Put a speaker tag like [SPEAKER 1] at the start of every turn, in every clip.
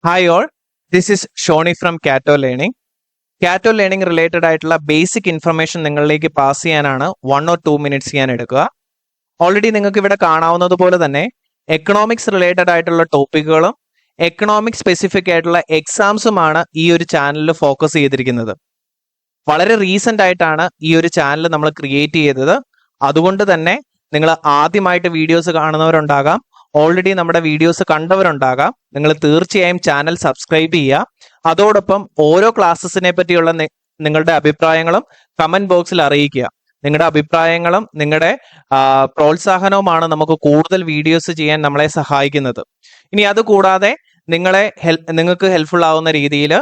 [SPEAKER 1] Hi all, this is Shoni from Cato Learning. Cato Learning related ആയിട്ടുള്ള basic information നിങ്ങളിലേക്ക് pass ചെയ്യാനാണ് 1 or 2 minutes ഞാൻ എടുക്കുക. Already നിങ്ങൾക്ക് ഇവിടെ കാണാവുന്നത് പോലെ തന്നെ എക്കണോമിക്സ് റിലേറ്റഡ് ആയിട്ടുള്ള ടോപ്പിക്കുകളും എക്കണോമിക് സ്പെസിഫിക് ആയിട്ടുള്ള എക്സാംസുമാണ് ഈ ഒരു ചാനലിൽ ഫോക്കസ് ചെയ്തിരിക്കുന്നത്. വളരെ റീസെന്റ് ആയിട്ടാണ് ഈ ഒരു ചാനൽ നമ്മൾ ക്രിയേറ്റ് ചെയ്തത്. അതുകൊണ്ട് തന്നെ നിങ്ങൾ ആദ്യമായിട്ട് വീഡിയോസ് കാണുന്നവരുണ്ടാകാം, ഓൾറെഡി നമ്മുടെ വീഡിയോസ് കണ്ടവരുണ്ടാകാം. നിങ്ങൾ തീർച്ചയായും ചാനൽ സബ്സ്ക്രൈബ് ചെയ്യുക. അതോടൊപ്പം ഓരോ ക്ലാസ്സസിനെ പറ്റിയുള്ള നിങ്ങളുടെ അഭിപ്രായങ്ങളും കമന്റ് ബോക്സിൽ അറിയിക്കുക. നിങ്ങളുടെ അഭിപ്രായങ്ങളും നിങ്ങളുടെ പ്രോത്സാഹനവുമാണ് നമുക്ക് കൂടുതൽ വീഡിയോസ് ചെയ്യാൻ നമ്മളെ സഹായിക്കുന്നത്. ഇനി അതുകൂടാതെ നിങ്ങൾക്ക് ഹെൽപ്ഫുൾ ആവുന്ന രീതിയിൽ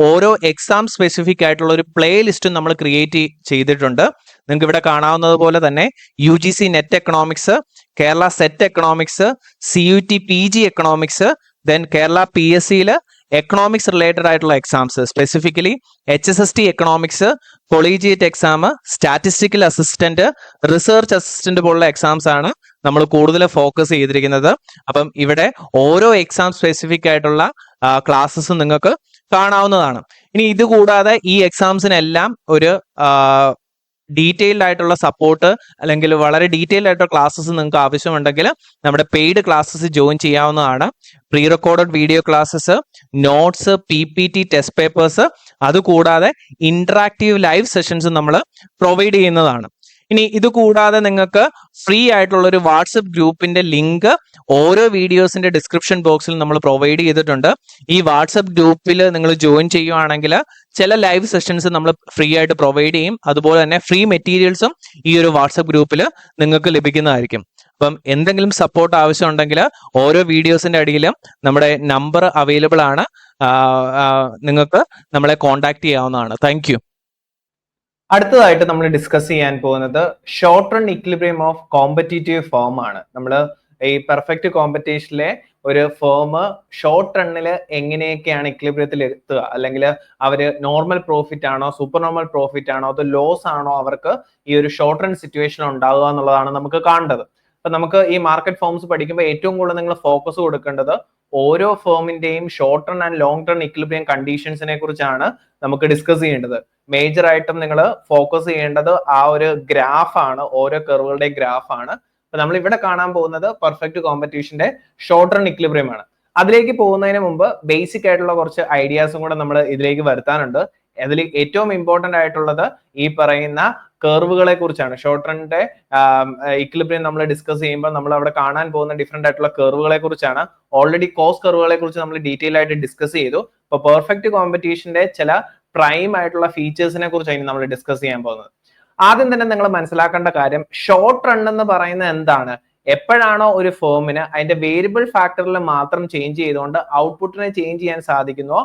[SPEAKER 1] ഓരോ എക്സാം സ്പെസിഫിക് ആയിട്ടുള്ള ഒരു പ്ലേ ലിസ്റ്റും നമ്മൾ ക്രിയേറ്റ് ചെയ്തിട്ടുണ്ട്. നിങ്ങൾക്ക് ഇവിടെ കാണാവുന്നത് പോലെ തന്നെ UGC net economics, Kerala set economics, CUT PG economics, then Kerala PSCയിൽ എക്കണോമിക്സ് റിലേറ്റഡ് ആയിട്ടുള്ള exams, specifically HSST economics, collegiate exam, statistical assistant, research assistant പോലുള്ള എക്സാംസ് ആണ് നമ്മൾ കൂടുതൽ ഫോക്കസ് ചെയ്തിരിക്കുന്നത്. അപ്പം ഇവിടെ ഓരോ എക്സാം സ്പെസിഫിക് ആയിട്ടുള്ള ക്ലാസ്സസും നിങ്ങൾക്ക് കാണാവുന്നതാണ്. ഇനി ഇതുകൂടാതെ ഈ എക്സാംസിനെല്ലാം ഒരു ഡീറ്റെയിൽഡ് ആയിട്ടുള്ള സപ്പോർട്ട് അല്ലെങ്കിൽ വളരെ ഡീറ്റെയിൽഡ് ആയിട്ടുള്ള ക്ലാസ്സസ് നിങ്ങൾക്ക് ആവശ്യമുണ്ടെങ്കിൽ നമ്മുടെ പെയ്ഡ് ക്ലാസ്സസ് ജോയിൻ ചെയ്യാവുന്നതാണ്. Pre recorded video classes, notes, PPT, test papers, അതുകൂടാതെ ഇന്ററാക്റ്റീവ് ലൈവ് സെഷൻസ് നമ്മൾ പ്രൊവൈഡ് ചെയ്യുന്നതാണ്. ഇനി ഇത് കൂടാതെ നിങ്ങൾക്ക് ഫ്രീ ആയിട്ടുള്ള ഒരു വാട്സപ്പ് ഗ്രൂപ്പിന്റെ ലിങ്ക് ഓരോ വീഡിയോസിന്റെ ഡിസ്ക്രിപ്ഷൻ ബോക്സിൽ നമ്മൾ പ്രൊവൈഡ് ചെയ്തിട്ടുണ്ട്. ഈ വാട്സപ്പ് ഗ്രൂപ്പിൽ നിങ്ങൾ ജോയിൻ ചെയ്യുവാണെങ്കിൽ ചില ലൈവ് സെഷൻസ് നമ്മൾ ഫ്രീ ആയിട്ട് പ്രൊവൈഡ് ചെയ്യും. അതുപോലെ തന്നെ ഫ്രീ മെറ്റീരിയൽസും ഈ ഒരു വാട്സപ്പ് ഗ്രൂപ്പിൽ നിങ്ങൾക്ക് ലഭിക്കുന്നതായിരിക്കും. അപ്പം എന്തെങ്കിലും സപ്പോർട്ട് ആവശ്യമുണ്ടെങ്കിൽ ഓരോ വീഡിയോസിന്റെ അടിയിലും നമ്മുടെ നമ്പർ അവൈലബിൾ ആണ്. നിങ്ങൾക്ക് നമ്മളെ കോൺടാക്ട് ചെയ്യാവുന്നതാണ്. Thank you.
[SPEAKER 2] അടുത്തതായിട്ട് നമ്മൾ ഡിസ്കസ് ചെയ്യാൻ പോകുന്നത് short run equilibrium of competitive firm ആണ്. നമ്മൾ ഈ പെർഫെക്റ്റ് കോമ്പറ്റീഷനിലെ ഒരു ഫേം ഷോർട്ട് റണ്ണിൽ എങ്ങനെയൊക്കെയാണ് ഇക്വിലിബ്രിയത്തിൽ എത്തുക, അല്ലെങ്കിൽ അവര് നോർമൽ പ്രോഫിറ്റ് ആണോ, സൂപ്പർ നോർമൽ പ്രോഫിറ്റ് ആണോ, അത് ലോസ് ആണോ അവർക്ക് ഈ ഒരു ഷോർട്ട് റൺ സിറ്റുവേഷൻ ഉണ്ടാവുക എന്നുള്ളതാണ് നമുക്ക് കാണേണ്ടത്. അപ്പൊ നമുക്ക് ഈ മാർക്കറ്റ് ഫോംസ് പഠിക്കുമ്പോൾ ഏറ്റവും കൂടുതൽ നിങ്ങൾ ഫോക്കസ് കൊടുക്കേണ്ടത് ഓരോ ഫേമിന്റെയും short run and long run equilibrium കണ്ടീഷൻസിനെ കുറിച്ചാണ് നമുക്ക് ഡിസ്കസ് ചെയ്യേണ്ടത്. മേജർ ആയിട്ടും നിങ്ങൾ ഫോക്കസ് ചെയ്യേണ്ടത് ആ ഒരു ഗ്രാഫാണ്, ഓരോ കർവുകളുടെ ഗ്രാഫാണ്. അപ്പൊ നമ്മൾ ഇവിടെ കാണാൻ പോകുന്നത് പെർഫെക്റ്റ് കോമ്പറ്റീഷന്റെ ഷോർട്ട് റൺ ഇക്വിലിബ്രിയം ആണ്. അതിലേക്ക് പോകുന്നതിന് മുമ്പ് ബേസിക് ആയിട്ടുള്ള കുറച്ച് ഐഡിയാസും കൂടെ നമ്മൾ ഇതിലേക്ക് വരുത്താനുണ്ട്. അതിൽ ഏറ്റവും ഇമ്പോർട്ടന്റ് ആയിട്ടുള്ളത് ഈ പറയുന്ന കർവുകളെ കുറിച്ചാണ്. ഷോർട്ട് റണ്ണിന്റെ ഇക്വിലിബ്രിയം നമ്മൾ ഡിസ്കസ് ചെയ്യുമ്പോൾ നമ്മൾ അവിടെ കാണാൻ പോകുന്ന ഡിഫറെന്റ് ആയിട്ടുള്ള കർവുകളെ കുറിച്ചാണ്. ഓൾറെഡി കോസ്റ്റ് കർവുകളെ കുറിച്ച് നമ്മൾ ഡീറ്റെയിൽ ആയിട്ട് ഡിസ്കസ് ചെയ്തു. ഇപ്പൊ പെർഫെക്റ്റ് കോമ്പറ്റീഷന്റെ ചില പ്രൈം ആയിട്ടുള്ള ഫീച്ചേഴ്സിനെ കുറിച്ചാണ് നമ്മൾ ഡിസ്കസ് ചെയ്യാൻ പോകുന്നത്. ആദ്യം തന്നെ നിങ്ങൾ മനസ്സിലാക്കേണ്ട കാര്യം, ഷോർട്ട് റൺ എന്ന് പറയുന്നത് എന്താണ്? എപ്പോഴാണോ ഒരു ഫേമിന് അതിന്റെ വേരിയബിൾ ഫാക്ടറിൽ മാത്രം ചേഞ്ച് ചെയ്തുകൊണ്ട് ഔട്ട്പുട്ടിനെ ചേഞ്ച് ചെയ്യാൻ സാധിക്കുന്നോ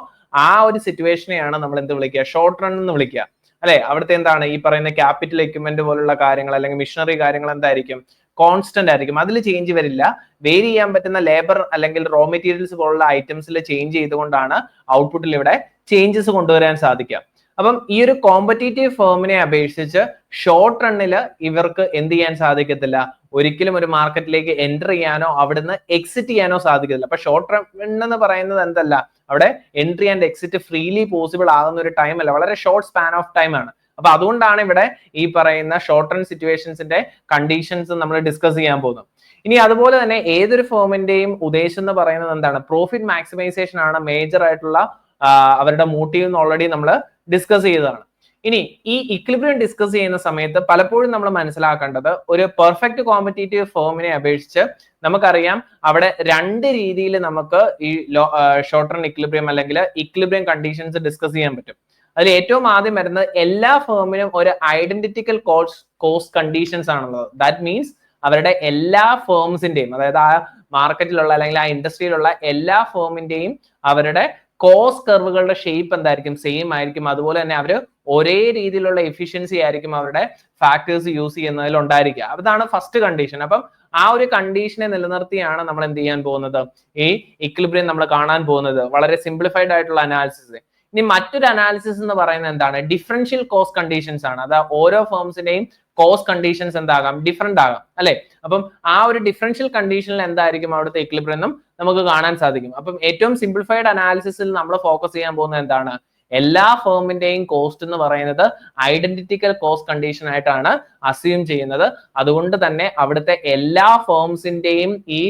[SPEAKER 2] ആ ഒരു സിറ്റുവേഷനെയാണ് നമ്മൾ എന്ത് വിളിക്കുക? ഷോർട്ട് റൺ എന്ന് വിളിക്കുക, അല്ലെ? അവിടുത്തെ എന്താണ് ഈ പറയുന്ന ക്യാപിറ്റൽ എക്യുപ്മെന്റ് പോലുള്ള കാര്യങ്ങൾ അല്ലെങ്കിൽ മിഷനറി കാര്യങ്ങൾ എന്തായിരിക്കും? കോൺസ്റ്റന്റ് ആയിരിക്കും, അതിൽ ചേഞ്ച് വരില്ല. വേരി ചെയ്യാൻ പറ്റുന്ന ലേബർ അല്ലെങ്കിൽ റോ മെറ്റീരിയൽസ് പോലുള്ള ഐറ്റംസിൽ ചേഞ്ച് ചെയ്തുകൊണ്ടാണ് ഔട്ട്പുട്ടിൽ ഇവിടെ ചേഞ്ചസ് കൊണ്ടുവരാൻ സാധിക്കുക. അപ്പം ഈ ഒരു കോമ്പറ്റീറ്റീവ് ഫേമിനെ അപേക്ഷിച്ച് ഷോർട്ട് റണ്ണിൽ ഇവർക്ക് എന്ത് ചെയ്യാൻ സാധിക്കത്തില്ല? ഒരിക്കലും ഒരു മാർക്കറ്റിലേക്ക് എൻ്റർ ചെയ്യാനോ അവിടുന്ന് എക്സിറ്റ് ചെയ്യാനോ സാധിക്കത്തില്ല. അപ്പൊ ഷോർട്ട് റൺ എന്ന് പറയുന്നത് എന്തല്ല, അവിടെ entry and exit freely possible ആകുന്ന ഒരു ടൈം അല്ല, വളരെ ഷോർട്ട് സ്പാൻ ഓഫ് ടൈം ആണ്. അപ്പൊ അതുകൊണ്ടാണ് ഇവിടെ ഈ പറയുന്ന ഷോർട്ട് റൺ സിറ്റുവേഷൻസിന്റെ കണ്ടീഷൻസ് നമ്മൾ ഡിസ്കസ് ചെയ്യാൻ പോകുന്നത്. ഇനി അതുപോലെ തന്നെ ഏതൊരു ഫേമിന്റെയും ഉദ്ദേശം എന്ന് പറയുന്നത് എന്താണ്? പ്രോഫിറ്റ് മാക്സിമൈസേഷൻ ആണ് മേജർ ആയിട്ടുള്ള അവരുടെ മോട്ടീവ് എന്ന് ഓൾറെഡി നമ്മൾ ഡിസ്കസ് ചെയ്തതാണ്. ഇനി ഈ ഇക്വിലിബ്രിയം ഡിസ്കസ് ചെയ്യുന്ന സമയത്ത് പലപ്പോഴും നമ്മൾ മനസ്സിലാക്കേണ്ടത്, ഒരു പെർഫെക്റ്റ് കോമ്പറ്റീറ്റീവ് ഫേമിനെ അപേക്ഷിച്ച് നമുക്കറിയാം അവിടെ രണ്ട് രീതിയിൽ നമുക്ക് ഈ ഷോർട്ട് റൺ ഇക്വിലിബ്രിയം അല്ലെങ്കിൽ ഇക്വിലിബ്രിയം കണ്ടീഷൻസ് ഡിസ്കസ് ചെയ്യാൻ പറ്റും. അതിൽ ഏറ്റവും ആദ്യം വരുന്നത് എല്ലാ ഫേമിനും ഒരു ഐഡന്റിറ്റിക്കൽ കോസ്റ്റ് കണ്ടീഷൻസ് ആണുള്ളത്. ദാറ്റ് മീൻസ് അവരുടെ എല്ലാ ഫേംസിന്റെയും, അതായത് ആ മാർക്കറ്റിലുള്ള അല്ലെങ്കിൽ ആ ഇൻഡസ്ട്രിയിലുള്ള എല്ലാ ഫേമിന്റെയും അവരുടെ കോസ്റ്റ് കർവുകളുടെ ഷേപ്പ് എന്തായിരിക്കും? സെയിം ആയിരിക്കും. അതുപോലെ തന്നെ അവർ ഒരേ രീതിയിലുള്ള എഫിഷ്യൻസി ആയിരിക്കും അവരുടെ ഫാക്ടേഴ്സ് യൂസ് ചെയ്യുന്നതിൽ ഉണ്ടായിരിക്കുക. അതാണ് ഫസ്റ്റ് കണ്ടീഷൻ. അപ്പം ആ ഒരു കണ്ടീഷനെ നിലനിർത്തിയാണ് നമ്മൾ എന്ത് ചെയ്യാൻ പോകുന്നത്? ഈ ഇക്വിലിബ്രിയം നമ്മൾ കാണാൻ പോകുന്നത്. വളരെ സിംപ്ലിഫൈഡ് ആയിട്ടുള്ള അനാലിസിസ്. ഇനി മറ്റൊരു അനാലിസിസ് എന്ന് പറയുന്നത് എന്താണ്? ഡിഫറൻഷ്യൽ കോസ്റ്റ് കണ്ടീഷൻസ് ആണ്. അത് ഓരോ ഫേംസിന്റെയും കോസ്റ്റ് കണ്ടീഷൻസ് എന്താകാം? ഡിഫറെന്റ് ആകാം, അല്ലെ? അപ്പം ആ ഒരു ഡിഫറൻഷ്യൽ കണ്ടീഷനിൽ എന്തായിരിക്കും അവിടുത്തെ ഇക്വിലിബ്രിയം എന്നും നമുക്ക് കാണാൻ സാധിക്കും. അപ്പം ഏറ്റവും സിംപ്ലിഫൈഡ് അനാലിസിസിൽ നമ്മൾ ഫോക്കസ് ചെയ്യാൻ പോകുന്നത് എന്താണ്? എല്ലാ ഫേമിന്റെയും കോസ്റ്റ് എന്ന് പറയുന്നത് ഐഡന്റിറ്റിക്കൽ കോസ്റ്റ് കണ്ടീഷൻ ആയിട്ടാണ് അസ്യൂം ചെയ്യുന്നത്. അതുകൊണ്ട് തന്നെ അവിടുത്തെ എല്ലാ ഫേംസിന്റെയും ഈ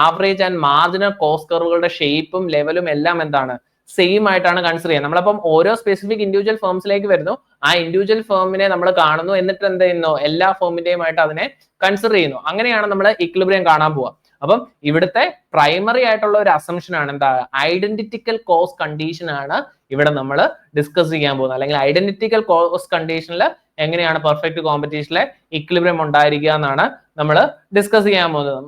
[SPEAKER 2] ആവറേജ് ആൻഡ് മാർജിനൽ കോസ്റ്റ് കർവുകളുടെ ഷേപ്പും ലെവലും എല്ലാം എന്താണ്? സെയിം ആയിട്ടാണ് കൺസിഡർ ചെയ്യുന്നത്. നമ്മളപ്പം ഓരോ സ്പെസിഫിക് ഇൻഡിവിജ്വൽ ഫേംസിലേക്ക് വരുന്നു, ആ ഇൻഡിവിജ്വൽ ഫേമിനെ നമ്മൾ കാണുന്നു, എന്നിട്ട് എന്ത് ചെയ്യുന്നു? എല്ലാ ഫേമിന്റെയും ആയിട്ട് അതിനെ കൺസിഡർ ചെയ്യുന്നു. അങ്ങനെയാണ് നമ്മൾ ഇക്വിലിബ്രിയം കാണാൻ പോവുക. അപ്പം ഇവിടുത്തെ പ്രൈമറി ആയിട്ടുള്ള ഒരു അസംഷൻ ആണ് എന്താ? ഐഡന്റിറ്റിക്കൽ കോസ്റ്റ് കണ്ടീഷൻ ആണ് ഇവിടെ നമ്മൾ ഡിസ്കസ് ചെയ്യാൻ പോകുന്നത്. അല്ലെങ്കിൽ ഐഡന്റിറ്റിക്കൽ കോസ്റ്റ് കണ്ടീഷനിൽ എങ്ങനെയാണ് പെർഫെക്റ്റ് കോമ്പറ്റീഷനിലെ ഇക്വിലിബ്രിയം ഉണ്ടായിരിക്കുക എന്നാണ് നമ്മൾ ഡിസ്കസ് ചെയ്യാൻ പോകുന്നത്.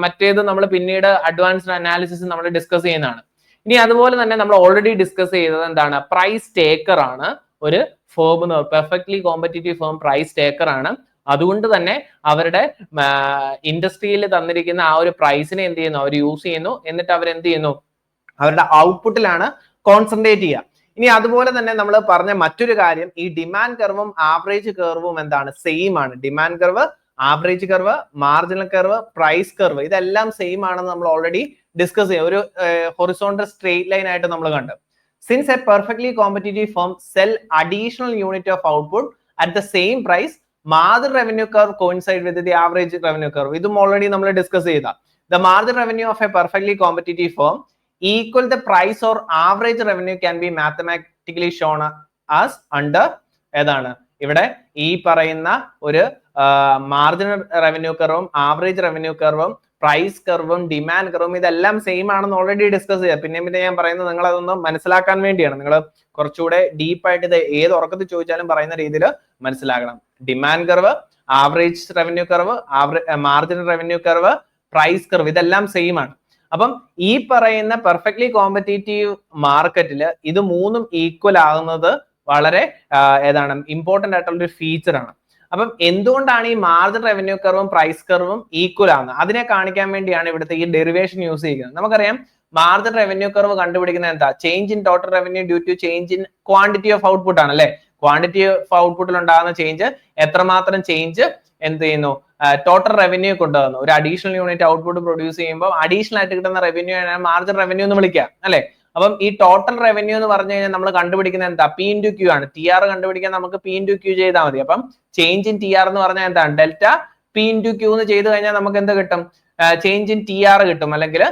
[SPEAKER 2] മറ്റേത് നമ്മൾ പിന്നീട് അഡ്വാൻസ്ഡ് അനാലിസിസ് നമ്മൾ ഡിസ്കസ് ചെയ്യുന്നതാണ്. ഇനി അതുപോലെ തന്നെ നമ്മൾ ഓൾറെഡി ഡിസ്കസ് ചെയ്തത് എന്താണ്? പ്രൈസ് ടേക്കർ ആണ് ഒരു firm, perfectly competitive firm price taker ആണ്. അതുകൊണ്ട് തന്നെ അവരുടെ ഇൻഡസ്ട്രിയിൽ തന്നിരിക്കുന്ന ആ ഒരു പ്രൈസിനെ എന്ത് ചെയ്യുന്നു? അവർ യൂസ് ചെയ്യുന്നു. എന്നിട്ട് അവർ എന്ത് ചെയ്യുന്നു? അവരുടെ ഔട്ട്പുട്ടിലാണ് കോൺസെൻട്രേറ്റ് ചെയ്യുക. ഇനി അതുപോലെ തന്നെ നമ്മൾ പറഞ്ഞ മറ്റൊരു കാര്യം, ഈ ഡിമാൻഡ് കർവും ആവറേജ് കർവും എന്താണ്? സെയിം ആണ്. Demand curve, average curve, marginal curve, price curve ഇതെല്ലാം സെയിം ആണെന്ന് നമ്മൾ ഓൾറെഡി ഡിസ്കസ് ചെയ്യാം. ഒരു ഹൊറിസോണ്ടൽ സ്ട്രെയിറ്റ് ലൈൻ ആയിട്ട് നമ്മൾ കണ്ടു. Since a perfectly competitive firm sell additional unit of output at the same price, margin revenue curve coincide with the average revenue curve. ഇതും already നമ്മൾ ഡിസ്കസ് ചെയ്ത. The margin revenue of a perfectly competitive firm equal the price or average revenue can be mathematically shown as under ഏതാണ്? ഇവിടെ ഈ പറയുന്ന ഒരു marginal revenue കർവും average revenue കർവും പ്രൈസ് കർവും ഡിമാൻഡ് കർവും ഇതെല്ലാം സെയിം ആണെന്ന് ഓൾറെഡി ഡിസ്കസ് ചെയ്യാം. പിന്നെ ഞാൻ പറയുന്നത് നിങ്ങൾ അതൊന്ന് മനസ്സിലാക്കാൻ വേണ്ടിയാണ്. നിങ്ങൾ കുറച്ചുകൂടെ ഡീപ്പായിട്ട് ഇത് ഏത് ഉറക്കത്തിൽ ചോദിച്ചാലും പറയുന്ന രീതിയിൽ മനസ്സിലാക്കണം. Demand curve, average revenue curve, marginal revenue curve, price curve ഇതെല്ലാം സെയിം ആണ്. അപ്പം ഈ പറയുന്ന പെർഫെക്റ്റ്ലി കോമ്പറ്റീറ്റീവ് മാർക്കറ്റിൽ ഇത് മൂന്നും ഈക്വൽ ആകുന്നത് വളരെ ഏതാണ്? ഇമ്പോർട്ടന്റ് ആയിട്ടുള്ള ഒരു ഫീച്ചർ ആണ്. അപ്പം എന്തുകൊണ്ടാണ് ഈ മാർജിൻ റവന്യൂ കർവും പ്രൈസ് കർവും ഈക്വൽ ആകുന്നത്? അതിനെ കാണിക്കാൻ വേണ്ടിയാണ് ഇവിടുത്തെ ഈ ഡെറിവേഷൻ യൂസ് ചെയ്യുന്നത്. നമുക്കറിയാം മാർജിൻ റവന്യൂ കർവ് കണ്ടുപിടിക്കുന്നത് എന്താ? Change in total revenue due to change in quantity of output ആണ് അല്ലെ. ക്വാണ്ടിറ്റി ഓഫ് ഔട്ട്പുട്ടിൽ ഉണ്ടാകുന്ന ചേഞ്ച് എത്രമാത്രം ചേഞ്ച് എന്ത് ചെയ്യുന്നു? ടോട്ടൽ റവന്യൂ കൊണ്ടുവന്നു. ഒരു അഡീഷണൽ യൂണിറ്റ് ഔട്ട്പുട്ട് പ്രൊഡ്യൂസ് ചെയ്യുമ്പോൾ അഡീഷണൽ ആയിട്ട് കിട്ടുന്ന റവന്യൂ ആണ് മാർജിൻ റവന്യൂ എന്ന് വിളിക്കുക അല്ലെ. അപ്പം ഈ ടോട്ടൽ റവന്യൂ എന്ന് പറഞ്ഞു കഴിഞ്ഞാൽ നമ്മൾ കണ്ടുപിടിക്കുന്നത് എന്താ? പി ഇൻറ്റു ക്യൂ ആണ്. ടി ആർ കണ്ടുപിടിക്കാൻ നമുക്ക് പി ഇൻറ്റു ക്യൂ ചെയ്താൽ മതി. അപ്പം ചേഞ്ച് ഇൻ ടി ആർ എന്ന് പറഞ്ഞാൽ എന്താണ്? ഡെൽറ്റ പി ഇൻറ്റു ക്യൂ എന്ന് ചെയ്ത് കഴിഞ്ഞാൽ നമുക്ക് എന്ത് കിട്ടും? ചേഞ്ച് ഇൻ ടി ആർ കിട്ടും, അല്ലെങ്കിൽ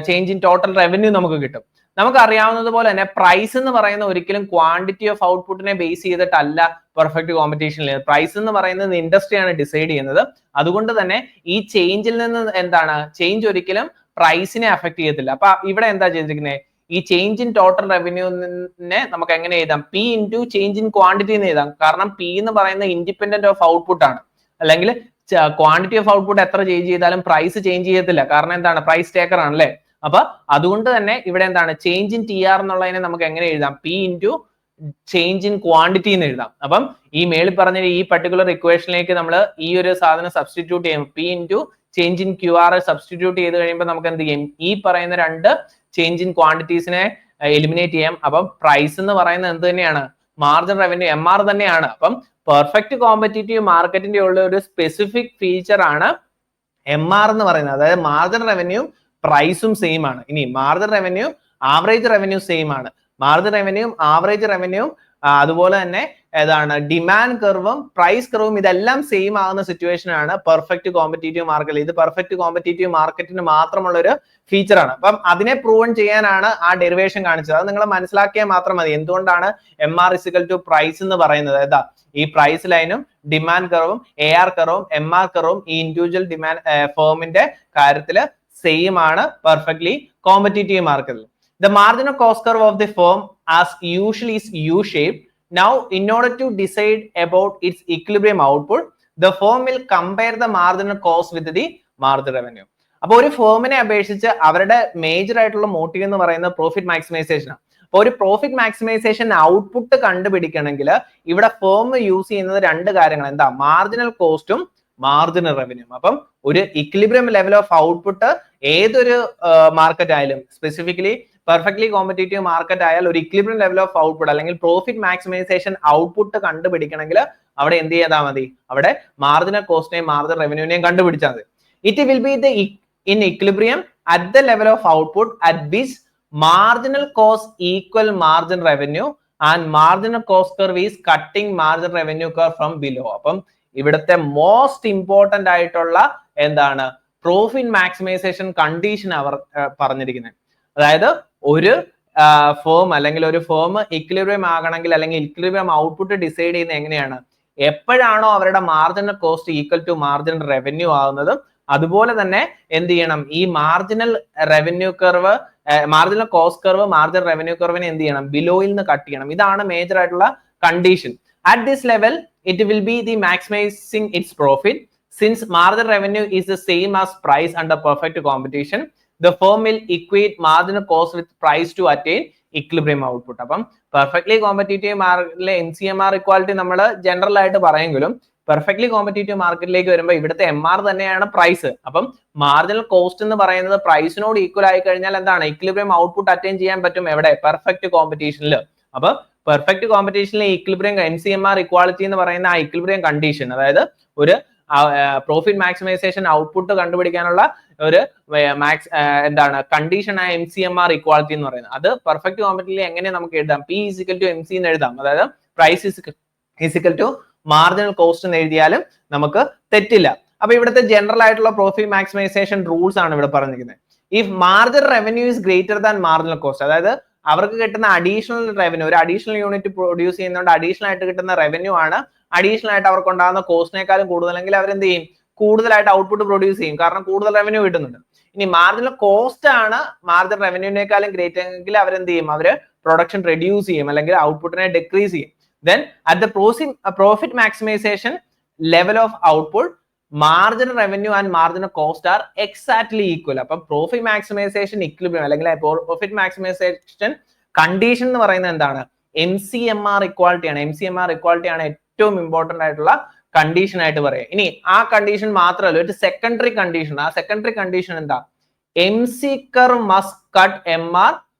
[SPEAKER 2] ചേഞ്ച് ഇൻ ടോട്ടൽ റവന്യൂ നമുക്ക് കിട്ടും. നമുക്ക് അറിയാവുന്നതുപോലെ തന്നെ പ്രൈസ് എന്ന് പറയുന്ന ഒരിക്കലും ക്വാണ്ടിറ്റി ഓഫ് ഔട്ട്പുട്ടിനെ ബേസ് ചെയ്തിട്ടല്ല പെർഫെക്റ്റ് കോമ്പറ്റീഷനിൽ. പ്രൈസ് എന്ന് പറയുന്നത് ഇൻഡസ്ട്രിയാണ് ഡിസൈഡ് ചെയ്യുന്നത്. അതുകൊണ്ട് തന്നെ ഈ ചേഞ്ചിൽ നിന്ന് എന്താണ്? ചേഞ്ച് ഒരിക്കലും പ്രൈസിനെ അഫക്ട് ചെയ്യത്തില്ല. അപ്പൊ ഇവിടെ എന്താ ചെയ്തിരിക്കുന്നത്? ഈ ചേഞ്ച് ഇൻ ടോട്ടൽ റവന്യൂനെ നമുക്ക് എങ്ങനെ എഴുതാം? P into change in quantity എന്ന് എഴുതാം. കാരണം പി എന്ന് പറയുന്നത് ഇൻഡിപെൻഡന്റ് ഓഫ് ഔട്ട്പുട്ട് ആണ്. അല്ലെങ്കിൽ ക്വാണ്ടിറ്റി ഓഫ് ഔട്ട്പുട്ട് എത്ര ചേഞ്ച് ചെയ്താലും പ്രൈസ് ചേഞ്ച് ചെയ്യത്തില്ല. കാരണം എന്താണ്? പ്രൈസ് ടേക്കർ ആണ് അല്ലെ. അപ്പൊ അതുകൊണ്ട് തന്നെ ഇവിടെ എന്താണ്? ചേഞ്ച് ഇൻ ടി ആർ എന്നുള്ളതിനെ നമുക്ക് എങ്ങനെ എഴുതാം? P into change in quantity എന്ന് എഴുതാം. അപ്പം ഈ മേളിൽ പറഞ്ഞ ഈ പർട്ടിക്കുലർ ഇക്വേഷനിലേക്ക് നമ്മൾ ഈ ഒരു സാധനം സബ്സ്റ്റിറ്റ്യൂട്ട് ചെയ്യും. P into change in Q R substitute ചെയ്ത് കഴിയുമ്പോൾ നമുക്ക് എന്ത് ചെയ്യും? ഈ പറയുന്ന രണ്ട് ചേഞ്ച് ഇൻ ക്വാണ്ടിറ്റീസിനെ എലിമിനേറ്റ് ചെയ്യാം. അപ്പം പ്രൈസ് എന്ന് പറയുന്നത് എന്ത് തന്നെയാണ്? മാർജിൻ റവന്യൂ MR തന്നെയാണ്. അപ്പം പെർഫെക്റ്റ് കോമ്പറ്റീറ്റീവ് മാർക്കറ്റിന്റെ ഉള്ള ഒരു സ്പെസിഫിക് ഫീച്ചർ ആണ് MR എന്ന് പറയുന്നത്. അതായത് മാർജിൻ റവന്യൂ പ്രൈസും സെയിം ആണ്. ഇനി margin revenue average revenue same ആണ്. മാർജിൻ റവന്യൂ ആവറേജ് റവന്യൂ അതുപോലെ തന്നെ ഏതാണ്? ഡിമാൻഡ് കർവും പ്രൈസ് കർവും ഇതെല്ലാം സെയിം ആകുന്ന സിറ്റുവേഷൻ ആണ് പെർഫെക്റ്റ് കോമ്പറ്റീറ്റീവ് മാർക്കറ്റിൽ. ഇത് പെർഫെക്റ്റ് കോമ്പറ്റീറ്റീവ് മാർക്കറ്റിന് മാത്രമുള്ള ഒരു ഫീച്ചർ ആണ്. അപ്പം അതിനെ പ്രൂവൺ ചെയ്യാനാണ് ആ ഡെറിവേഷൻ കാണിച്ചത്. അത് നിങ്ങൾ മനസ്സിലാക്കിയാൽ മാത്രം മതി. എന്തുകൊണ്ടാണ് MR = പ്രൈസ് എന്ന് പറയുന്നത്? ഏതാ? ഈ പ്രൈസ് ലൈനും ഡിമാൻഡ് കർവും AR കർവും MR കർവും ഈ ഇൻഡിവിജ്വൽ ഡിമാൻഡ് ഫേമിന്റെ കാര്യത്തിൽ സെയിം ആണ് പെർഫെക്റ്റ്ലി കോമ്പറ്റീറ്റീവ് മാർക്കറ്റിൽ. The marginal cost curve of the firm as usually is U-shaped. Now, in order to decide about its equilibrium output, the firm will compare the marginal cost with the marginal revenue. അപ്പോൾ ഒരു ഫേമിനെ അപേക്ഷിച്ച് അവരുടെ major ആയിട്ടുള്ള motive എന്ന് പറയുന്നത് profit maximisation ആണ്. അപ്പോൾ ഒരു പ്രോഫിറ്റ് മാക്സിമൈസേഷൻ ഔട്ട്പുട്ട് കണ്ടുപിടിക്കണമെങ്കിൽ ഇവിടെ ഫേം യൂസ് ചെയ്യുന്നത് രണ്ട് കാര്യങ്ങൾ. എന്താ? മാർജിനൽ കോസ്റ്റും മാർജിനൽ റവന്യൂ. അപ്പം ഒരു ഇക്വിലിബ്രിയം ലെവൽ ഓഫ് ഔട്ട്പുട്ട് ഏതൊരു മാർക്കറ്റ് ആയാലും, സ്പെസിഫിക്കലി പെർഫെക്റ്റ്ലി കോമ്പറ്റീറ്റീവ് മാർക്കറ്റ് ആയാൽ ഒരു ഇക്വിലിബ്രിയം ലെവൽ ഓഫ് ഔട്ട്പുട്ട് അല്ലെങ്കിൽ പ്രോഫിറ്റ് മാക്സിമൈസേഷൻ ഔട്ട്പുട്ട് കണ്ടുപിടിക്കണമെങ്കിൽ അവിടെ എന്ത് ചെയ്താൽ മതി? അവിടെ മാർജിനൽ കോസ്റ്റിനെയും മാർജിനൽ റവന്യൂവിനെയും കണ്ടുപിടിച്ചാൽ മതി. It will be in equilibrium at the level of output at which marginal cost equal margin revenue and marginal cost curve is cutting margin revenue curve from below. അപ്പം ഇവിടുത്തെ most important ആയിട്ടുള്ള എന്താണ് profit maximisation condition അവർ പറഞ്ഞിരിക്കുന്നത്. അതായത് ഒരു firm അല്ലെങ്കിൽ ഒരു firm equilibrium ആകണമെങ്കിൽ അല്ലെങ്കിൽ ഇക്വിലിബ്രിയം ഔട്ട്പുട്ട് ഡിസൈഡ് ചെയ്യുന്നത് എങ്ങനെയാണ്, എപ്പോഴാണോ അവരുടെ marginal cost equal to marginal revenue ആകുന്നത്, അതുപോലെ തന്നെ എന്ത് ചെയ്യണം, ഈ marginal revenue curve, marginal cost curve marginal revenue കർവിനെ എന്ത് ചെയ്യണം, ബിലോയിൽ നിന്ന് കട്ട് ചെയ്യണം. ഇതാണ് മേജർ ആയിട്ടുള്ള condition. At this level, it will be the maximizing its profit. Since marginal revenue is the same as price under perfect competition, the firm will equate marginal cost with price to attain equilibrium output. അപ്പം perfectly competitive മാർക്കറ്റിലെ MCMR equality നമ്മൾ general ആയിട്ട് പറയുമെങ്കിലും perfectly competitive മാർക്കറ്റിലേക്ക് വരുമ്പോൾ ഇവിടുത്തെ MR തന്നെയാണ് price. അപ്പം മാർജിനൽ കോസ്റ്റ് എന്ന് പറയുന്നത് പ്രൈസിനോട് ഈക്വൽ ആയി കഴിഞ്ഞാൽ എന്താണ്, ഇക്വിലിബ്രിയം ഔട്ട്പുട്ട് അറ്റൈൻ ചെയ്യാൻ പറ്റും. എവിടെ? പെർഫെക്റ്റ് കോമ്പറ്റീഷനിൽ. അപ്പൊ പെർഫെക്റ്റ് കോമ്പറ്റീഷനിലെ ഇക്വിലിബ്രിയം MCMR ഇക്വാളിറ്റി എന്ന് പറയുന്ന ആ ഇക്വിലിബ്രിയം കണ്ടീഷൻ, അതായത് ഒരു പ്രോഫിറ്റ് മാക്സിമൈസേഷൻ ഔട്ട്പുട്ട് കണ്ടുപിടിക്കാനുള്ള ഒരു എന്താണ് കണ്ടീഷൻ ആ MCMR ഇക്വാളിറ്റി എന്ന് പറയുന്നത്. അത് പെർഫെക്റ്റ് കോമ്പറ്റീഷനിൽ എങ്ങനെ നമുക്ക് എഴുതാം, P ഈക്വൽ ടു MC എന്ന് എഴുതാം. അതായത് price equal to marginal cost എന്ന് എഴുതിയാലും നമുക്ക് തെറ്റില്ല. അപ്പൊ ഇവിടുത്തെ ജനറൽ ആയിട്ടുള്ള പ്രോഫിറ്റ് മാക്സിമൈസേഷൻ റൂൾസ് ആണ് ഇവിടെ പറഞ്ഞിരിക്കുന്നത്. If marginal revenue is greater than marginal cost, അതായത് അവർക്ക് കിട്ടുന്ന അഡീഷണൽ റവന്യൂ, ഒരു അഡീഷണൽ യൂണിറ്റ് പ്രൊഡ്യൂസ് ചെയ്യുന്നതുകൊണ്ട് അഡീഷണൽ ആയിട്ട് കിട്ടുന്ന റവന്യൂ ആണ് അഡീഷണൽ ആയിട്ട് അവർക്ക് ഉണ്ടാകുന്ന കോസ്റ്റിനേക്കാളും കൂടുതലെങ്കിൽ അവരെന്ത് ചെയ്യും, കൂടുതലായിട്ട് ഔട്ട്പുട്ട് പ്രൊഡ്യൂസ് ചെയ്യും, കാരണം കൂടുതൽ റവന്യൂ കിട്ടുന്നുണ്ട്. ഇനി മാർജിനൽ കോസ്റ്റ് ആണ് മാർജിനൽ റവന്യൂവിനേക്കാളും ഗ്രേറ്റ് എങ്കിൽ അവരെന്ത് ചെയ്യും, അവര് പ്രൊഡക്ഷൻ റെഡ്യൂസ് ചെയ്യും അല്ലെങ്കിൽ ഔട്ട്പുട്ടിനെ ഡിക്രീസ് ചെയ്യും. Then at the profit maximization level of output, marginal revenue and marginal cost are exactly equal. അപ്പം profit maximization equilibrium അല്ലെങ്കിൽ profit maximization condition എന്ന് പറയുന്നത് എന്താണ്, MCMR equality ആണ്. MCMR equality ആണ് ഏറ്റവും ഇമ്പോർട്ടന്റ് ആയിട്ടുള്ള കണ്ടീഷൻ ആയിട്ട് പറയാം. ഇനി ആ കണ്ടീഷൻ മാത്രമല്ല, ഒരു സെക്കൻഡറി കണ്ടീഷൻ. ആ സെക്കൻഡറി കണ്ടീഷൻ എന്താ, MC curve must cut MR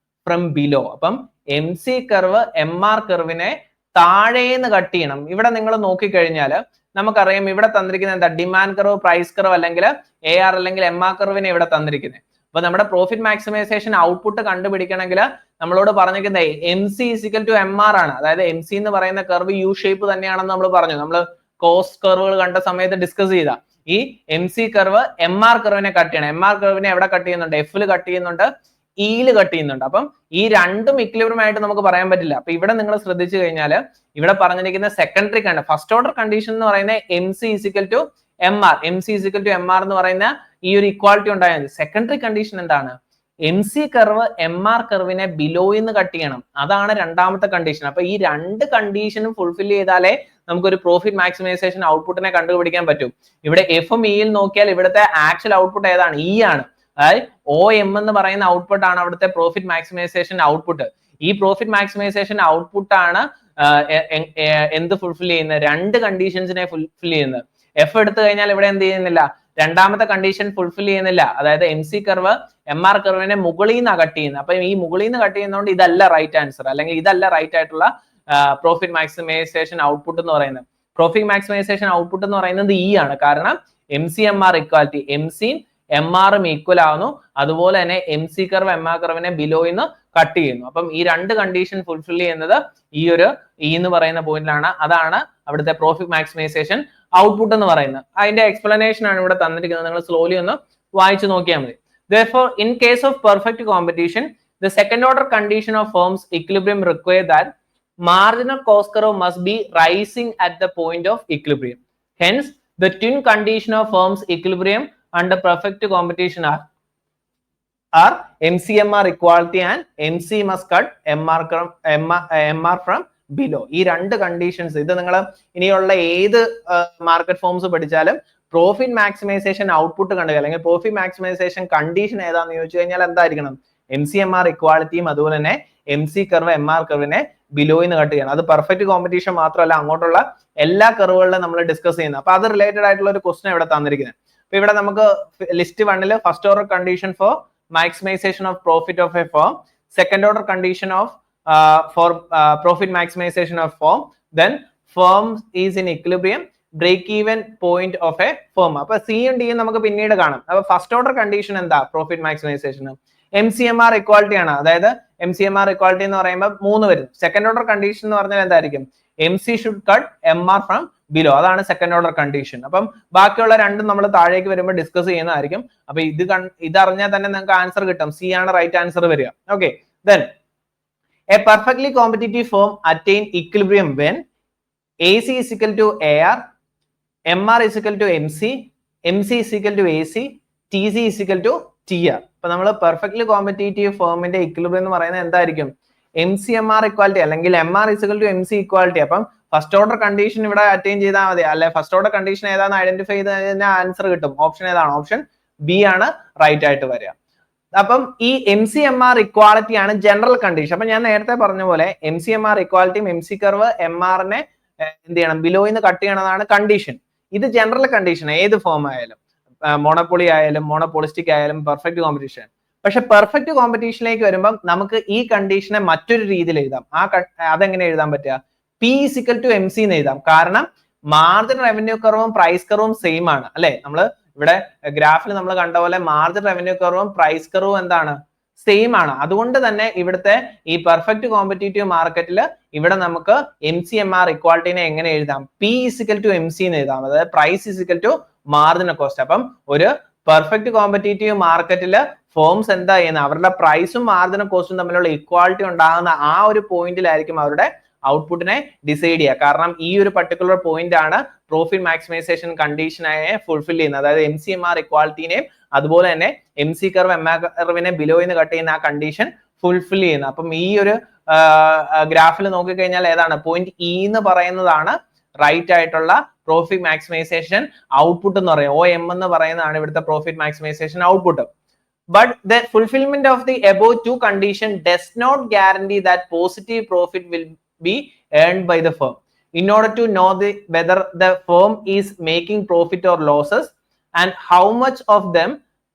[SPEAKER 2] from below. അപ്പം MC curve MR curve-നെ താഴേന്ന് കട്ട് ചെയ്യണം. ഇവിടെ നിങ്ങൾ നോക്കിക്കഴിഞ്ഞാൽ നമുക്കറിയാം ഇവിടെ തന്നിരിക്കുന്നത് എന്താ, ഡിമാൻഡ് കർവ്, പ്രൈസ് കർവ് അല്ലെങ്കിൽ AR അല്ലെങ്കിൽ MR കർവിനെ ഇവിടെ തന്നിരിക്കുന്നത്. അപ്പൊ നമ്മുടെ പ്രോഫിറ്റ് മാക്സിമൈസേഷൻ ഔട്ട്പുട്ട് കണ്ടുപിടിക്കണമെങ്കിൽ നമ്മളോട് പറഞ്ഞിരിക്കുന്നത് MC ഈക്വൽ ടു MR ആണ്. അതായത് MC എന്ന് പറയുന്ന കർവ് യു ഷേപ്പ് തന്നെയാണെന്ന് നമ്മൾ പറഞ്ഞു. നമ്മൾ കോസ്റ്റ് കർവുകൾ കണ്ട സമയത്ത് ഡിസ്കസ് ചെയ്ത ഈ MC കർവ് MR കർവിനെ കട്ട് ചെയ്യണം. MR കർവിനെ എവിടെ കട്ട് ചെയ്യുന്നുണ്ട്, F കട്ട് ചെയ്യുന്നുണ്ട്, E കട്ട് ചെയ്യുന്നുണ്ട്. അപ്പം ഈ രണ്ടും ഇക്വിലിബ്രിയം ആയിട്ട് നമുക്ക് പറയാൻ പറ്റില്ല. അപ്പൊ ഇവിടെ നിങ്ങൾ ശ്രദ്ധിച്ചു കഴിഞ്ഞാൽ ഇവിടെ പറഞ്ഞിരിക്കുന്ന സെക്കൻഡറി ഫസ്റ്റ് ഓർഡർ കണ്ടീഷൻ എന്ന് പറയുന്നത് MC equal to MR. MC equal to MR എന്ന് പറയുന്ന ഈ ഒരു ഇക്വാളിറ്റി ഉണ്ടായത്. സെക്കൻഡറി കണ്ടീഷൻ എന്താണ്, MC കർവ് MR കർവിനെ ബിലോയിൽ നിന്ന് കട്ട് ചെയ്യണം. അതാണ് രണ്ടാമത്തെ കണ്ടീഷൻ. അപ്പൊ ഈ രണ്ട് കണ്ടീഷനും ഫുൾഫിൽ ചെയ്താലേ നമുക്കൊരു പ്രോഫിറ്റ് മാക്സിമൈസേഷൻ ഔട്ട്പുട്ടിനെ കണ്ടുപിടിക്കാൻ പറ്റും. ഇവിടെ എഫും ഇയിൽ നോക്കിയാൽ ഇവിടുത്തെ ആക്ച്വൽ ഔട്ട്പുട്ട് ഏതാണ്, E ആണ്. അതായത് OM എന്ന് പറയുന്ന ഔട്ട്പുട്ട് ആണ് അവിടുത്തെ പ്രോഫിറ്റ് മാക്സിമൈസേഷൻ ഔട്ട്പുട്ട്. ഈ പ്രോഫിറ്റ് മാക്സിമൈസേഷൻ ഔട്ട്പുട്ട് ആണ് എന്ത് ഫുൾഫിൽ ചെയ്യുന്നത്, രണ്ട് കണ്ടീഷൻസിനെ ഫുൾഫിൽ ചെയ്യുന്നത്. എഫ് എടുത്തു കഴിഞ്ഞാൽ ഇവിടെ എന്ത് ചെയ്യുന്നില്ല, രണ്ടാമത്തെ കണ്ടീഷൻ ഫുൾഫിൽ ചെയ്യുന്നില്ല. അതായത് MC കർവ് MR കർവിനെ മുകളിൽ നിന്ന് കട്ട് ചെയ്യുന്നത്. അപ്പൊ ഈ മുകളിൽ നിന്ന് കട്ട് ചെയ്യുന്നതുകൊണ്ട് ഇതല്ല റൈറ്റ് ആൻസർ, അല്ലെങ്കിൽ ഇതല്ല റൈറ്റ് ആയിട്ടുള്ള പ്രോഫിറ്റ് മാക്സിമൈസേഷൻ ഔട്ട്പുട്ട് എന്ന് പറയുന്നത്. പ്രോഫിറ്റ് മാക്സിമൈസേഷൻ ഔട്ട്പുട്ട് എന്ന് പറയുന്നത് E ആണ്. കാരണം MCMR ഇക്വാലിറ്റി, MC MRും ഈക്വൽ ആവുന്നു, അതുപോലെ തന്നെ MC കർവ് MR കർവിനെ ബിലോയിൽ നിന്ന് കട്ട് ചെയ്യുന്നു. അപ്പം ഈ രണ്ട് കണ്ടീഷൻ ഫുൾഫിൽ ചെയ്യുന്നത് ഈ ഒരു E എന്ന് പറയുന്ന പോയിന്റിലാണ്. അതാണ് അവിടുത്തെ പ്രോഫിറ്റ് മാക്സിമൈസേഷൻ ഔട്ട്പുട്ട് എന്ന് പറയുന്നത്. അതിന്റെ എക്സ്പ്ലനേഷൻ ആണ് ഇവിടെ തന്നിരിക്കുന്നത്. നിങ്ങൾ സ്ലോലി ഒന്ന് വായിച്ചു നോക്കിയാൽ മതി. Therefore, in case of perfect competition, the second order condition of firm's equilibrium require that marginal cost curve must be rising at the point of equilibrium. Hence, the twin condition of firm's equilibrium under perfect competition are MCMR equality and MC must cut MR from below. ഈ രണ്ട് conditions, ഇത് നിങ്ങൾ ഇനിയുള്ള ഏത് market forms പഠിച്ചാലും profit maximisation output കണ്ടുക അല്ലെങ്കിൽ profit maximisation condition ഏതാന്ന് ചോദിച്ചു കഴിഞ്ഞാൽ എന്തായിരിക്കണം, MCMR ഇക്വാളിറ്റിയും അതുപോലെ തന്നെ MC കർവ് MR കർവിനെ ബിലോയിൽ നിന്ന് കട്ട് ചെയ്യണം. അത് പെർഫെക്റ്റ് കോമ്പറ്റീഷൻ മാത്രമല്ല, അങ്ങോട്ടുള്ള എല്ലാ കർവുകളിലും നമ്മൾ ഡിസ്കസ് ചെയ്യുന്നത്. അപ്പൊ അത് റിലേറ്റഡ് ആയിട്ടുള്ള ഒരു ക്വസ്റ്റൻ ഇവിടെ തന്നിരിക്കുന്നത്. അപ്പൊ ഇവിടെ നമുക്ക് list 1 first order condition for maximization of profit of a firm, second order condition of for profit maximization of firm, then firm is in equilibrium, break even point of a firm. അപ്പൊ സിയും ഡിയും നമുക്ക് പിന്നീട് കാണാം. അപ്പൊ first order condition എന്താ profit maximisation? MCMR equality ആണ്. അതായത് MCMR ഇക്വാളിറ്റി എന്ന് പറയുമ്പോൾ 3 വരും. സെക്കൻഡ് ഓർഡർ കണ്ടീഷൻ എന്ന് പറഞ്ഞാൽ എന്തായിരിക്കും? MC should cut MR from below. അതാണ് സെക്കൻഡ് ഓർഡർ കണ്ടീഷൻ. അപ്പം ബാക്കിയുള്ള രണ്ടും നമ്മൾ താഴേക്ക് വരുമ്പോൾ ഡിസ്കസ് ചെയ്യുന്നതായിരിക്കും. അപ്പൊ ഇത് അറിഞ്ഞാൽ തന്നെ നിങ്ങൾക്ക് ആൻസർ കിട്ടും. സി ആണ് റൈറ്റ് ആൻസർ വരിക. Okay, then A perfectly competitive firm attain equilibrium when AC is equal to AR, MR is equal to MC, MC is equal to AC, TC is equal to TR. അപ്പൊ നമ്മൾ perfectly competitive ഫേമിന്റെ equilibrium എന്ന് പറയുന്നത് എന്തായിരിക്കും? MCMR equality അല്ലെങ്കിൽ MR is equal to MC equality. അപ്പം first order condition ഇവിടെ attain ചെയ്താൽ മതി. അല്ലെ, ഫസ്റ്റ് ഓർഡർ കണ്ടീഷൻ ഏതാണെന്ന് ഐഡന്റിഫൈ ചെയ്ത് കഴിഞ്ഞാൽ ആൻസർ കിട്ടും. ഓപ്ഷൻ ഏതാണ്? ഓപ്ഷൻ ബി ആണ് റൈറ്റ് ആയിട്ട് വരിക. അപ്പം ഈ MCMR ഇക്വാലിറ്റി ആണ് ജനറൽ കണ്ടീഷൻ. അപ്പൊ ഞാൻ നേരത്തെ പറഞ്ഞ പോലെ MCMR ഇക്വാലിറ്റിയും MC കർവ് MR-നെ എന്ത് ചെയ്യണം? ബിലോയിന്ന് കട്ട് ചെയ്യണമെന്നാണ് കണ്ടീഷൻ. ഇത് ജനറൽ കണ്ടീഷൻ, ഏത് ഫോം ആയാലും, മോണോപ്പൊളി ആയാലും മോണോപോളിസ്റ്റിക് ആയാലും പെർഫെക്റ്റ് കോമ്പറ്റീഷൻ. പക്ഷെ പെർഫെക്റ്റ് കോമ്പറ്റീഷനിലേക്ക് വരുമ്പോൾ നമുക്ക് ഈ കണ്ടീഷനെ മറ്റൊരു രീതിയിൽ എഴുതാം. അതെങ്ങനെ എഴുതാൻ പറ്റുക? P is equal to MC എന്ന് എഴുതാം. കാരണം മാർജിൻ റവന്യൂ കർവും പ്രൈസ് കർവും സെയിം ആണ്. അല്ലെ, നമ്മൾ ഇവിടെ ഗ്രാഫിൽ നമ്മൾ കണ്ട പോലെ മാർജിൻ റവന്യൂ കർവും പ്രൈസ് കർവും എന്താണ്? സെയിം ആണ്. അതുകൊണ്ട് തന്നെ ഇവിടുത്തെ ഈ പെർഫെക്റ്റ് കോമ്പറ്റീറ്റീവ് മാർക്കറ്റിൽ ഇവിടെ നമുക്ക് MCMR ഇക്വാളിറ്റിനെ എങ്ങനെ എഴുതാം? P is equal to MC എന്ന് എഴുതാം. അതായത് price is equal to marginal cost. അപ്പം ഒരു പെർഫെക്റ്റ് കോമ്പറ്റീറ്റീവ് മാർക്കറ്റില് ഫേംസ് എന്താ ചെയ്യുന്നത്? അവരുടെ പ്രൈസും മാർജിനൽ കോസ്റ്റും തമ്മിലുള്ള ഇക്വാളിറ്റി ഉണ്ടാകുന്ന ആ ഒരു പോയിന്റിലായിരിക്കും അവരുടെ ഔട്ട്പുട്ടിനെ ഡിസൈഡ് ചെയ്യുക. കാരണം ഈ ഒരു പർട്ടിക്കുലർ പോയിന്റ് ആണ് പ്രോഫിറ്റ് മാക്സിമൈസേഷൻ കണ്ടീഷനായി ഫുൾഫിൽ ചെയ്യുന്നത്. അതായത് MCMR ഇക്വാളിറ്റിനെയും അതുപോലെ തന്നെ MC കർവ് MR കർവിനെ ബിലോയിന്ന് കട്ട് ചെയ്യുന്ന ആ കണ്ടീഷൻ ഫുൾഫിൽ ചെയ്യുന്നത്. അപ്പം ഈ ഒരു ഗ്രാഫിൽ നോക്കിക്കഴിഞ്ഞാൽ ഏതാണ് പോയിന്റ് E എന്ന് പറയുന്നതാണ് റൈറ്റ് ആയിട്ടുള്ള പ്രോഫിറ്റ് മാക്സിമൈസേഷൻ ഔട്ട്പുട്ട് എന്ന് പറയുന്നത്. OM എന്ന് പറയുന്നതാണ് ഇവിടുത്തെ profit maximisation output. But the fulfillment of the above two condition does not guarantee that positive profit will be earned by the firm. In order to know whether the firm is making profit or losses and how much of them,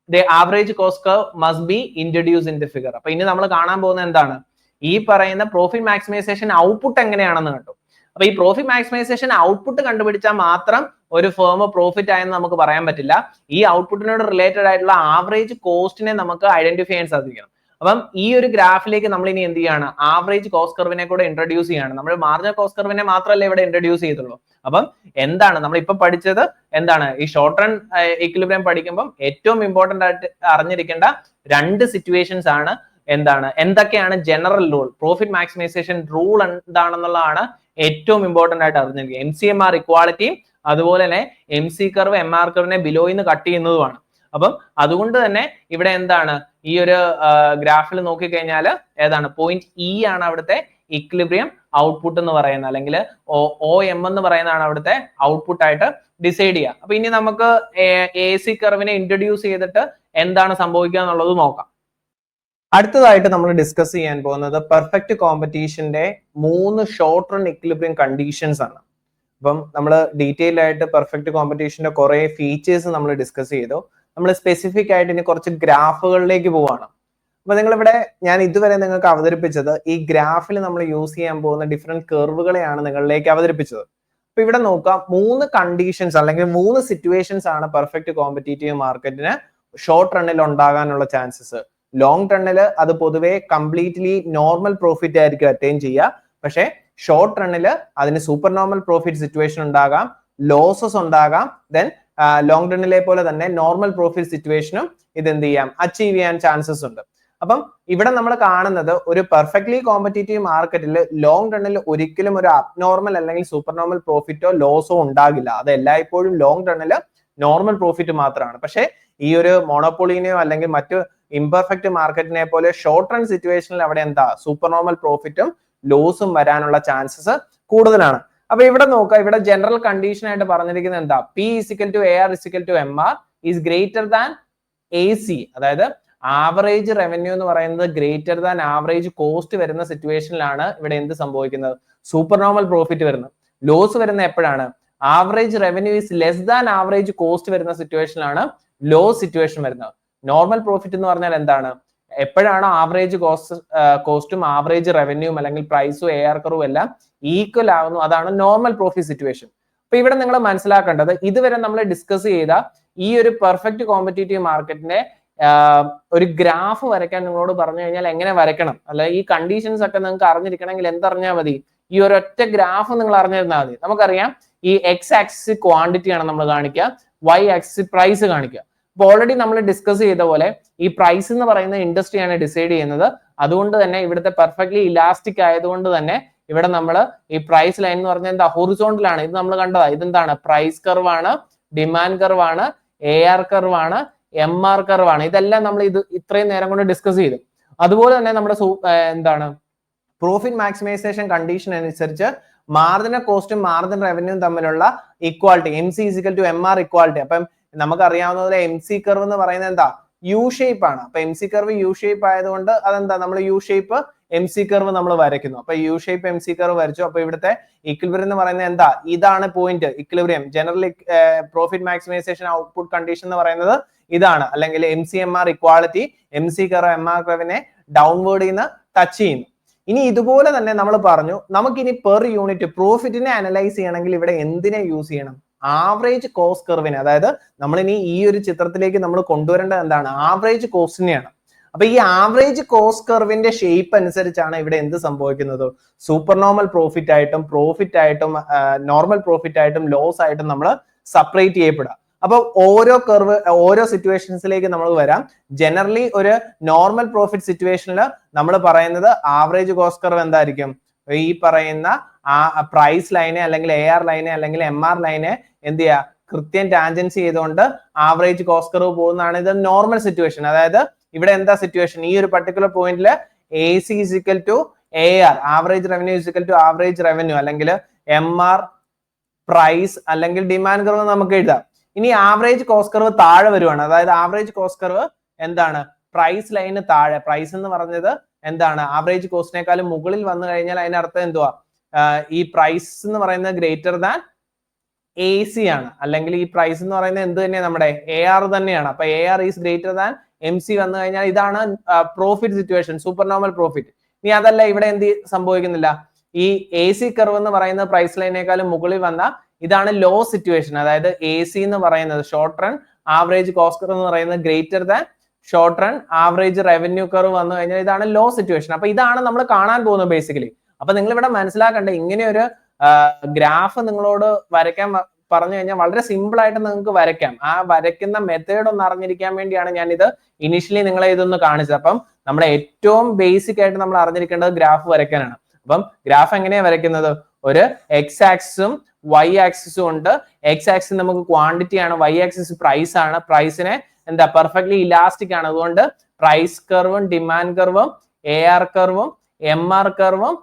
[SPEAKER 2] the average cost curve must be introduced in the figure. അപ്പൊ ഇനി നമ്മൾ കാണാൻ പോകുന്നത് എന്താണ്? ഈ പറയുന്ന profit maximisation output എങ്ങനെയാണെന്ന് കണ്ടു. അപ്പൊ ഈ പ്രോഫിറ്റ് മാക്സിമൈസേഷൻ ഔട്ട്പുട്ട് കണ്ടുപിടിച്ചാൽ മാത്രം ഒരു ഫേം പ്രോഫിറ്റ് ആയെന്ന് നമുക്ക് പറയാൻ പറ്റില്ല. ഈ ഔട്ട്പുട്ടിനോട് റിലേറ്റഡ് ആയിട്ടുള്ള ആവറേജ് കോസ്റ്റിനെ നമുക്ക് ഐഡന്റിഫൈ ചെയ്യാൻ സാധിക്കണം. അപ്പം ഈ ഒരു ഗ്രാഫിലേക്ക് നമ്മൾ ഇനി എന്ത് ചെയ്യാണ്? ആവറേജ് കോസ്റ്റ് കർവിനെ കൂടെ ഇൻട്രൊഡ്യൂസ് ചെയ്യാണ്. നമ്മൾ മാർജിനൽ കോസ്റ്റ് കർവിനെ മാത്രമല്ല ഇവിടെ ഇൻട്രൊഡ്യൂസ് ചെയ്തുള്ളൂ. അപ്പം എന്താണ് നമ്മൾ ഇപ്പൊ പഠിച്ചത്? എന്താണ് ഈ ഷോർട്ട് റൺ ഇക്വിലിബ്രിയം പഠിക്കുമ്പോൾ ഏറ്റവും ഇമ്പോർട്ടന്റ് ആയിട്ട് അറിഞ്ഞിരിക്കേണ്ട രണ്ട് സിറ്റുവേഷൻസ് ആണ്. എന്തൊക്കെയാണ് general rule, profit maximisation rule എന്താണെന്നുള്ളതാണ് ഏറ്റവും ഇമ്പോർട്ടന്റ് ആയിട്ട് അറിഞ്ഞിരിക്കുക. MCMR ഇക്വാളിറ്റിയും അതുപോലെ തന്നെ MC കർവ് MR കർവിനെ ബിലോയിന്ന് കട്ട് ചെയ്യുന്നതുമാണ്. അപ്പം അതുകൊണ്ട് തന്നെ ഇവിടെ എന്താണ് ഈ ഒരു ഗ്രാഫിൽ നോക്കിക്കഴിഞ്ഞാൽ ഏതാണ് പോയിന്റ് E ആണ് അവിടുത്തെ ഇക്വിലിബ്രിയം ഔട്ട്പുട്ട് എന്ന് പറയുന്നത്, അല്ലെങ്കിൽ OM എന്ന് പറയുന്നതാണ് അവിടുത്തെ ഔട്ട്പുട്ട് ആയിട്ട് ഡിസൈഡ് ചെയ്യുക. അപ്പൊ ഇനി നമുക്ക് AC കർവിനെ ഇൻട്രൊഡ്യൂസ് ചെയ്തിട്ട് എന്താണ് സംഭവിക്കുക എന്നുള്ളത് നോക്കാം. അടുത്തതായിട്ട് നമ്മൾ ഡിസ്കസ് ചെയ്യാൻ പോകുന്നത് പെർഫെക്റ്റ് കോമ്പറ്റീഷന്റെ 3 ഷോർട്ട് റൺ ഇക്വിലിബ്രിയം കണ്ടീഷൻസ് ആണ്. അപ്പം നമ്മൾ ഡീറ്റെയിൽ ആയിട്ട് പെർഫെക്റ്റ് കോമ്പറ്റീഷന്റെ കുറെ ഫീച്ചേഴ്സ് നമ്മൾ ഡിസ്കസ് ചെയ്തു. നമ്മൾ സ്പെസിഫിക് ആയിട്ട് ഇനി കുറച്ച് ഗ്രാഫുകളിലേക്ക് പോവാണ്. അപ്പൊ നിങ്ങളിവിടെ ഞാൻ ഇതുവരെ നിങ്ങൾക്ക് അവതരിപ്പിച്ചത് ഈ ഗ്രാഫിൽ നമ്മൾ യൂസ് ചെയ്യാൻ പോകുന്ന ഡിഫറെന്റ് കർവുകളെയാണ് നിങ്ങളിലേക്ക് അവതരിപ്പിച്ചത്. അപ്പൊ ഇവിടെ നോക്കാം, 3 കണ്ടീഷൻസ് അല്ലെങ്കിൽ 3 സിറ്റുവേഷൻസ് ആണ് പെർഫെക്റ്റ് കോമ്പറ്റീറ്റീവ് മാർക്കറ്റിന് ഷോർട്ട് റണ്ണിൽ ഉണ്ടാകാനുള്ള ചാൻസസ്. ലോങ് റണ്ണില് അത് പൊതുവെ കംപ്ലീറ്റ്ലി നോർമൽ പ്രോഫിറ്റ് ആയിരിക്കും അറ്റൈൻ ചെയ്യുക. പക്ഷെ ഷോർട്ട് റണ്ണില് അതിന് സൂപ്പർ നോർമൽ പ്രോഫിറ്റ് സിറ്റുവേഷൻ ഉണ്ടാകാം, ലോസസ് ഉണ്ടാകാം. ദെൻ ലോങ് റണ്ണിലെ പോലെ തന്നെ നോർമൽ പ്രോഫിറ്റ് സിറ്റുവേഷനും ഇത് എന്ത് ചെയ്യാം, അച്ചീവ് ചെയ്യാൻ ചാൻസസ് ഉണ്ട്. അപ്പം ഇവിടെ നമ്മൾ കാണുന്നത് ഒരു പെർഫെക്റ്റ്ലി കോമ്പറ്റീറ്റീവ് മാർക്കറ്റിൽ ലോങ് റണ്ണിൽ ഒരിക്കലും ഒരു അബ്നോർമൽ അല്ലെങ്കിൽ സൂപ്പർ നോർമൽ പ്രോഫിറ്റോ ലോസോ ഉണ്ടാകില്ല. അത് എല്ലായ്പ്പോഴും ലോങ് റണ്ണിൽ നോർമൽ പ്രോഫിറ്റ് മാത്രമാണ്. പക്ഷെ ഈ ഒരു മോണോപ്പൊളിനെയോ അല്ലെങ്കിൽ മറ്റു ഇംപെർഫെക്റ്റ് മാർക്കറ്റിനെ പോലെ ഷോർട്ട് റൺ സിറ്റുവേഷനിൽ അവിടെ എന്താ സൂപ്പർ നോർമൽ പ്രോഫിറ്റും ലോസും വരാനുള്ള ചാൻസസ് കൂടുതലാണ്. അപ്പൊ ഇവിടെ നോക്കുക, ഇവിടെ ജനറൽ കണ്ടീഷൻ ആയിട്ട് പറഞ്ഞിരിക്കുന്നത് എന്താ? P is equal to AR is equal to MR is greater than AC. അതായത് ആവറേജ് റവന്യൂ എന്ന് പറയുന്നത് ഗ്രേറ്റർ ദാൻ ആവറേജ് കോസ്റ്റ് വരുന്ന സിറ്റുവേഷനിലാണ് ഇവിടെ എന്ത് സംഭവിക്കുന്നത്? സൂപ്പർ നോർമൽ പ്രോഫിറ്റ് വരുന്നത്. ലോസ് വരുന്ന എപ്പോഴാണ്? Average revenue is less than average cost വരുന്ന സിറ്റുവേഷനിലാണ് ലോ സിറ്റുവേഷൻ വരുന്നത്. നോർമൽ പ്രോഫിറ്റ് എന്ന് പറഞ്ഞാൽ എന്താണ്? എപ്പോഴാണോ ആവറേജ് കോസ്റ്റും ആവറേജ് റവന്യൂവും അല്ലെങ്കിൽ പ്രൈസും AR കർവും എല്ലാം ഈക്വൽ ആവുന്നു, അതാണ് നോർമൽ പ്രോഫിറ്റ് സിറ്റുവേഷൻ. അപ്പൊ ഇവിടെ നിങ്ങൾ മനസ്സിലാക്കേണ്ടത് ഇതുവരെ നമ്മൾ ഡിസ്കസ് ചെയ്ത ഈ ഒരു പെർഫെക്റ്റ് കോമ്പറ്റീറ്റീവ് മാർക്കറ്റിന്റെ ഒരു ഗ്രാഫ് വരയ്ക്കാൻ നിങ്ങളോട് പറഞ്ഞു കഴിഞ്ഞാൽ എങ്ങനെ വരയ്ക്കണം, അല്ല ഈ കണ്ടീഷൻസ് ഒക്കെ നിങ്ങൾക്ക് അറിഞ്ഞിരിക്കണമെങ്കിൽ എന്തറിഞ്ഞാൽ മതി, ഈ ഒരൊറ്റ ഗ്രാഫ് നിങ്ങൾ അറിഞ്ഞിരുന്നാൽ മതി. നമുക്കറിയാം ഈ എക്സ് ആക്സിസ് ക്വാണ്ടിറ്റി ആണ് നമ്മൾ കാണിക്കുക, വൈ ആക്സിസ് പ്രൈസ് കാണിക്കുക. അപ്പൊ ഓൾറെഡി നമ്മൾ ഡിസ്കസ് ചെയ്ത പോലെ ഈ പ്രൈസ് എന്ന് പറയുന്ന ഇൻഡസ്ട്രിയാണ് ഡിസൈഡ് ചെയ്യുന്നത്. അതുകൊണ്ട് തന്നെ ഇവിടുത്തെ പെർഫെക്റ്റ്ലി ഇലാസ്റ്റിക് ആയതുകൊണ്ട് തന്നെ ഇവിടെ നമ്മൾ ഈ പ്രൈസ് ലൈൻ എന്ന് പറഞ്ഞാൽ എന്താ, ഹൊറിസോണ്ടലാണ്. ഇത് നമ്മൾ കണ്ടതാ. ഇതെന്താണ്, പ്രൈസ് കർവ് ആണ്, ഡിമാൻഡ് കർവ് ആണ്, AR കർവ് ആണ്, MR കർവ് ആണ്. ഇതെല്ലാം നമ്മൾ ഇത്രയും നേരം കൊണ്ട് ഡിസ്കസ് ചെയ്തു. അതുപോലെ തന്നെ നമ്മുടെ എന്താണ് പ്രോഫിറ്റ് മാക്സിമൈസേഷൻ കണ്ടീഷൻ അനുസരിച്ച് മാർജിനൽ കോസ്റ്റും മാർജിനൽ റവന്യൂവും തമ്മിലുള്ള equality, MC equal to MR equality. അപ്പം നമുക്കറിയാവുന്ന പോലെ MC കർവ് എന്ന് പറയുന്നത് എന്താ, യു ഷേപ്പ് ആണ്. അപ്പൊ MC കർവ് യു ഷേപ്പ് ആയതുകൊണ്ട് അതെന്താ, നമ്മൾ യു ഷേപ്പ് MC കർവ് നമ്മൾ വരയ്ക്കുന്നു. അപ്പൊ യു ഷേപ്പ് MC കർവ് വരച്ചു. അപ്പൊ ഇവിടുത്തെ ഇക്വിലിബ്രിയം എന്ന് പറയുന്നത് എന്താ, ഇതാണ് point equilibrium. General profit maximisation output condition എന്ന് പറയുന്നത് ഇതാണ്, അല്ലെങ്കിൽ MCMR equality. MC curve MR കർവിനെ ഡൗൺവേർഡിൽ നിന്ന് ടച്ച് ചെയ്യുന്നു. ഇനി ഇതുപോലെ തന്നെ നമ്മൾ പറഞ്ഞു, നമുക്കിനി പെർ യൂണിറ്റ് പ്രോഫിറ്റിനെ അനലൈസ് ചെയ്യണമെങ്കിൽ ഇവിടെ എന്തിനെ യൂസ് ചെയ്യണം, ആവറേജ് കോസ്റ്റ് കർവിനെ. അതായത് നമ്മൾ ഇനി ഈ ഒരു ചിത്രത്തിലേക്ക് നമ്മൾ കൊണ്ടുവരേണ്ടത് എന്താണ്, ആവറേജ് കോസ്റ്റിനെയാണ്. അപ്പൊ ഈ ആവറേജ് കോസ്റ്റ് കർവിന്റെ ഷേപ്പ് അനുസരിച്ചാണ് ഇവിടെ എന്ത് സംഭവിക്കുന്നത്, സൂപ്പർ നോർമൽ പ്രോഫിറ്റ് ആയിട്ടും നോർമൽ പ്രോഫിറ്റ് ആയിട്ടും ലോസ് ആയിട്ടും നമ്മൾ സെപ്പറേറ്റ് ചെയ്യപ്പെടുക. അപ്പൊ ഓരോ കർവ് ഓരോ സിറ്റുവേഷൻസിലേക്ക് നമ്മൾ വരാം. ജനറലി ഒരു നോർമൽ പ്രോഫിറ്റ് സിറ്റുവേഷനിൽ നമ്മൾ പറയുന്നത് ആവറേജ് കോസ്റ്റ് കർവ് എന്തായിരിക്കും, ഈ പറയുന്ന ആ പ്രൈസ് ലൈനെ അല്ലെങ്കിൽ AR ലൈനെ അല്ലെങ്കിൽ MR ലൈനെ എന്ത് ചെയ്യുക, കൃത്യം ടാൻജൻസി ചെയ്തുകൊണ്ട് ആവറേജ് കോസ്റ്റ് കർവ് പോകുന്നതാണ്. ഇത് നോർമൽ സിറ്റുവേഷൻ. അതായത് ഇവിടെ എന്താ സിറ്റുവേഷൻ, ഈ ഒരു പർട്ടിക്കുലർ പോയിന്റില് AC is equal to AR, average revenue is equal to average revenue, അല്ലെങ്കിൽ MR പ്രൈസ് അല്ലെങ്കിൽ ഡിമാൻഡ് കർവ് നമുക്ക് എഴുതാം. ഇനി ആവറേജ് കോസ്റ്റ് കർവ് താഴെ വരുവാണ്. അതായത് ആവറേജ് കോസ്റ്റ് കർവ് എന്താണ്, പ്രൈസ് ലൈന് താഴെ. പ്രൈസ് എന്ന് പറഞ്ഞത് എന്താണ്, ആവറേജ് കോസ്റ്റിനേക്കാളും മുകളിൽ വന്നു കഴിഞ്ഞാൽ അതിനർത്ഥം എന്തുവാ, ഈ പ്രൈസ് എന്ന് പറയുന്നത് ഗ്രേറ്റർ ദാൻ AC ആണ്. അല്ലെങ്കിൽ ഈ പ്രൈസ് എന്ന് പറയുന്നത് എന്ത് തന്നെയാണ്, നമ്മുടെ AR തന്നെയാണ്. അപ്പൊ AR is greater than MC വന്നു കഴിഞ്ഞാൽ ഇതാണ് profit situation, super normal profit. ഇനി അതല്ല, ഇവിടെ എന്ത് സംഭവിക്കുന്നില്ല, ഈ AC കർവ് എന്ന് പറയുന്നത് പ്രൈസ് ലൈനേക്കാളും മുകളിൽ വന്ന ഇതാണ് ലോ സിറ്റുവേഷൻ. അതായത് AC എന്ന് പറയുന്നത് short run average cost curve എന്ന് പറയുന്നത് greater than short run average revenue curve വന്നു കഴിഞ്ഞാൽ ഇതാണ് ലോ സിറ്റുവേഷൻ. അപ്പൊ ഇതാണ് നമ്മൾ കാണാൻ പോകുന്നത് ബേസിക്കലി. അപ്പൊ നിങ്ങൾ ഇവിടെ മനസ്സിലാക്കേണ്ട, ഇങ്ങനെ ഒരു ഗ്രാഫ് നിങ്ങളോട് വരയ്ക്കാൻ പറഞ്ഞു കഴിഞ്ഞാൽ വളരെ സിമ്പിൾ ആയിട്ട് നിങ്ങൾക്ക് വരയ്ക്കാം. ആ വരയ്ക്കുന്ന മെത്തേഡ് ഒന്ന് അറിഞ്ഞിരിക്കാൻ വേണ്ടിയാണ് ഞാൻ ഇത് ഇനിഷ്യലി നിങ്ങളെ ഇതൊന്ന് കാണിച്ചത്. അപ്പം നമ്മുടെ ഏറ്റവും ബേസിക് ആയിട്ട് നമ്മൾ അറിഞ്ഞിരിക്കേണ്ടത് ഗ്രാഫ് വരയ്ക്കാനാണ്. അപ്പം ഗ്രാഫ് എങ്ങനെയാ വരയ്ക്കുന്നത്, ഒരു എക്സ് ആക്സിസും വൈ ആക്സിസും ഉണ്ട്. എക്സ് ആക്സിസ് നമുക്ക് ക്വാണ്ടിറ്റി ആണ്, വൈ ആക്സിസ് പ്രൈസ് ആണ്. പ്രൈസിനെ എന്താ പെർഫെക്റ്റ്ലി ഇലാസ്റ്റിക് ആണ്. അതുകൊണ്ട് പ്രൈസ് കർവും ഡിമാൻഡ് കർവും AR കർവും MR കർവും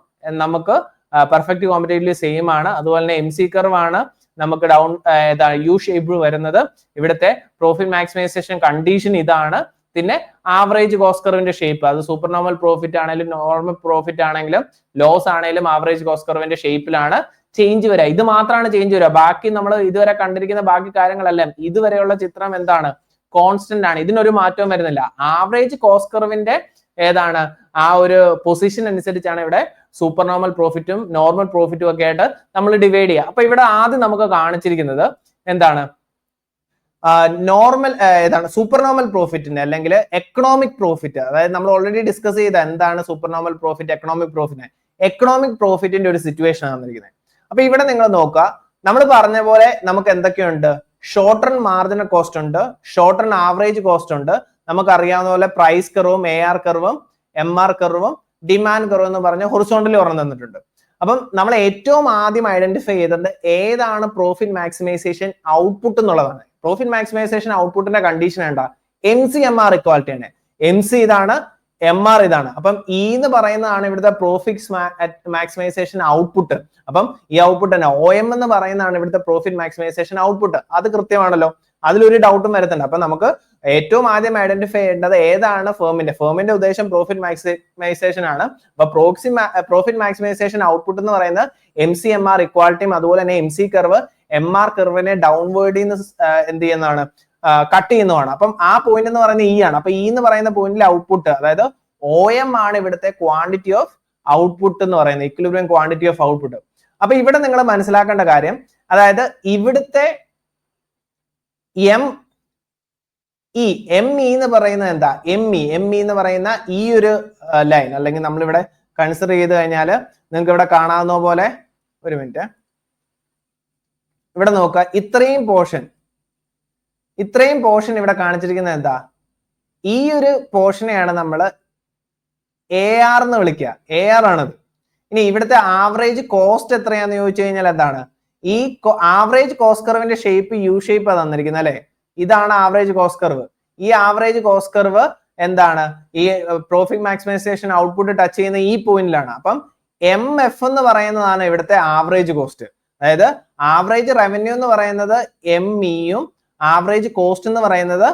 [SPEAKER 2] നമുക്ക് പെർഫെക്റ്റ് കോമ്പറ്റേറ്റീവ്ലി സെയിം ആണ്. അതുപോലെ തന്നെ MC കർവ് ആണ് നമുക്ക് ഡൗൺ യു ഷേപ്പ് വരുന്നത്. ഇവിടുത്തെ പ്രോഫിറ്റ് മാക്സിമൈസേഷൻ കണ്ടീഷൻ ഇതാണ്. പിന്നെ ആവറേജ് കോസ്റ്റ് കർവിന്റെ ഷേപ്പ്, അത് സൂപ്പർ നോർമൽ പ്രോഫിറ്റ് ആണെങ്കിലും നോർമൽ പ്രോഫിറ്റ് ആണെങ്കിലും ലോസ് ആണെങ്കിലും ആവറേജ് കോസ്റ്റ് കർവിന്റെ ഷേപ്പിലാണ് ചേഞ്ച് വരിക. ഇത് മാത്രമാണ് ചേഞ്ച് വരിക. ബാക്കി നമ്മൾ ഇതുവരെ കണ്ടിരിക്കുന്ന ബാക്കി കാര്യങ്ങളെല്ലാം ഇതുവരെയുള്ള ചിത്രം എന്താണ്, കോൺസ്റ്റന്റ് ആണ്. ഇതിനൊരു മാറ്റവും വരുന്നില്ല. ആവറേജ് കോസ്റ്റ് കർവിന്റെ ഏതാണ് ആ ഒരു പൊസിഷൻ അനുസരിച്ചാണ് ഇവിടെ സൂപ്പർ നോർമൽ പ്രോഫിറ്റും നോർമൽ പ്രോഫിറ്റും ഒക്കെ ആയിട്ട് നമ്മൾ ഡിവൈഡ് ചെയ്യുക. അപ്പൊ ഇവിടെ ആദ്യം നമുക്ക് കാണിച്ചിരിക്കുന്നത് എന്താണ്, നോർമൽ ഏതാണ് സൂപ്പർ നോർമൽ പ്രോഫിറ്റിന്റെ അല്ലെങ്കിൽ എക്കണോമിക് പ്രോഫിറ്റ്. അതായത് നമ്മൾ ഓൾറെഡി ഡിസ്കസ് ചെയ്ത എന്താണ് സൂപ്പർ നോർമൽ പ്രോഫിറ്റ്, എക്കണോമിക് പ്രോഫിറ്റിന്റെ ഒരു സിറ്റുവേഷൻ ആണ് വന്നിരിക്കുന്നത്. അപ്പൊ ഇവിടെ നിങ്ങൾ നോക്കുക, നമ്മൾ പറഞ്ഞ പോലെ നമുക്ക് എന്തൊക്കെയുണ്ട്, ഷോർട്ട് റൺ മാർജിനൽ കോസ്റ്റ് ഉണ്ട്, ഷോർട്ട് റൺ ആവറേജ് കോസ്റ്റ് ഉണ്ട്. നമുക്ക് അറിയാവുന്ന പോലെ പ്രൈസ് കർവും AR കർവും MR കർവും ഡിമാൻഡ് കർവ് എന്ന് പറഞ്ഞ ഹൊറിസോണ്ടലി ഒരെണ്ണം തന്നിട്ടുണ്ട്. അപ്പം നമ്മൾ ഏറ്റവും ആദ്യം ഐഡന്റിഫൈ ചെയ്തത് ഏതാണ് പ്രോഫിറ്റ് മാക്സിമൈസേഷൻ ഔട്ട്പുട്ട് എന്നുള്ളതാണ്. പ്രോഫിറ്റ് മാക്സിമൈസേഷൻ ഔട്ട്പുട്ടിന്റെ കണ്ടീഷൻ എന്താ, MCMR ഇക്വാലിറ്റി ആണ്. MC ഇതാണ്, MR ഇതാണ്. അപ്പം E എന്ന് പറയുന്നതാണ് ഇവിടുത്തെ പ്രോഫിറ്റ് മാക്സിമൈസേഷൻ ഔട്ട്പുട്ട്. അപ്പം ഈ ഔട്ട്പുട്ട് തന്നെ OM എന്ന് പറയുന്നതാണ് ഇവിടുത്തെ പ്രോഫിറ്റ് മാക്സിമൈസേഷൻ ഔട്ട്പുട്ട്. അത് കൃത്യമാണല്ലോ, അതിലൊരു ഡൗട്ടും വരുത്തുണ്ട്. അപ്പൊ നമുക്ക് ഏറ്റവും ആദ്യം ഐഡന്റിഫൈ ചെയ്യേണ്ടത് ഏതാണ് ഫേമിന്റെ ഉദ്ദേശം പ്രോഫിറ്റ് മാക്സിമൈസേഷൻ ആണ്. അപ്പൊ പ്രോഫിറ്റ് മാക്സിമൈസേഷൻ ഔട്ട്പുട്ട് എന്ന് പറയുന്നത് MCMR ഇക്വാലിറ്റിയും അതുപോലെ തന്നെ MC കർവ് MR കർവിനെ ഡൗൺവേർഡിൽ നിന്ന് എന്ത് ചെയ്യുന്നതാണ്, കട്ട് ചെയ്യുന്നതാണ്. അപ്പം ആ പോയിന്റ് എന്ന് പറയുന്നത് E ആണ്. അപ്പൊ E എന്ന് പറയുന്ന പോയിന്റിലെ ഔട്ട്പുട്ട്, അതായത് OM ആണ് ഇവിടുത്തെ ക്വാണ്ടിറ്റി ഓഫ് ഔട്ട്പുട്ട് എന്ന് പറയുന്നത്, ഇക്വിലിബ്രിയം ക്വാണ്ടിറ്റി ഓഫ് ഔട്ട്പുട്ട്. അപ്പൊ ഇവിടെ നിങ്ങൾ മനസ്സിലാക്കേണ്ട കാര്യം, അതായത് ഇവിടുത്തെ എം ഇ എന്ന് പറയുന്നത് എന്താ, എം ഇ എന്ന് പറയുന്ന ഈ ഒരു ലൈൻ അല്ലെങ്കിൽ നമ്മളിവിടെ കൺസിഡർ ചെയ്ത് കഴിഞ്ഞാൽ നിങ്ങൾക്ക് ഇവിടെ കാണാവുന്ന പോലെ, ഒരു മിനിറ്റ്, ഇവിടെ നോക്കുക, ഇത്രയും പോർഷൻ ഇവിടെ കാണിച്ചിരിക്കുന്നത് എന്താ, ഈ ഒരു പോർഷനെയാണ് നമ്മൾ AR എന്ന് വിളിക്കുക. AR ആണത്. ഇനി ഇവിടുത്തെ ആവറേജ് കോസ്റ്റ് എത്രയാന്ന് ചോദിച്ചു കഴിഞ്ഞാൽ എന്താണ്, ഈ ആവറേജ് കോസ്റ്റ് കർവിന്റെ ഷേപ്പ് യു ഷേപ്പ് തന്നിരിക്കുന്നത് അല്ലെ, ഇതാണ് ആവറേജ് കോസ്റ്റ് കർവ്. ഈ ആവറേജ് കോസ്റ്റ് കർവ് എന്താണ്, ഈ പ്രോഫിറ്റ് മാക്സിമൈസേഷൻ ഔട്ട്പുട്ട് ടച്ച് ചെയ്യുന്ന ഈ പോയിന്റിലാണ്. അപ്പം MF എന്ന് പറയുന്നതാണ് ഇവിടുത്തെ ആവറേജ് കോസ്റ്റ്. അതായത് ആവറേജ് റവന്യൂ എന്ന് പറയുന്നത് ME-യും ആവറേജ് കോസ്റ്റ് എന്ന് പറയുന്നത്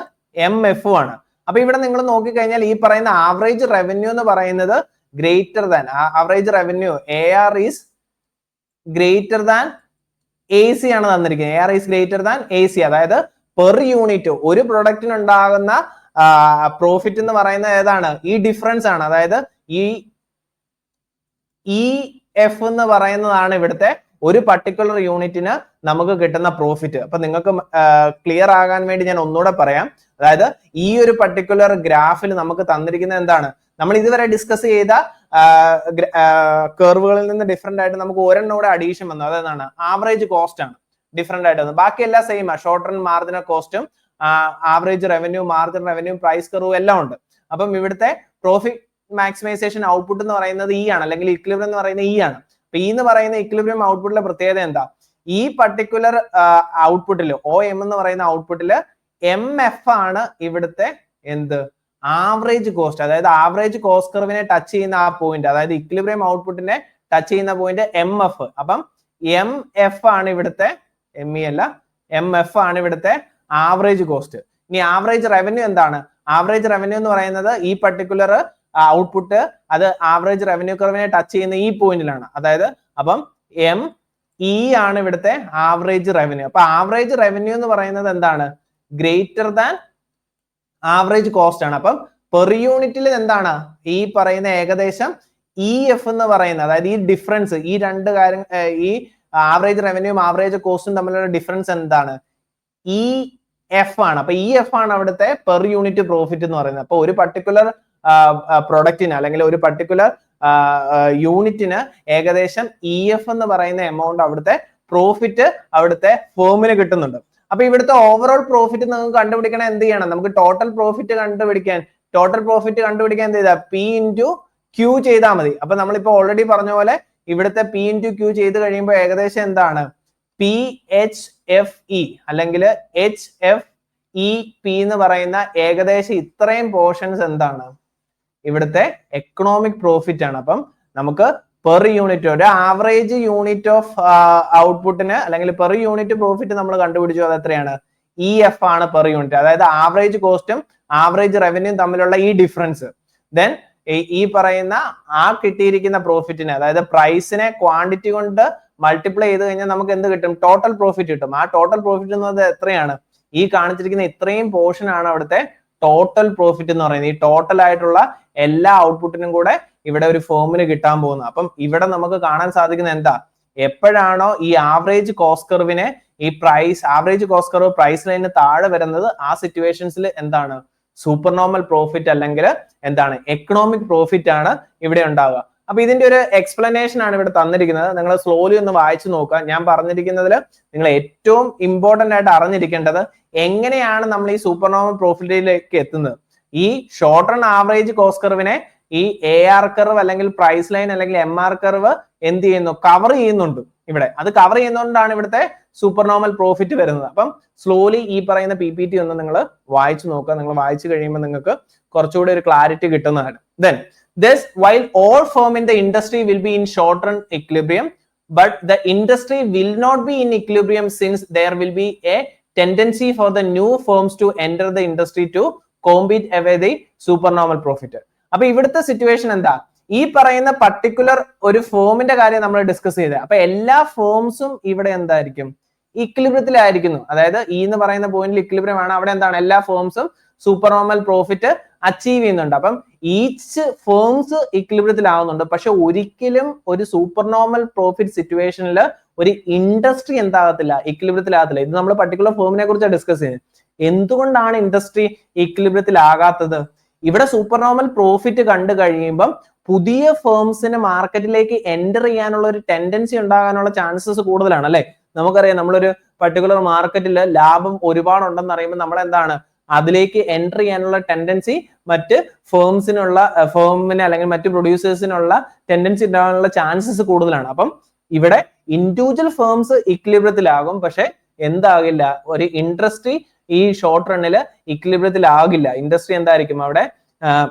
[SPEAKER 2] MF-ഉം ആണ്. അപ്പൊ ഇവിടെ നിങ്ങൾ നോക്കിക്കഴിഞ്ഞാൽ ഈ പറയുന്ന ആവറേജ് റവന്യൂ എന്ന് പറയുന്നത് greater than, average revenue AR is greater than AC ആണ് തന്നിരിക്കുന്നത്. AR is greater than AC. അതായത് പെർ യൂണിറ്റ് ഒരു പ്രൊഡക്റ്റിന് ഉണ്ടാകുന്ന പ്രോഫിറ്റ് എന്ന് പറയുന്നത് ഏതാണ്, ഈ ഡിഫറൻസ് ആണ്. അതായത് ഈ EF എന്ന് പറയുന്നതാണ് ഇവിടുത്തെ ഒരു പർട്ടിക്കുലർ യൂണിറ്റിന് നമുക്ക് കിട്ടുന്ന പ്രോഫിറ്റ്. അപ്പൊ നിങ്ങൾക്ക് ക്ലിയർ ആകാൻ വേണ്ടി ഞാൻ ഒന്നുകൂടെ പറയാം. അതായത് ഈ ഒരു പർട്ടിക്കുലർ ഗ്രാഫിൽ നമുക്ക് തന്നിരിക്കുന്നത് എന്താണ്, നമ്മൾ ഇതുവരെ ഡിസ്കസ് ചെയ്ത കർവുകളിൽ നിന്ന് ഡിഫറെന്റ് ആയിട്ട് നമുക്ക് ഒരെണ്ണം കൂടെ അഡീഷൻ വന്നു. അതെന്താണ്, ആവറേജ് കോസ്റ്റ് ആണ് ഡിഫറെന്റ് ആയിട്ട് വന്നത്. ബാക്കി എല്ലാം സെയിം ആണ്. ഷോർട്ട് റൺ മാർജിനൽ കോസ്റ്റും average revenue, margin revenue, price curve എല്ലാം ഉണ്ട്. അപ്പം ഇവിടുത്തെ പ്രോഫിറ്റ് മാക്സിമൈസേഷൻ ഔട്ട്പുട്ട് എന്ന് പറയുന്നത് ഈ ആണ്, അല്ലെങ്കിൽ ഇക്വിലിബ്രിയം എന്ന് പറയുന്നത് ഈ ആണ്. അപ്പൊ ഈ എന്ന് പറയുന്ന ഇക്വിലിബ്രിയം ഔട്ട്പുട്ടിലെ പ്രത്യേകത എന്താ, ഈ പർട്ടിക്കുലർ ഔട്ട്പുട്ടിൽ OM എന്ന് പറയുന്ന ഔട്ട്പുട്ടില് MF ആണ് ഇവിടുത്തെ എന്ത്, ആവറേജ് കോസ്റ്റ്. അതായത് ആവറേജ് കോസ്റ്റ് കർവിനെ ടച്ച് ചെയ്യുന്ന ആ പോയിന്റ്, അതായത് ഇക്വിലിബ്രിയം ഔട്ട്പുട്ടിനെ ടച്ച് ചെയ്യുന്ന പോയിന്റ് MF. അപ്പം MF ആണ് ഇവിടുത്തെ, ME അല്ല, MF ആണ് ഇവിടുത്തെ ആവറേജ് കോസ്റ്റ്. ഇനി ആവറേജ് റവന്യൂ എന്താണ്, ആവറേജ് റവന്യൂ എന്ന് പറയുന്നത് ഈ പർട്ടിക്കുലർ ഔട്ട്പുട്ട് അത് ആവറേജ് റവന്യൂ കർവിനെ ടച്ച് ചെയ്യുന്ന ഈ പോയിന്റിലാണ്. അതായത് അപ്പം ME ആണ് ഇവിടുത്തെ ആവറേജ് റവന്യൂ. അപ്പൊ ആവറേജ് റവന്യൂ എന്ന് പറയുന്നത് എന്താണ്, ഗ്രേറ്റർ ദാൻ ആവറേജ് കോസ്റ്റ് ആണ്. അപ്പം പെർ യൂണിറ്റിൽ എന്താണ് ഈ പറയുന്ന ഏകദേശം EF എന്ന് പറയുന്നത്, അതായത് ഈ ഡിഫറൻസ്, ഈ രണ്ട് കാര്യം, ഈ ആവറേജ് റവന്യൂവും ആവറേജ് കോസ്റ്റും തമ്മിലുള്ള ഡിഫറൻസ് എന്താണ്, EF ആണ്. അപ്പൊ EF ആണ് അവിടുത്തെ പെർ യൂണിറ്റ് പ്രോഫിറ്റ് എന്ന് പറയുന്നത്. അപ്പൊ ഒരു പർട്ടിക്കുലർ പ്രൊഡക്റ്റിന് അല്ലെങ്കിൽ ഒരു പർട്ടിക്കുലർ യൂണിറ്റിന് ഏകദേശം EF എന്ന് പറയുന്ന എമൗണ്ട് അവിടുത്തെ പ്രോഫിറ്റ് അവിടുത്തെ ഫേമിന് കിട്ടുന്നുണ്ട്. അപ്പൊ ഇവിടുത്തെ ഓവറോൾ പ്രോഫിറ്റ് നിങ്ങൾക്ക് കണ്ടുപിടിക്കണം, എന്ത് ചെയ്യണം, നമുക്ക് ടോട്ടൽ പ്രോഫിറ്റ് കണ്ടുപിടിക്കാൻ എന്ത് ചെയ്താൽ P/Q ചെയ്താൽ മതി. അപ്പൊ നമ്മളിപ്പോ ഓൾറെഡി പറഞ്ഞ പോലെ ഇവിടുത്തെ P/Q ചെയ്ത് കഴിയുമ്പോൾ ഏകദേശം എന്താണ്, PHFE അല്ലെങ്കിൽ HFEP എന്ന് പറയുന്ന ഏകദേശം ഇത്രയും പോർഷൻസ് എന്താണ്, ഇവിടുത്തെ എക്കണോമിക് പ്രോഫിറ്റ് ആണ്. അപ്പം നമുക്ക് പെർ യൂണിറ്റ്, ഒരു ആവറേജ് യൂണിറ്റ് ഓഫ് ഔട്ട്പുട്ടിന് അല്ലെങ്കിൽ പെർ യൂണിറ്റ് പ്രോഫിറ്റ് നമ്മൾ കണ്ടുപിടിച്ചു, അത് എത്രയാണ്, EF ആണ് പെർ യൂണിറ്റ്. അതായത് ആവറേജ് കോസ്റ്റും ആവറേജ് റവന്യൂ തമ്മിലുള്ള ഈ ഡിഫറൻസ്. ദെൻ ഈ പറയുന്ന ആ കിട്ടിയിരിക്കുന്ന പ്രോഫിറ്റിനെ, അതായത് പ്രൈസിനെ ക്വാണ്ടിറ്റി കൊണ്ട് മൾട്ടിപ്ലൈ ചെയ്ത് കഴിഞ്ഞാൽ നമുക്ക് എന്ത് കിട്ടും, ടോട്ടൽ പ്രോഫിറ്റ് കിട്ടും. ആ ടോട്ടൽ പ്രോഫിറ്റ് എന്നത് എത്രയാണ്, ഈ കാണിച്ചിരിക്കുന്ന ഇത്രയും പോർഷൻ ആണ് അവിടുത്തെ ടോട്ടൽ പ്രോഫിറ്റ് എന്ന് പറയുന്നത്. ഈ ടോട്ടൽ ആയിട്ടുള്ള എല്ലാ ഔട്ട്പുട്ടിനും കൂടെ ഇവിടെ ഒരു ഫേമിന് കിട്ടാൻ പോകുന്നത്. അപ്പം ഇവിടെ നമുക്ക് കാണാൻ സാധിക്കുന്ന എന്താ, എപ്പോഴാണോ ഈ ആവറേജ് കോസ്റ്റ് കർവിനെ, ഈ ആവറേജ് കോസ്റ്റ് കർവ് പ്രൈസ് ലൈനിന് താഴെ വരുന്നത്, ആ സിറ്റുവേഷൻസിൽ എന്താണ്, സൂപ്പർ നോർമൽ പ്രോഫിറ്റ് അല്ലെങ്കിൽ എന്താണ്, എക്കണോമിക് പ്രോഫിറ്റ് ആണ് ഇവിടെ ഉണ്ടാവുക. അപ്പൊ ഇതിന്റെ ഒരു എക്സ്പ്ലനേഷൻ ആണ് ഇവിടെ തന്നിരിക്കുന്നത്. നിങ്ങൾ സ്ലോലി ഒന്ന് വായിച്ചു നോക്കുക. ഞാൻ പറഞ്ഞിരിക്കുന്നതിൽ നിങ്ങൾ ഏറ്റവും ഇമ്പോർട്ടന്റ് ആയിട്ട് അറിഞ്ഞിരിക്കേണ്ടത് എങ്ങനെയാണ് നമ്മൾ ഈ സൂപ്പർ നോർമൽ പ്രോഫിറ്റിലേക്ക് എത്തുന്നത്. ഈ ഷോർട്ട് റൺ ആവറേജ് കോസ്റ്റ് കർവിനെ ഈ AR കർവ് അല്ലെങ്കിൽ പ്രൈസ് ലൈൻ അല്ലെങ്കിൽ MR കർവ് എന്ത് ചെയ്യുന്നു, കവർ ചെയ്യുന്നുണ്ട് ഇവിടെ. അത് കവർ ചെയ്യുന്നതുകൊണ്ടാണ് ഇവിടുത്തെ സൂപ്പർ നോർമൽ പ്രോഫിറ്റ് വരുന്നത്. അപ്പം സ്ലോലി ഈ പറയുന്ന PPT ഒന്ന് നിങ്ങൾ വായിച്ചു നോക്കുക. നിങ്ങൾ വായിച്ചു കഴിയുമ്പോൾ നിങ്ങൾക്ക് കുറച്ചുകൂടി ഒരു ക്ലാരിറ്റി കിട്ടുന്നതാണ്. Then thus while all firm in the industry will be in short run equilibrium, but the industry will not be in equilibrium since there will be a tendency for the new firms to enter the industry to compete away the supernormal profit. അപ്പൊ ഇവിടുത്തെ situation എന്താ, ഈ പറയുന്ന particular ഒരു ഫേമിന്റെ കാര്യം നമ്മൾ discuss ചെയ്തത്. അപ്പൊ എല്ലാ ഫേംസും ഇവിടെ എന്തായിരിക്കും, ഇക്വിലിബ്രിയത്തിലായിരിക്കുന്നു. അതായത് ഈ എന്ന് പറയുന്ന പോയിന്റിൽ ഇക്വിലിബ്രിയം ആണ്. അവിടെ എന്താണ്, എല്ലാ ഫേംസും സൂപ്പർ നോർമൽ പ്രോഫിറ്റ് അച്ചീവ് ചെയ്യുന്നുണ്ട്. അപ്പം ഈച്ച് ഫേംസ് ഇക്വിലിബ്രിയത്തിലാവുന്നുണ്ട്. പക്ഷെ ഒരിക്കലും ഒരു സൂപ്പർ നോർമൽ പ്രോഫിറ്റ് സിറ്റുവേഷനിൽ ഒരു ഇൻഡസ്ട്രി എന്താകത്തില്ല, ഇക്വിലിബ്രിയത്തിലാകത്തില്ല. ഇത് നമ്മൾ പർട്ടിക്കുലർ ഫേമിനെ കുറിച്ചാണ് ഡിസ്കസ് ചെയ്യുന്നത്. എന്തുകൊണ്ടാണ് ഇൻഡസ്ട്രി ഇക്വിലിബ്രിയത്തിലാകാത്തത്? ഇവിടെ സൂപ്പർ നോർമൽ പ്രോഫിറ്റ് കണ്ടു കഴിയുമ്പം പുതിയ ഫേംസിന് മാർക്കറ്റിലേക്ക് എൻ്റർ ചെയ്യാനുള്ള ഒരു ടെൻഡൻസി ഉണ്ടാകാനുള്ള ചാൻസസ് കൂടുതലാണ് അല്ലെ. നമുക്കറിയാം, നമ്മളൊരു പർട്ടിക്കുലർ മാർക്കറ്റിൽ ലാഭം ഒരുപാട് ഉണ്ടെന്ന് അറിയുമ്പോൾ നമ്മൾ എന്താണ്, അതിലേക്ക് എൻ്റർ ചെയ്യാനുള്ള ടെൻഡൻസി മറ്റ് ഫേമിന് അല്ലെങ്കിൽ മറ്റ് പ്രൊഡ്യൂസേഴ്സിനുള്ള ടെൻഡൻസി ഉണ്ടാകാനുള്ള ചാൻസസ് കൂടുതലാണ്. അപ്പം ഇവിടെ ഇൻഡിവിജ്വൽ ഫേംസ് ഇക്വിലിബ്രിയത്തിലാകും, പക്ഷെ എന്താകില്ല, ഒരു ഇൻഡസ്ട്രി ഈ ഷോർട്ട് റണ്ണിൽ ഇക്വിലിബ്രിയത്തിലാകില്ല. ഇൻഡസ്ട്രി എന്തായിരിക്കും അവിടെ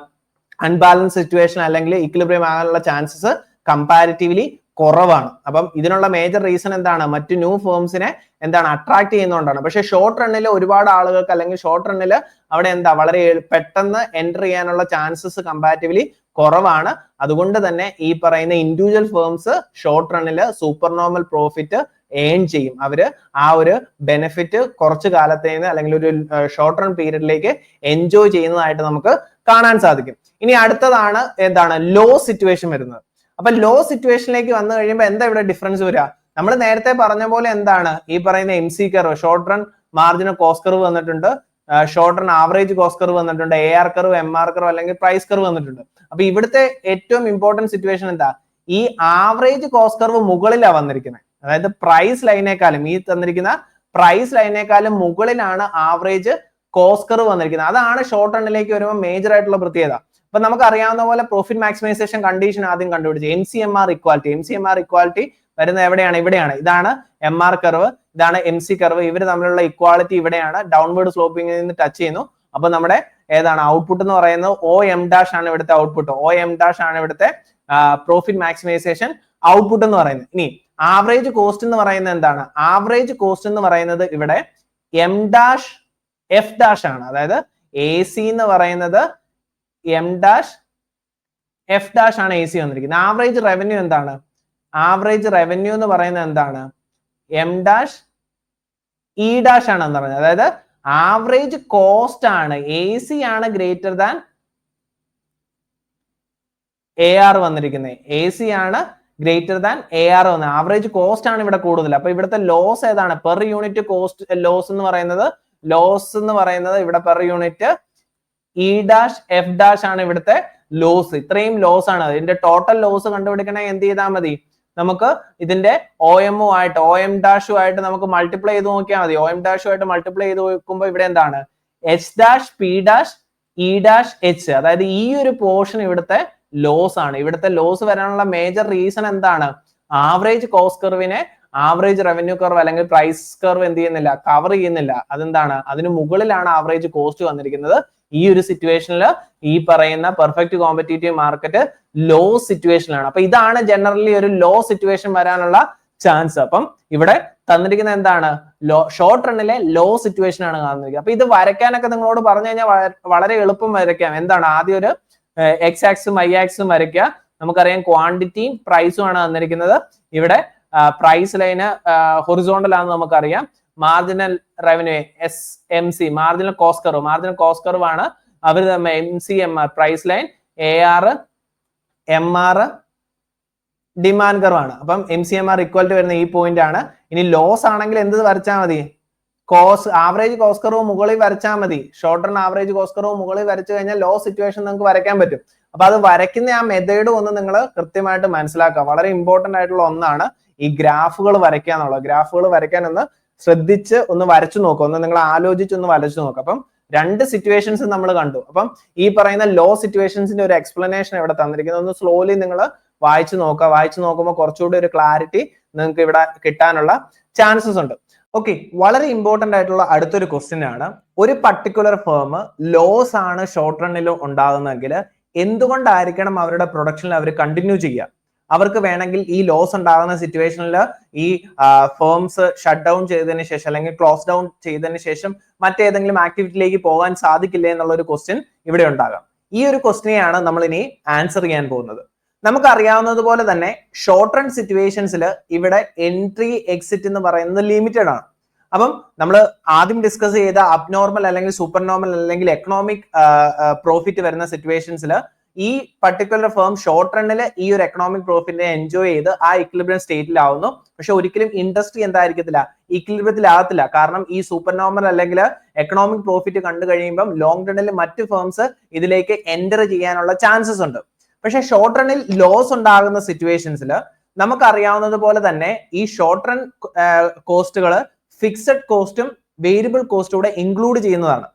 [SPEAKER 2] അൺബാലൻസ് സിറ്റുവേഷൻ അല്ലെങ്കിൽ ഇക്വിലിബ്രിയം ആകാനുള്ള ചാൻസസ് കമ്പാരിറ്റീവ്ലി കുറവാണ്. അപ്പം ഇതിനുള്ള മേജർ റീസൺ എന്താണ്, മറ്റു ന്യൂ ഫേംസിനെ എന്താണ് അട്രാക്ട് ചെയ്യുന്നതുകൊണ്ടാണ്. പക്ഷെ ഷോർട്ട് റണ്ണിൽ ഒരുപാട് ആളുകൾക്ക് അല്ലെങ്കിൽ ഷോർട്ട് റണ്ണിൽ അവിടെ വളരെ പെട്ടെന്ന് എൻ്റർ ചെയ്യാനുള്ള ചാൻസസ് കമ്പാരിറ്റീവ്ലി കുറവാണ്. അതുകൊണ്ട് തന്നെ ഈ പറയുന്ന ഇൻഡിവിജ്വൽ ഫേംസ് ഷോർട്ട് റണ്ണിൽ സൂപ്പർ നോർമൽ പ്രോഫിറ്റ് ഏൺ ചെയ്യും. അവര് ആ ഒരു ബെനിഫിറ്റ് കുറച്ചു കാലത്തേക്ക് അല്ലെങ്കിൽ ഒരു ഷോർട്ട് റൺ പീരീഡിലേക്ക് എൻജോയ് ചെയ്യുന്നതായിട്ട് നമുക്ക് കാണാൻ സാധിക്കും. ഇനി അടുത്തതാണ് എന്താണ് ലോ സിറ്റുവേഷൻ വരുന്നത്. അപ്പൊ ലോ സിറ്റുവേഷനിലേക്ക് വന്നു കഴിയുമ്പോൾ എന്താ ഇവിടെ ഡിഫറൻസ് വരിക? നമ്മൾ നേരത്തെ പറഞ്ഞ പോലെ എന്താണ് ഈ പറയുന്ന MC curve, short run marginal cost curve വന്നിട്ടുണ്ട്, short run average cost curve വന്നിട്ടുണ്ട്, AR കർവ്, MR കർവ് അല്ലെങ്കിൽ പ്രൈസ് കർവ് വന്നിട്ടുണ്ട്. അപ്പൊ ഇവിടുത്തെ ഏറ്റവും ഇമ്പോർട്ടന്റ് സിറ്റുവേഷൻ എന്താ, ഈ ആവറേജ് കോസ്റ്റ് കർവ് മുകളിലാണ് വന്നിരിക്കുന്നത്. അതായത് പ്രൈസ് ലൈനേക്കാളും, ഈ തന്നിരിക്കുന്ന പ്രൈസ് ലൈനേക്കാളും മുകളിലാണ് ആവറേജ് കോസ്റ്റ് കർവ് വന്നിരിക്കുന്നത്. അതാണ് ഷോർട്ട് റണ്ണിലേക്ക് വരുമ്പോൾ മേജർ ആയിട്ടുള്ള പ്രത്യേകത. അപ്പൊ നമുക്ക് അറിയാവുന്ന പോലെ പ്രോഫിറ്റ് മാക്സിമൈസേഷൻ കണ്ടീഷൻ ആദ്യം കണ്ടുപിടിച്ചു. MCMR ഇക്വാലിറ്റി വരുന്നത് എവിടെയാണ്? ഇവിടെയാണ്. ഇതാണ് MR കർവ്, ഇതാണ് MC കർവ്. ഇവർ തമ്മിലുള്ള ഇക്വാളിറ്റി ഇവിടെയാണ്, ഡൗൺവേർഡ് സ്ലോപ്പിംഗിൽ നിന്ന് ടച്ച് ചെയ്യുന്നു. അപ്പൊ നമ്മുടെ ഏതാണ് ഔട്ട്പുട്ട് എന്ന് പറയുന്നത് OM' ആണ് ഇവിടുത്തെ ഔട്ട്പുട്ട്. OM' ആണ് ഇവിടുത്തെ പ്രോഫിറ്റ് മാക്സിമൈസേഷൻ ഔട്ട്പുട്ട് എന്ന് പറയുന്നത്. ഇനി ആവറേജ് കോസ്റ്റ് എന്ന് പറയുന്നത് എന്താണ്? ആവറേജ് കോസ്റ്റ് എന്ന് പറയുന്നത് ഇവിടെ M' F' ആണ്. അതായത് AC എന്ന് പറയുന്നത് M', F' ആണ് AC വന്നിരിക്കുന്നത്. ആവറേജ് റവന്യൂ എന്താണ്? ആവറേജ് റവന്യൂ എന്ന് പറയുന്നത് എന്താണ്? M', E' ആണെന്ന് പറഞ്ഞത്. അതായത് ആവറേജ് കോസ്റ്റ് ആണ്, AC ആണ് ഗ്രേറ്റർ ദാൻ AR വന്നിരിക്കുന്നത്. AC ആണ് ഗ്രേറ്റർ ദാൻ AR വന്നത്. ആവറേജ് കോസ്റ്റ് ആണ് ഇവിടെ കൂടുതൽ. അപ്പൊ ഇവിടുത്തെ ലോസ് ഏതാണ്? പെർ യൂണിറ്റ് കോസ്റ്റ് ലോസ് എന്ന് പറയുന്നത് ഇവിടെ പെർ യൂണിറ്റ് E', F' ആണ് ഇവിടുത്തെ ലോസ്. ഇത്രയും ലോസ് ആണ്. ഇതിന്റെ ടോട്ടൽ ലോസ് കണ്ടുപിടിക്കണമെങ്കിൽ എന്ത് ചെയ്താൽ മതി? നമുക്ക് ഇതിന്റെ OM'-ആയിട്ട് നമുക്ക് മൾട്ടിപ്ലൈ ചെയ്ത് നോക്കിയാൽ മതി. OM'-ആയിട്ട് മൾട്ടിപ്ലൈ ചെയ്ത് നോക്കുമ്പോൾ ഇവിടെ എന്താണ്? H', P', E', H. അതായത് ഈ ഒരു പോർഷൻ ഇവിടുത്തെ ലോസ് ആണ്. ഇവിടുത്തെ ലോസ് വരാനുള്ള മേജർ റീസൺ എന്താണ്? ആവറേജ് കോസ്റ്റ് കർവിനെ ആവറേജ് റവന്യൂ കർവ് അല്ലെങ്കിൽ പ്രൈസ് കർവ് എന്ത് ചെയ്യുന്നില്ല, കവർ ചെയ്യുന്നില്ല. അതെന്താണ്? അതിന് മുകളിലാണ് ആവറേജ് കോസ്റ്റ് വന്നിരിക്കുന്നത്. ഈ ഒരു സിറ്റുവേഷനിൽ ഈ പറയുന്ന പെർഫെക്റ്റ് കോമ്പറ്റീറ്റീവ് മാർക്കറ്റ് ലോ സിറ്റുവേഷനിലാണ്. അപ്പൊ ഇതാണ് ജനറലി ഒരു ലോ സിറ്റുവേഷൻ വരാനുള്ള ചാൻസ്. അപ്പം ഇവിടെ തന്നിരിക്കുന്ന എന്താണ്? ഷോർട്ട് റണ്ണിലെ ലോ സിറ്റുവേഷൻ ആണ് കാണുന്നത്. അപ്പൊ ഇത് വരയ്ക്കാനൊക്കെ നിങ്ങളോട് പറഞ്ഞു കഴിഞ്ഞാൽ വളരെ എളുപ്പം വരയ്ക്കാം. എന്താണ്? ആദ്യം ഒരു X ആക്സും Y ആക്സും വരയ്ക്കുക. നമുക്കറിയാം ക്വാണ്ടിറ്റിയും പ്രൈസും ആണ് തന്നിരിക്കുന്നത്. ഇവിടെ പ്രൈസ് ലൈന് ഹൊറിസോണ്ടൽ ആണെന്ന് നമുക്കറിയാം. Marginal revenue MC, marginal cost curve ആണ്. അവർ MCMR price line, AR, MR demand curve ആണ്. അപ്പം MCMR ഇക്വാലിറ്റി വരുന്ന ഈ പോയിന്റ് ആണ്. ഇനി ലോസ് ആണെങ്കിൽ എന്ത് വരച്ചാൽ മതി? ആവറേജ് കോസ്റ്റ് കർവ് മുകളിൽ വരച്ചാൽ മതി. Short run average cost curve മുകളിൽ വരച്ചു കഴിഞ്ഞാൽ ലോ സിറ്റുവേഷൻ നിങ്ങൾക്ക് വരയ്ക്കാൻ പറ്റും. അപ്പൊ അത് വരയ്ക്കുന്ന ആ മെത്തേഡ് ഒന്ന് നിങ്ങൾ കൃത്യമായിട്ട് മനസ്സിലാക്കുക. വളരെ ഇമ്പോർട്ടന്റ് ആയിട്ടുള്ള ഒന്നാണ് ഈ ഗ്രാഫുകൾ വരയ്ക്കുക എന്നുള്ളത്. ഗ്രാഫുകൾ വരയ്ക്കാൻ ഒന്ന് ശ്രദ്ധിച്ച് ഒന്ന് വരച്ചു നോക്കുക. ഒന്ന് നിങ്ങൾ ആലോചിച്ച് ഒന്ന് വരച്ചു നോക്കുക. അപ്പം രണ്ട് സിറ്റുവേഷൻസ് നമ്മൾ കണ്ടു. അപ്പം ഈ പറയുന്ന ലോ സിറ്റുവേഷൻസിന്റെ ഒരു എക്സ്പ്ലനേഷൻ ഇവിടെ തന്നിരിക്കുന്നത്. ഒന്ന് സ്ലോലി നിങ്ങൾ വായിച്ചു നോക്കുക. വായിച്ചു നോക്കുമ്പോൾ കുറച്ചുകൂടി ഒരു ക്ലാരിറ്റി നിങ്ങൾക്ക് ഇവിടെ കിട്ടാനുള്ള ചാൻസസ് ഉണ്ട്. ഓക്കെ, വളരെ ഇമ്പോർട്ടന്റ് ആയിട്ടുള്ള അടുത്തൊരു ക്വസ്റ്റ്യൻ ആണ്. ഒരു പർട്ടിക്കുലർ ഫേം ലോസ് ആണ് ഷോർട്ട് റണ്ണിൽ ഉണ്ടാകുന്നതെങ്കിൽ എന്തുകൊണ്ടായിരിക്കണം അവരുടെ പ്രൊഡക്ഷനിൽ അവർ കണ്ടിന്യൂ ചെയ്യുക? അവർക്ക് വേണമെങ്കിൽ ഈ ലോസ് ഉണ്ടാകുന്ന സിറ്റുവേഷനിൽ ഈ ഫേംസ് ഷട്ട് ഡൗൺ ചെയ്തതിന് ശേഷം അല്ലെങ്കിൽ ക്ലോസ് ഡൗൺ ചെയ്തതിന് ശേഷം മറ്റേതെങ്കിലും ആക്ടിവിറ്റിയിലേക്ക് പോകാൻ സാധിക്കില്ലേ എന്നുള്ള ഒരു ക്വസ്റ്റ്യൻ ഇവിടെ ഉണ്ടാകാം. ഈ ഒരു ക്വസ്റ്റ്യനെയാണ് നമ്മൾ ഇനി ആൻസർ ചെയ്യാൻ പോകുന്നത്. നമുക്ക് അറിയാവുന്നതുപോലെ തന്നെ ഷോർട്ട് റൺ സിറ്റുവേഷൻസിൽ ഇവിടെ എൻട്രി എക്സിറ്റ് എന്ന് പറയുന്നത് ലിമിറ്റഡ് ആണ്. അപ്പം നമ്മൾ ആദ്യം ഡിസ്കസ് ചെയ്ത അബ്നോർമൽ അല്ലെങ്കിൽ സൂപ്പർ നോർമൽ അല്ലെങ്കിൽ എക്കണോമിക് പ്രോഫിറ്റ് വരുന്ന സിറ്റുവേഷൻസിൽ ഈ പർട്ടിക്കുലർ ഫേം ഷോർട്ട് റണ്ണിൽ ഈ ഒരു എക്കണോമിക് പ്രോഫിറ്റിനെ എൻജോയ് ചെയ്ത് ആ ഇക്വിലിബ്രിയം സ്റ്റേറ്റിലാവുന്നു. പക്ഷെ ഒരിക്കലും ഇൻഡസ്ട്രി എന്തായിരിക്കത്തില്ല, ഇക്വിലിബ്രിയത്തിലാകത്തില്ല. കാരണം ഈ സൂപ്പർ നോർമൽ അല്ലെങ്കിൽ എക്കണോമിക് പ്രോഫിറ്റ് കണ്ടു കഴിയുമ്പോൾ ലോങ് റണ്ണിൽ മറ്റ് ഫേംസ് ഇതിലേക്ക് എൻ്റർ ചെയ്യാനുള്ള ചാൻസസ് ഉണ്ട്. പക്ഷെ ഷോർട്ട് റണ്ണിൽ ലോസ് ഉണ്ടാകുന്ന സിറ്റുവേഷൻസിൽ നമുക്കറിയാവുന്നത് പോലെ തന്നെ ഈ ഷോർട്ട് റൺ കോസ്റ്റുകൾ ഫിക്സഡ് കോസ്റ്റും വേരിയബിൾ കോസ്റ്റും കൂടെ ഇൻക്ലൂഡ് ചെയ്യുന്നതാണ്.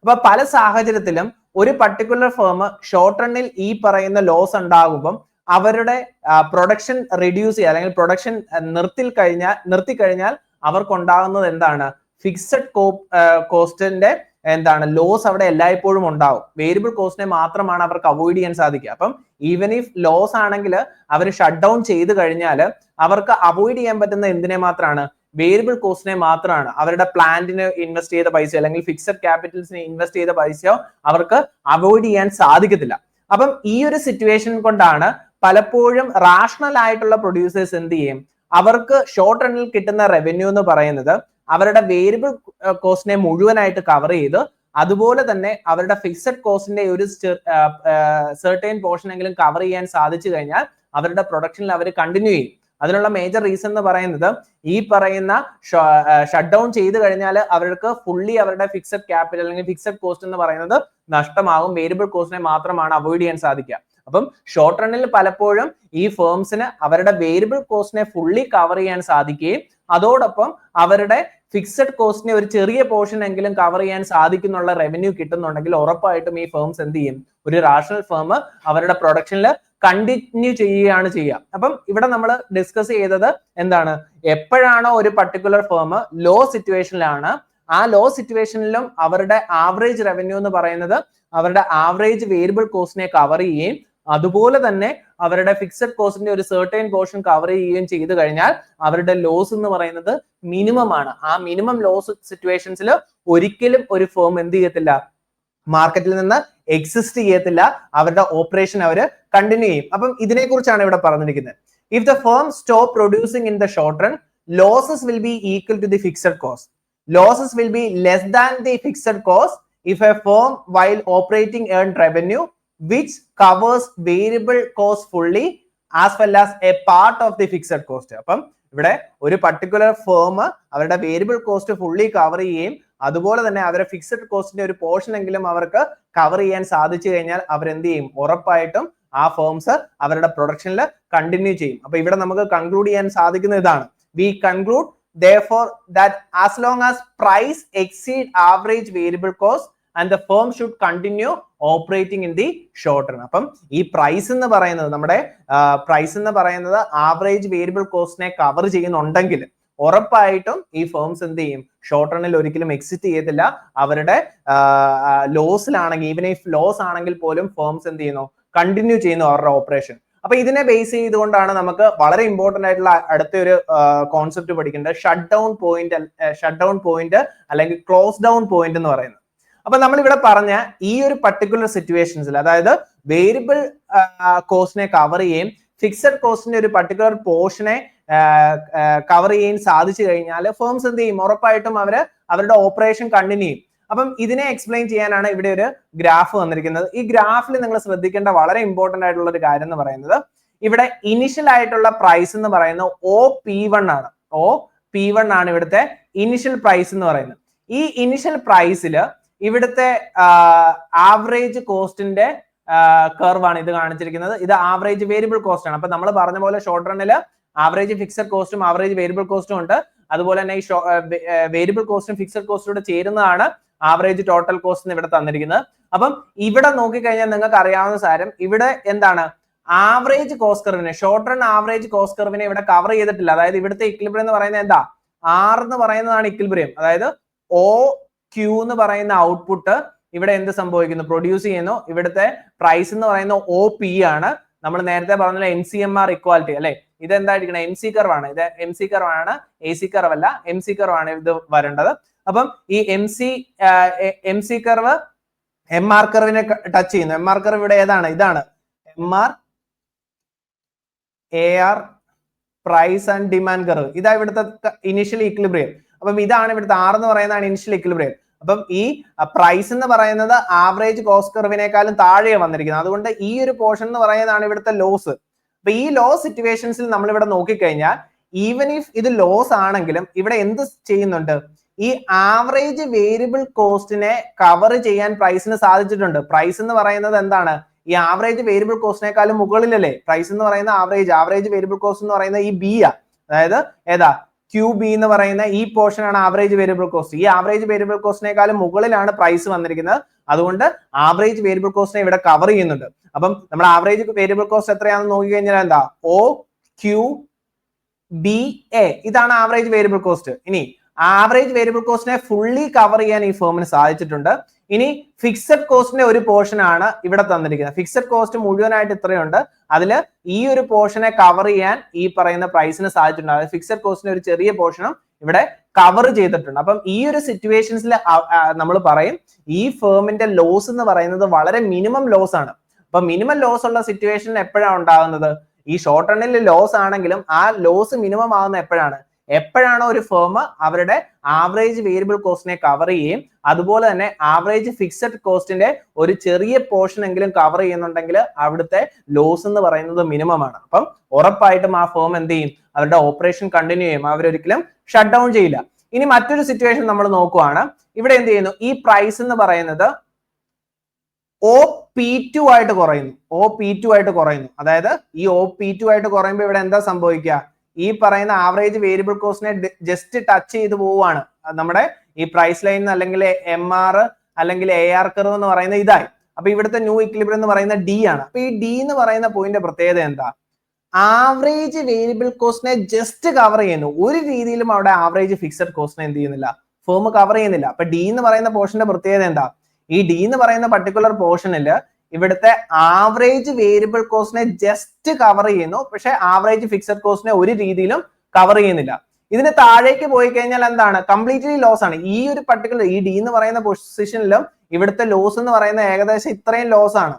[SPEAKER 2] അപ്പൊ പല സാഹചര്യത്തിലും ഒരു പർട്ടിക്കുലർ ഫേം ഷോർട്ട് റണ്ണിൽ ഈ പറയുന്ന ലോസ് ഉണ്ടാകുമ്പം അവരുടെ പ്രൊഡക്ഷൻ റെഡ്യൂസ് ചെയ്യുക അല്ലെങ്കിൽ പ്രൊഡക്ഷൻ നിർത്തി കഴിഞ്ഞാൽ അവർക്കുണ്ടാകുന്നത് എന്താണ്, ഫിക്സഡ് കോസ്റ്റിന്റെ എന്താണ് ലോസ് അവിടെ എല്ലായ്പ്പോഴും ഉണ്ടാവും. വേരിയബിൾ കോസ്റ്റിനെ മാത്രമാണ് അവർക്ക് അവോയ്ഡ് ചെയ്യാൻ സാധിക്കുക. അപ്പം ഈവൻ ഇഫ് ലോസ് ആണെങ്കിൽ അവർ ഷട്ട് ഡൗൺ ചെയ്ത് കഴിഞ്ഞാൽ അവർക്ക് അവോയ്ഡ് ചെയ്യാൻ പറ്റുന്ന എന്തിനെ മാത്രമാണ്, വേരിയബിൾ കോസ്റ്റിനെ മാത്രമാണ്. അവരുടെ പ്ലാന്റിന് ഇൻവെസ്റ്റ് ചെയ്ത പൈസ അല്ലെങ്കിൽ ഫിക്സഡ് ക്യാപിറ്റൽസിന് ഇൻവെസ്റ്റ് ചെയ്ത പൈസയോ അവർക്ക് അവോയ്ഡ് ചെയ്യാൻ സാധിക്കത്തില്ല. അപ്പം ഈ ഒരു സിറ്റുവേഷൻ കൊണ്ടാണ് പലപ്പോഴും റാഷണൽ ആയിട്ടുള്ള പ്രൊഡ്യൂസേഴ്സ് എന്ത് ചെയ്യും, അവർക്ക് ഷോർട്ട് റണ്ണിൽ കിട്ടുന്ന റവന്യൂ എന്ന് പറയുന്നത് അവരുടെ വേരിയബിൾ കോസ്റ്റിനെ മുഴുവനായിട്ട് കവർ ചെയ്ത് അതുപോലെ തന്നെ അവരുടെ ഫിക്സഡ് കോസ്റ്റിന്റെ ഒരു സെർട്ടൈൻ പോർഷൻ എങ്കിലും കവർ ചെയ്യാൻ സാധിച്ചു കഴിഞ്ഞാൽ അവരുടെ പ്രൊഡക്ഷനിൽ അവർ കണ്ടിന്യൂ ചെയ്യും. അതിനുള്ള മേജർ റീസൺ എന്ന് പറയുന്നത് ഈ പറയുന്ന ഷട്ട് ഡൗൺ ചെയ്ത് കഴിഞ്ഞാൽ അവർക്ക് ഫുള്ളി അവരുടെ ഫിക്സഡ് ക്യാപിറ്റൽ അല്ലെങ്കിൽ ഫിക്സഡ് കോസ്റ്റ് എന്ന് പറയുന്നത് നഷ്ടമാകും. വേരിയബിൾ കോസ്റ്റിനെ മാത്രമാണ് അവോയ്ഡ് ചെയ്യാൻ സാധിക്കുക. അപ്പം ഷോർട്ട് റണ്ണിൽ പലപ്പോഴും ഈ ഫേംസിന് അവരുടെ വേരിയബിൾ കോസ്റ്റിനെ ഫുള്ളി കവർ ചെയ്യാൻ സാധിക്കുകയും അതോടൊപ്പം അവരുടെ ഫിക്സഡ് കോസ്റ്റിനെ ഒരു ചെറിയ പോർഷൻ എങ്കിലും കവർ ചെയ്യാൻ സാധിക്കുന്നുള്ള റവന്യൂ കിട്ടുന്നുണ്ടെങ്കിൽ ഉറപ്പായിട്ടും ഈ ഫേംസ് എന്ത് ചെയ്യും, ഒരു റാഷണൽ ഫേം അവരുടെ പ്രൊഡക്ഷനിൽ കണ്ടിന്യൂ ചെയ്യുകയാണ് ചെയ്യുക. അപ്പം ഇവിടെ നമ്മൾ ഡിസ്കസ് ചെയ്തത് എന്താണ്, എപ്പോഴാണോ ഒരു പർട്ടിക്കുലർ ഫേം ലോ സിറ്റുവേഷനിലാണ് ആ ലോ സിറ്റുവേഷനിലും അവരുടെ ആവറേജ് റവന്യൂ എന്ന് പറയുന്നത് അവരുടെ ആവറേജ് വേരിയബിൾ കോസ്റ്റിനെ കവർ ചെയ്യുകയും അതുപോലെ തന്നെ അവരുടെ ഫിക്സഡ് കോസ്റ്റിന്റെ ഒരു സെർട്ടൈൻ പോർഷൻ കവർ ചെയ്യുകയും ചെയ്തു കഴിഞ്ഞാൽ അവരുടെ ലോസ് എന്ന് പറയുന്നത് മിനിമം ആണ്. ആ മിനിമം ലോസ് സിറ്റുവേഷൻസിൽ ഒരിക്കലും ഒരു ഫേം എന്ത് ചെയ്യത്തില്ല, മാർക്കറ്റിൽ നിന്ന് എക്സിസ്റ്റ് ചെയ്യത്തില്ല, അവരുടെ ഓപ്പറേഷൻ അവർ കണ്ടിന്യൂ ചെയ്യും. അപ്പം ഇതിനെ കുറിച്ചാണ് ഇവിടെ പറഞ്ഞിരിക്കുന്നത്. If the firm stop producing in the short run, losses will be equal to the fixed cost. Losses will be less than the fixed cost if a firm while operating earned revenue which covers variable cost fully as well as a part of the fixed cost. അപ്പം ഇവിടെ ഒരു particular firm അവരുടെ variable cost fully cover ചെയ്യുകയും അതുപോലെ തന്നെ അവരുടെ fixed കോസ്റ്റിന്റെ ഒരു portion എങ്കിലും അവർക്ക് കവർ ചെയ്യാൻ സാധിച്ചു കഴിഞ്ഞാൽ അവരെന്ത് ചെയ്യും, ഉറപ്പായിട്ടും ആ ഫേംസ് അവരുടെ പ്രൊഡക്ഷനിൽ കണ്ടിന്യൂ ചെയ്യും. അപ്പൊ ഇവിടെ നമുക്ക് കൺക്ലൂഡ് ചെയ്യാൻ സാധിക്കുന്ന ഇതാണ്, we conclude therefore that as long as price exceed average variable cost and the firm should continue operating in the short run. അപ്പം ഈ പ്രൈസ് എന്ന് പറയുന്നത് നമ്മുടെ പ്രൈസ് എന്ന് പറയുന്നത് ആവറേജ് വേരിയബിൾ കോസ്റ്റിനെ കവർ ചെയ്യുന്നുണ്ടെങ്കിൽ ഉറപ്പായിട്ടും ഈ ഫേംസ് എന്ത് ചെയ്യും, ഷോർട്ട് റണ്ണിൽ ഒരിക്കലും എക്സിറ്റ് ചെയ്യത്തില്ല. അവരുടെ ലോസിലാണെങ്കിൽ ഈവൻ ഇഫ് ലോസ് ആണെങ്കിൽ പോലും ഫേംസ് എന്ത് ചെയ്യുന്നു, കണ്ടിന്യൂ ചെയ്യുന്നു അവരുടെ ഓപ്പറേഷൻ. അപ്പൊ ഇതിനെ ബേസ് ചെയ്തുകൊണ്ടാണ് നമുക്ക് വളരെ ഇമ്പോർട്ടന്റ് ആയിട്ടുള്ള അടുത്തൊരു കോൺസെപ്റ്റ് പഠിക്കേണ്ടത്, ഷട്ട് ഡൗൺ പോയിന്റ് അല്ലെങ്കിൽ ക്ലോസ് ഡൗൺ പോയിന്റ് എന്ന് പറയുന്നത്. അപ്പൊ നമ്മൾ ഇവിടെ പറഞ്ഞ ഈ ഒരു പർട്ടിക്കുലർ സിറ്റുവേഷൻസിൽ അതായത് വേരിയബിൾ കോസ്റ്റിനെ കവർ ചെയ്യുകയും ഫിക്സഡ് കോസ്റ്റിന്റെ ഒരു പർട്ടിക്കുലർ പോർഷനെ കവർ ചെയ്യാൻ സാധിച്ചു കഴിഞ്ഞാൽ ഫേംസ് എന്ത് ചെയ്യും, ഉറപ്പായിട്ടും അവരുടെ ഓപ്പറേഷൻ കണ്ടിന്യൂ ചെയ്യും. അപ്പം ഇതിനെ എക്സ്പ്ലെയിൻ ചെയ്യാനാണ് ഇവിടെ ഒരു ഗ്രാഫ് വന്നിരിക്കുന്നത്. ഈ ഗ്രാഫിൽ നിങ്ങൾ ശ്രദ്ധിക്കേണ്ട വളരെ ഇമ്പോർട്ടന്റ് ആയിട്ടുള്ള ഒരു കാര്യം എന്ന് പറയുന്നത് ഇവിടെ ഇനിഷ്യൽ ആയിട്ടുള്ള പ്രൈസ് എന്ന് പറയുന്നത് OP1 ആണ്. OP1 ആണ് ഇവിടുത്തെ ഇനിഷ്യൽ പ്രൈസ് എന്ന് പറയുന്നത്. ഈ ഇനിഷ്യൽ പ്രൈസിൽ ഇവിടുത്തെ ആവറേജ് കോസ്റ്റിന്റെ കർവ് ആണ് ഇത് കാണിച്ചിരിക്കുന്നത്. ഇത് ആവറേജ് വേരിയബിൾ കോസ്റ്റ് ആണ്. അപ്പൊ നമ്മൾ പറഞ്ഞ പോലെ ഷോർട്ട് റണ്ണിൽ ആവറേജ് ഫിക്സഡ് കോസ്റ്റും ആവറേജ് വേരിയബിൾ കോസ്റ്റും ഉണ്ട്. അതുപോലെ തന്നെ ഈ വേരിയബിൾ കോസ്റ്റും ഫിക്സഡ് കോസ്റ്റും കൂടെ ചേരുന്നതാണ് ആവറേജ് ടോട്ടൽ കോസ്റ്റ് എന്ന് ഇവിടെ തന്നിരിക്കുന്നത്. അപ്പം ഇവിടെ നോക്കിക്കഴിഞ്ഞാൽ നിങ്ങൾക്ക് അറിയാവുന്ന സാരം ഇവിടെ എന്താണ്, ആവറേജ് കോസ്റ്റ് കർവിനെ, ഷോർട്ട് റൺ ആവറേജ് കോസ്റ്റ് കർവിനെ ഇവിടെ കവർ ചെയ്തിട്ടില്ല. അതായത് ഇവിടുത്തെ ഇക്വിലിബ്രിയം എന്ന് പറയുന്നത് എന്താ, R എന്ന് പറയുന്നതാണ് ഇക്വിലിബ്രിയം. അതായത് OQ എന്ന് പറയുന്ന ഔട്ട്പുട്ട് ഇവിടെ എന്ത് സംഭവിക്കുന്നു, പ്രൊഡ്യൂസ് ചെയ്യുന്നു. ഇവിടുത്തെ പ്രൈസ് എന്ന് പറയുന്നത് OP ആണ്. നമ്മൾ നേരത്തെ പറഞ്ഞ NCMR ഇക്വാലിറ്റി അല്ലെ, ഇത് എന്തായിരിക്കണം, MC കർവ് ആണ്. ഇത് MC കർവ് ആണ്, AC കർവ് അല്ല, MC കർവ് ആണ് ഇത് വരേണ്ടത്. അപ്പം ഈ MC കർവ് MR കർവിനെ ടച്ച് ചെയ്യുന്നു. MR കർവ് ഇവിടെ ഏതാണ്, ഇതാണ് MR AR price and demand curve. ഇതാ ഇവിടുത്തെ ഇനിഷ്യൽ ഇക്വിലിബ്രിയം. അപ്പം ഇതാണ് ഇവിടുത്തെ R എന്ന് പറയുന്നതാണ് ഇനിഷ്യൽ ഇക്വിലിബ്രിയം. അപ്പം ഈ പ്രൈസ് എന്ന് പറയുന്നത് ആവറേജ് കോസ്റ്റ് കർവിനേക്കാളും താഴെയാണ് വന്നിരിക്കുന്നത്. അതുകൊണ്ട് ഈ ഒരു പോർഷൻ എന്ന് പറയുന്നതാണ് ഇവിടുത്തെ ലോസ്. അപ്പൊ ഈ ലോസ് സിറ്റുവേഷൻസിൽ നമ്മൾ ഇവിടെ നോക്കിക്കഴിഞ്ഞാൽ ഈവൻ ഇഫ് ഇത് ലോസ് ആണെങ്കിലും ഇവിടെ എന്ത് ചെയ്യുന്നുണ്ട്, ഈ ആവറേജ് വേരിയബിൾ കോസ്റ്റിനെ കവർ ചെയ്യാൻ പ്രൈസിന് സാധിച്ചിട്ടുണ്ട്. പ്രൈസ് എന്ന് പറയുന്നത് എന്താണ്, ഈ ആവറേജ് വേരിയബിൾ കോസ്റ്റിനേക്കാളും മുകളിലല്ലേ പ്രൈസ് എന്ന് പറയുന്ന ആവറേജ് വേരിയബിൾ കോസ്റ്റ് എന്ന് പറയുന്ന ഈ ബി ആ, അതായത് ഏതാ QB എന്ന് പറയുന്ന ഈ പോർഷൻ ആണ് ആവറേജ് വേരിയബിൾ കോസ്റ്റ്. ഈ ആവറേജ് വേരിയബിൾ കോസ്റ്റിനേക്കാളും മുകളിലാണ് പ്രൈസ് വന്നിരിക്കുന്നത്. അതുകൊണ്ട് ആവറേജ് വേരിയബിൾ കോസ്റ്റിനെ ഇവിടെ കവർ ചെയ്യുന്നുണ്ട്. അപ്പം നമ്മൾ ആവറേജ് വേരിയബിൾ കോസ്റ്റ് എത്രയാണെന്ന് നോക്കി കഴിഞ്ഞാൽ എന്താ, OQBA ഇതാണ് ആവറേജ് വേരിയബിൾ കോസ്റ്റ്. ഇനി ആവറേജ് വേരിയബിൾ കോസ്റ്റിനെ ഫുള്ളി കവർ ചെയ്യാൻ ഈ ഫേമിന് സാധിച്ചിട്ടുണ്ട്. ഇനി ഫിക്സഡ് കോസ്റ്റിന്റെ ഒരു പോർഷൻ ആണ് ഇവിടെ തന്നിരിക്കുന്നത്. ഫിക്സഡ് കോസ്റ്റ് മുഴുവനായിട്ട് ഇത്രയുണ്ട്, അതിൽ ഈ ഒരു പോർഷനെ കവർ ചെയ്യാൻ ഈ പറയുന്ന പ്രൈസിന് സാധിച്ചിട്ടുണ്ട്. അതായത് ഫിക്സഡ് കോസ്റ്റിന്റെ ഒരു ചെറിയ പോർഷനും ഇവിടെ കവർ ചെയ്തിട്ടുണ്ട്. അപ്പം ഈ ഒരു സിറ്റുവേഷൻസിൽ നമ്മൾ പറയും ഈ ഫേമിന്റെ ലോസ് എന്ന് പറയുന്നത് വളരെ മിനിമം ലോസ് ആണ്. അപ്പൊ മിനിമം ലോസ് ഉള്ള സിറ്റുവേഷൻ എപ്പോഴാണ് ഉണ്ടാകുന്നത്, ഈ ഷോർട്ട് റണ്ണിൽ ലോസ് ആണെങ്കിലും ആ ലോസ് മിനിമം ആകുന്ന എപ്പോഴാണോ ഒരു ഫേം അവരുടെ ആവറേജ് വേരിയബിൾ കോസ്റ്റിനെ കവർ ചെയ്യുകയും അതുപോലെ തന്നെ ആവറേജ് ഫിക്സഡ് കോസ്റ്റിന്റെ ഒരു ചെറിയ പോർഷൻ എങ്കിലും കവർ ചെയ്യുന്നുണ്ടെങ്കിൽ അവിടുത്തെ ലോസ് എന്ന് പറയുന്നത് മിനിമം ആണ്. അപ്പം ഉറപ്പായിട്ടും ആ ഫേം എന്ത് ചെയ്യും, അവരുടെ ഓപ്പറേഷൻ കണ്ടിന്യൂ ചെയ്യും, അവരൊരിക്കലും ഷട്ട് ഡൗൺ ചെയ്യില്ല. ഇനി മറ്റൊരു സിറ്റുവേഷൻ നമ്മൾ നോക്കുവാണ്. ഇവിടെ എന്ത് ചെയ്യുന്നു, ഈ പ്രൈസ് എന്ന് പറയുന്നത് OP2 ആയിട്ട് കുറയുന്നു. അതായത് ഈ OP2 ആയിട്ട് കുറയുമ്പോൾ ഇവിടെ എന്താ സംഭവിക്കുക, ഈ പറയുന്ന ആവറേജ് വേരിയബിൾ കോസ്റ്റിനെ ജസ്റ്റ് ടച്ച് ചെയ്ത് പോവുകയാണ്. നമ്മുടെ ഈ പ്രൈസ് ലൈൻ അല്ലെങ്കിൽ MR അല്ലെങ്കിൽ AR കർവ് എന്ന് പറയുന്ന ഇതായി. അപ്പൊ ഇവിടുത്തെ ന്യൂ ഇക്വിലിബ്രിയം എന്ന് പറയുന്ന D ആണ്. അപ്പൊ ഈ D എന്ന് പറയുന്ന പോയിന്റ് പ്രത്യേകത എന്താ, ആവറേജ് വേരിയബിൾ കോസ്റ്റിനെ ജസ്റ്റ് കവർ ചെയ്യുന്നു. ഒരു രീതിയിലും അവിടെ ആവറേജ് ഫിക്സഡ് കോസ്റ്റിനെ എന്ത് ചെയ്യുന്നില്ല, ഫേം കവർ ചെയ്യുന്നില്ല. അപ്പൊ D എന്ന് പറയുന്ന പോർഷന്റെ പ്രത്യേകത എന്താ, ഈ D എന്ന് പറയുന്ന പർട്ടിക്കുലർ പോർഷനിൽ ഇവിടുത്തെ ആവറേജ് വേരിയബിൾ കോസ്റ്റിനെ ജസ്റ്റ് കവർ ചെയ്യുന്നു, പക്ഷെ ആവറേജ് ഫിക്സഡ് കോസ്റ്റിനെ ഒരു രീതിയിലും കവർ ചെയ്യുന്നില്ല. ഇതിന് താഴേക്ക് പോയി കഴിഞ്ഞാൽ എന്താണ്, കംപ്ലീറ്റ്ലി ലോസ് ആണ്. ഈ ഒരു പർട്ടിക്കുലർ ഈ D എന്ന് പറയുന്ന പൊസിഷനിലും ഇവിടുത്തെ ലോസ് എന്ന് പറയുന്ന ഏകദേശം ഇത്രയും ലോസ് ആണ്.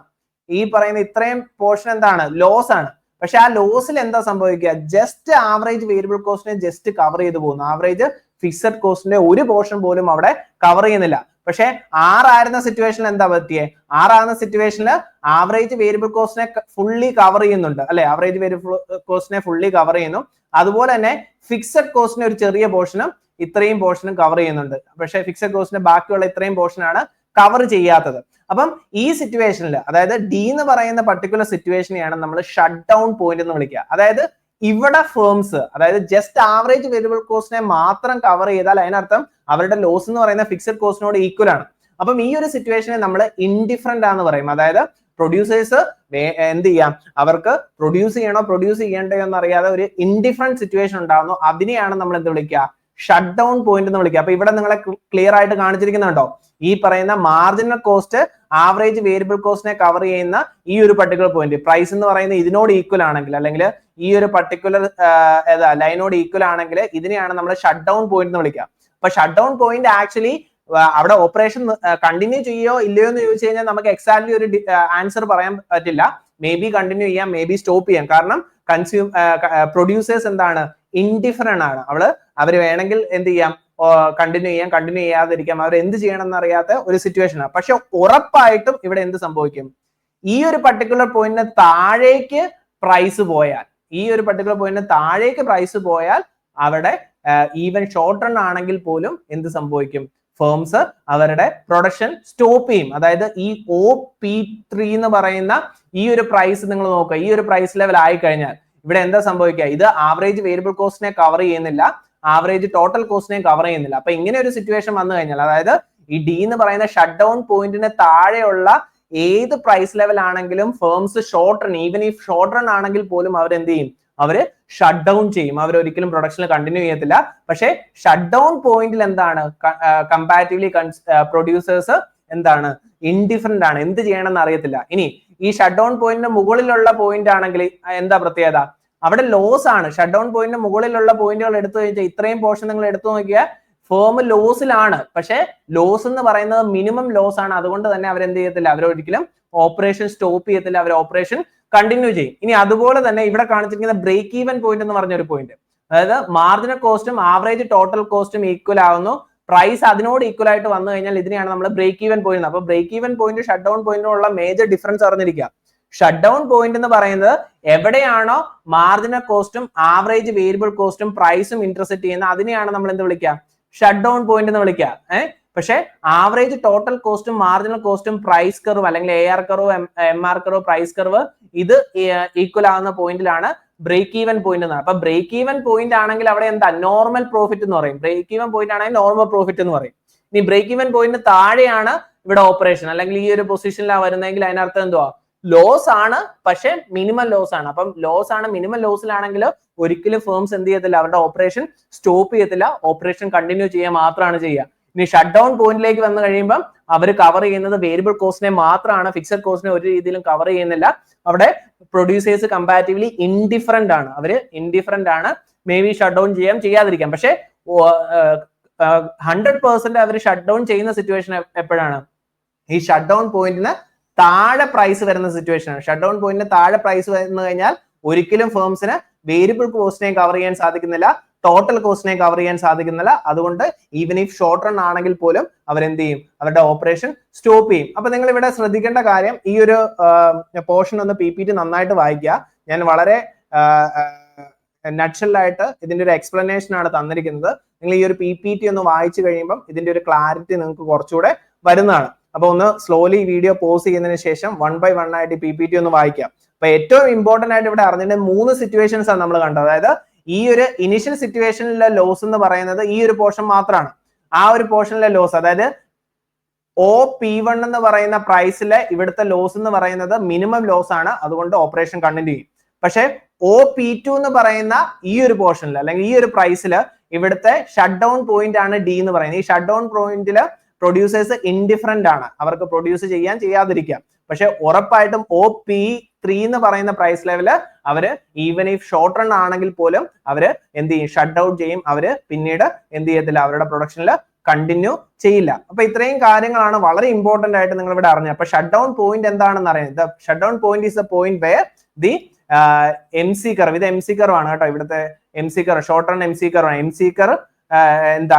[SPEAKER 2] ഈ പറയുന്ന ഇത്രയും പോർഷൻ എന്താണ്, ലോസ് ആണ്. പക്ഷെ ആ ലോസിൽ എന്താ സംഭവിക്കുക, ജസ്റ്റ് ആവറേജ് വേരിയബിൾ കോസ്റ്റിനെ ജസ്റ്റ് കവർ ചെയ്ത് പോകുന്നു. ആവറേജ് ഫിക്സഡ് കോസ്റ്റിന്റെ ഒരു പോർഷൻ പോലും അവിടെ കവർ ചെയ്യുന്നില്ല. പക്ഷെ ആറായിരുന്ന സിറ്റുവേഷനിൽ എന്താ പറ്റിയേ, ആറാകുന്ന സിറ്റുവേഷനിൽ ആവറേജ് വേരിയബിൾ കോസ്റ്റിനെ ഫുള്ളി കവർ ചെയ്യുന്നുണ്ട് അല്ലെ, ആവറേജ് വേരിയബിൾ കോസ്റ്റിനെ ഫുള്ളി കവർ ചെയ്യുന്നു. അതുപോലെ തന്നെ ഫിക്സഡ് കോസ്റ്റിന്റെ ഒരു ചെറിയ പോർഷനും ഇത്രയും പോർഷനും കവർ ചെയ്യുന്നുണ്ട്. പക്ഷെ ഫിക്സഡ് കോസ്റ്റിന്റെ ബാക്കിയുള്ള ഇത്രയും പോർഷനാണ് കവർ ചെയ്യാത്തത്. അപ്പം ഈ സിറ്റുവേഷനിൽ, അതായത് D എന്ന് പറയുന്ന പർട്ടിക്കുലർ സിറ്റുവേഷനെയാണ് നമ്മൾ ഷട്ട് ഡൗൺ പോയിന്റ് എന്ന് വിളിക്കുക. അതായത് ഇവിടെ ഫേംസ് അതായത് ജസ്റ്റ് ആവറേജ് വേരിയബിൾ കോസ്റ്റിനെ മാത്രം കവർ ചെയ്താൽ അതിനർത്ഥം അവരുടെ ലോസ് എന്ന് പറയുന്ന ഫിക്സഡ് കോസ്റ്റിനോട് ഈക്വൽ ആണ്. അപ്പം ഈ ഒരു സിറ്റുവേഷനെ നമ്മൾ ഇൻഡിഫറന്റ് ആണെന്ന് പറയും. അതായത് പ്രൊഡ്യൂസേഴ്സ് എന്ത് ചെയ്യാം, അവർക്ക് പ്രൊഡ്യൂസ് ചെയ്യണ്ടോ എന്നറിയാതെ ഒരു ഇൻഡിഫറന്റ് സിറ്റുവേഷൻ ഉണ്ടാകുന്നു. അതിനെയാണ് നമ്മൾ എന്ത് വിളിക്കുക, ഷട്ട് ഡൗൺ പോയിന്റ് എന്ന് വിളിക്കുക. അപ്പൊ ഇവിടെ നിങ്ങളെ ക്ലിയർ ആയിട്ട് കാണിച്ചിരിക്കുന്നുണ്ടോ, ഈ പറയുന്ന മാർജിനൽ കോസ്റ്റ് ആവറേജ് വേരിയബിൾ കോസ്റ്റിനെ കവർ ചെയ്യുന്ന ഈ ഒരു പർട്ടിക്കുലർ പോയിന്റ് പ്രൈസ് എന്ന് പറയുന്നത് ഇതിനോട് ഈക്വൽ ആണെങ്കിൽ, അല്ലെങ്കിൽ ഈ ഒരു പർട്ടിക്കുലർ ലൈനോട് ഈക്വൽ ആണെങ്കിൽ ഇതിനെയാണ് നമ്മൾ ഷട്ട് ഡൗൺ പോയിന്റ് എന്ന് വിളിക്കുക. അപ്പൊ ഷട്ട് ഡൗൺ പോയിന്റ് ആക്ച്വലി അവിടെ ഓപ്പറേഷൻ കണ്ടിന്യൂ ചെയ്യോ ഇല്ലയോ എന്ന് ചോദിച്ചു കഴിഞ്ഞാൽ നമുക്ക് എക്സാക്ട്ലി ഒരു ആൻസർ പറയാൻ പറ്റില്ല. മേ ബി കണ്ടിന്യൂ ചെയ്യാം, മേ ബി സ്റ്റോപ്പ് ചെയ്യാം. കാരണം പ്രൊഡ്യൂസേഴ്സ് എന്താണ്, ഇൻഡിഫറന്റ് ആണ്. അവര് വേണമെങ്കിൽ എന്ത് ചെയ്യാം, കണ്ടിന്യൂ ചെയ്യാതിരിക്കാം, അവർ എന്ത് ചെയ്യണം എന്നറിയാത്ത ഒരു സിറ്റുവേഷൻ ആണ്. പക്ഷെ ഉറപ്പായിട്ടും ഇവിടെ എന്ത് സംഭവിക്കും, ഈ ഒരു പർട്ടിക്കുലർ പോയിന്റിന് താഴേക്ക് പ്രൈസ് പോയാൽ അവിടെ ഈവൻ ഷോർട്ട് റൺ ആണെങ്കിൽ പോലും എന്ത് സംഭവിക്കും, ഫേംസ് അവരുടെ പ്രൊഡക്ഷൻ സ്റ്റോപ്പ് ചെയ്യും. അതായത് ഈ OP3 എന്ന് പറയുന്ന ഈ ഒരു പ്രൈസ് നിങ്ങൾ നോക്കുക, ഈ ഒരു പ്രൈസ് ലെവൽ ആയി കഴിഞ്ഞാൽ ഇവിടെ എന്താ സംഭവിക്കുക, ഇത് ആവറേജ് വേരിയബിൾ കോസ്റ്റിനെ കവർ ചെയ്യുന്നില്ല, ആവറേജ് ടോട്ടൽ കോസ്റ്റിനെ കവർ ചെയ്യുന്നില്ല. അപ്പൊ ഇങ്ങനെ ഒരു സിറ്റുവേഷൻ വന്നു കഴിഞ്ഞാൽ, അതായത് ഈ D എന്ന് പറയുന്ന ഷട്ട് ഡൗൺ പോയിന്റിന് താഴെയുള്ള ഏത് പ്രൈസ് ലെവൽ ആണെങ്കിലും ഫേംസ് ഈവൻ ഈ ഷോർട്ട് റൺ ആണെങ്കിൽ പോലും അവർ എന്ത് ചെയ്യും, അവര് ഷട്ട് ഡൗൺ ചെയ്യും. അവർ ഒരിക്കലും പ്രൊഡക്ഷനിൽ കണ്ടിന്യൂ ചെയ്യത്തില്ല. പക്ഷെ ഷട്ട് ഡൗൺ പോയിന്റിൽ എന്താണ്, കമ്പാരിറ്റീവ്ലി പ്രൊഡ്യൂസേഴ്സ് എന്താണ്, ഇൻഡിഫറന്റ് ആണ്, എന്ത് ചെയ്യണമെന്ന് അറിയത്തില്ല. ഇനി ഈ ഷട്ട് ഡൗൺ പോയിന്റിന് മുകളിലുള്ള പോയിന്റ് ആണെങ്കിൽ എന്താ പ്രത്യേകത, അവിടെ ലോസ് ആണ്. ഷട്ട് ഡൗൺ പോയിന്റിന് മുകളിലുള്ള പോയിന്റുകൾ എടുത്തു കഴിഞ്ഞാൽ ഇത്രയും പോർഷൻ നിങ്ങൾ എടുത്തു നോക്കിയാൽ ഫേം ലോസിലാണ്. പക്ഷെ ലോസ് എന്ന് പറയുന്നത് മിനിമം ലോസ് ആണ്. അതുകൊണ്ട് തന്നെ അവരെന്ത് ചെയ്യത്തില്ല, അവരൊരിക്കലും ഓപ്പറേഷൻ സ്റ്റോപ്പ് ചെയ്യത്തില്ല, അവർ ഓപ്പറേഷൻ കണ്ടിന്യൂ ചെയ്യും. ഇനി അതുപോലെ തന്നെ ഇവിടെ കാണിച്ചിരിക്കുന്ന ബ്രേക്ക് ഈവൻ പോയിന്റ് എന്ന് പറഞ്ഞ ഒരു പോയിന്റ്, അതായത് മാർജിനൽ കോസ്റ്റും ആവറേജ് ടോട്ടൽ കോസ്റ്റും ഈക്വൽ ആവുന്നു, പ്രൈസ് അതിനോട് ഈക്വൽ ആയിട്ട് വന്നു കഴിഞ്ഞാൽ ഇതിനെയാണ് നമ്മൾ ബ്രേക്ക് ഈവൻ പോയിന്റ്. അപ്പൊ break even point shut down പോയിന്റിനുള്ള മേജർ ഡിഫറൻസ് അറിഞ്ഞിരിക്കുക. ഷട്ട് ഡൗൺ പോയിന്റ് എന്ന് പറയുന്നത് എവിടെയാണോ മാർജിനൽ കോസ്റ്റും ആവറേജ് വേരിയബിൾ കോസ്റ്റും പ്രൈസും ഇന്റർസെക്ട് ചെയ്യുന്ന അതിനെയാണ് നമ്മൾ എന്ത് വിളിക്കുക, ഷട്ട് ഡൗൺ പോയിന്റ് എന്ന് വിളിക്കുക. പക്ഷെ ആവറേജ് ടോട്ടൽ കോസ്റ്റും മാർജിനൽ കോസ്റ്റും പ്രൈസ് കർവ് അല്ലെങ്കിൽ AR curve, MR curve, price curve ഇത് ഈക്വൽ ആവുന്ന പോയിന്റിലാണ് ബ്രേക്ക് ഈവൻ പോയിന്റ് എന്നാണ്. അപ്പൊ ബ്രേക്ക് ഈവൻ പോയിന്റ് ആണെങ്കിൽ അവിടെ എന്താ നോർമൽ പ്രോഫിറ്റ് എന്ന് പറയും. ബ്രേക്ക് ഈവൻ പോയിന്റ് ആണെങ്കിൽ നോർമൽ പ്രോഫിറ്റ് എന്ന് പറയും. ഇനി ബ്രേക്ക് ഈവൻ പോയിന്റ് താഴെയാണ് ഇവിടെ ഓപ്പറേഷൻ അല്ലെങ്കിൽ ഈ ഒരു പൊസിഷനിലാണ് വരുന്നതെങ്കിൽ അതിനർത്ഥം എന്തുവാ, ലോസ് ആണ്, പക്ഷെ മിനിമം ലോസ് ആണ്. അപ്പം ലോസ് ആണ്, മിനിമം ലോസിലാണെങ്കിൽ ഒരിക്കലും ഫേംസ് എന്ത് ചെയ്യത്തില്ല, അവരുടെ ഓപ്പറേഷൻ സ്റ്റോപ്പ് ചെയ്യത്തില്ല, ഓപ്പറേഷൻ കണ്ടിന്യൂ ചെയ്യുക മാത്രമാണ് ചെയ്യുക. ഇനി ഷട്ട് ഡൗൺ പോയിന്റിലേക്ക് വന്നു കഴിയുമ്പോൾ അവർ കവർ ചെയ്യുന്നത് വേരിയബിൾ കോസ്റ്റിനെ മാത്രമാണ്, ഫിക്സഡ് കോസ്റ്റിനെ ഒരു രീതിയിലും കവർ ചെയ്യുന്നില്ല. അവിടെ പ്രൊഡ്യൂസേഴ്സ് കമ്പാരിറ്റീവ്ലി ഇൻഡിഫറന്റ് ആണ്, അവര് ഇൻഡിഫറന്റ് ആണ്. മേ ബി ഷട്ട് ഡൗൺ ചെയ്യാതിരിക്കാം, പക്ഷെ 100% അവർ ഷട്ട് ഡൗൺ ചെയ്യുന്ന സിറ്റുവേഷൻ എപ്പോഴാണ്, ഈ ഷട്ട് ഡൗൺ പോയിന്റിന് താഴെ പ്രൈസ് വരുന്ന സിറ്റുവേഷൻ ആണ്. ഷട്ട് ഡൗൺ പോയിന്റിന് താഴെ പ്രൈസ് വന്നു കഴിഞ്ഞാൽ ഒരിക്കലും ഫേംസിന് വേരിയബിൾ കോസ്റ്റിനെ കവർ ചെയ്യാൻ സാധിക്കുന്നില്ല, ടോട്ടൽ കോസ്റ്റിനെ കവർ ചെയ്യാൻ സാധിക്കുന്നില്ല. അതുകൊണ്ട് ഈവൻ ഇഫ് ഷോർട്ട് റൺ ആണെങ്കിൽ പോലും അവരെന്ത് ചെയ്യും, അവരുടെ ഓപ്പറേഷൻ സ്റ്റോപ്പ് ചെയ്യും. അപ്പൊ നിങ്ങൾ ഇവിടെ ശ്രദ്ധിക്കേണ്ട കാര്യം, ഈ ഒരു പോർഷൻ ഒന്ന് PPT നന്നായിട്ട് വായിക്കുക. ഞാൻ വളരെ നട്ഷലായിട്ട് ഇതിന്റെ ഒരു എക്സ്പ്ലനേഷൻ ആണ് തന്നിരിക്കുന്നത്. നിങ്ങൾ ഈ ഒരു PPT ഒന്ന് വായിച്ചു കഴിയുമ്പോൾ ഇതിന്റെ ഒരു ക്ലാരിറ്റി നിങ്ങൾക്ക് കുറച്ചുകൂടെ വരുന്നതാണ്. അപ്പൊ ഒന്ന് സ്ലോലി വീഡിയോ പോസ് ചെയ്യുന്നതിന് ശേഷം 1 by 1 ആയിട്ട് PPT ഒന്ന് വായിക്കാം. അപ്പൊ ഏറ്റവും ഇമ്പോർട്ടന്റ് ആയിട്ട് ഇവിടെ അറിഞ്ഞിട്ട് 3 സിറ്റുവേഷൻസ് ആണ് നമ്മൾ കണ്ടത്. അതായത് ഈ ഒരു ഇനിഷ്യൽ സിറ്റുവേഷനിലെ ലോസ് എന്ന് പറയുന്നത് ഈ ഒരു പോർഷൻ മാത്രമാണ്. ആ ഒരു പോർഷനിലെ ലോസ്, അതായത് OP1 എന്ന് പറയുന്ന പ്രൈസിലെ ഇവിടുത്തെ ലോസ് എന്ന് പറയുന്നത് മിനിമം ലോസ് ആണ്, അതുകൊണ്ട് ഓപ്പറേഷൻ കണ്ടിന്യൂ ചെയ്യും. പക്ഷെ OP2 എന്ന് പറയുന്ന ഈ ഒരു പോർഷനിൽ അല്ലെങ്കിൽ ഈ ഒരു പ്രൈസിൽ ഇവിടുത്തെ ഷട്ട് ഡൗൺ പോയിന്റ് ആണ് D എന്ന് പറയുന്നത്. ഈ ഷട്ട് ഡൗൺ പോയിന്റില് പ്രൊഡ്യൂസേഴ്സ് ഇൻഡിഫറന്റ് ആണ്, അവർക്ക് പ്രൊഡ്യൂസ് ചെയ്യാതിരിക്കാം. പക്ഷെ ഉറപ്പായിട്ടും OP3 എന്ന് പറയുന്ന പ്രൈസ് ലെവല് അവര് ഈവൻ ഇഫ് ഷോർട്ട് റൺ ആണെങ്കിൽ പോലും അവര് എന്ത് ചെയ്യും, ഷട്ട് ഡൗൺ ചെയ്യും. അവര് പിന്നീട് എന്ത് ചെയ്യത്തില്ല, അവരുടെ പ്രൊഡക്ഷനിൽ കണ്ടിന്യൂ ചെയ്യില്ല. അപ്പൊ ഇത്രയും കാര്യങ്ങളാണ് വളരെ ഇമ്പോർട്ടന്റ് ആയിട്ട് നിങ്ങൾ ഇവിടെ അറിഞ്ഞത്. അപ്പൊ ഷട്ട് ഡൗൺ പോയിന്റ് എന്താണെന്ന് അറിയുന്നത്, shut down point is the point wear the MC curve, ഇത് MC കർവ് ആണ് കേട്ടോ, ഇവിടുത്തെ MC curve short run MC curve ആണ്. MC കർവ് എന്താ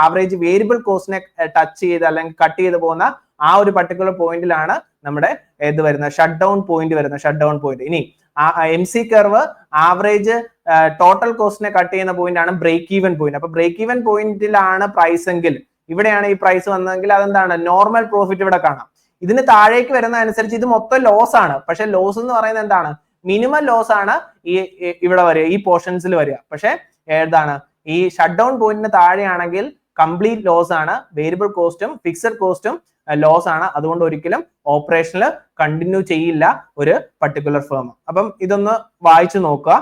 [SPEAKER 2] ആവറേജ് വേരിയബിൾ കോസ്റ്റിനെ ടച്ച് ചെയ്ത് അല്ലെങ്കിൽ കട്ട് ചെയ്ത് പോകുന്ന ആ ഒരു പർട്ടിക്കുലർ പോയിന്റിലാണ് നമ്മുടെ ഇത് വരുന്നത്, ഷട്ട് ഡൗൺ പോയിന്റ് വരുന്നത്, ഷട്ട് ഡൗൺ പോയിന്റ്. ഇനി MC കർവ് ആവറേജ് ടോട്ടൽ കോസ്റ്റിനെ കട്ട് ചെയ്യുന്ന പോയിന്റ് ആണ് ബ്രേക്ക് ഈവൻ പോയിന്റ്. അപ്പൊ ബ്രേക്ക് ഈവൻ പോയിന്റിലാണ് പ്രൈസ് എങ്കിൽ, ഇവിടെയാണ് ഈ പ്രൈസ് വന്നതെങ്കിൽ അതെന്താണ്, നോർമൽ പ്രോഫിറ്റ് ഇവിടെ കാണാം. ഇതിന് താഴേക്ക് വരുന്ന അനുസരിച്ച് ഇത് മൊത്തം ലോസ് ആണ്. പക്ഷെ ലോസ് എന്ന് പറയുന്നത് എന്താണ്, മിനിമം ലോസ് ആണ് ഇവിടെ വരിക, ഈ പോർഷൻസിൽ വരിക. പക്ഷെ ഏതാണ്, ഈ ഷട്ട് ഡൗൺ പോയിന്റിന് താഴെയാണെങ്കിൽ കംപ്ലീറ്റ് ലോസ് ആണ്, വേരിയബിൾ കോസ്റ്റും ഫിക്സഡ് കോസ്റ്റും ലോസ് ആണ്. അതുകൊണ്ട് ഒരിക്കലും ഓപ്പറേഷനിൽ കണ്ടിന്യൂ ചെയ്യില്ല ഒരു പർട്ടിക്കുലർ ഫേം. അപ്പം ഇതൊന്ന് വായിച്ചു നോക്കുക.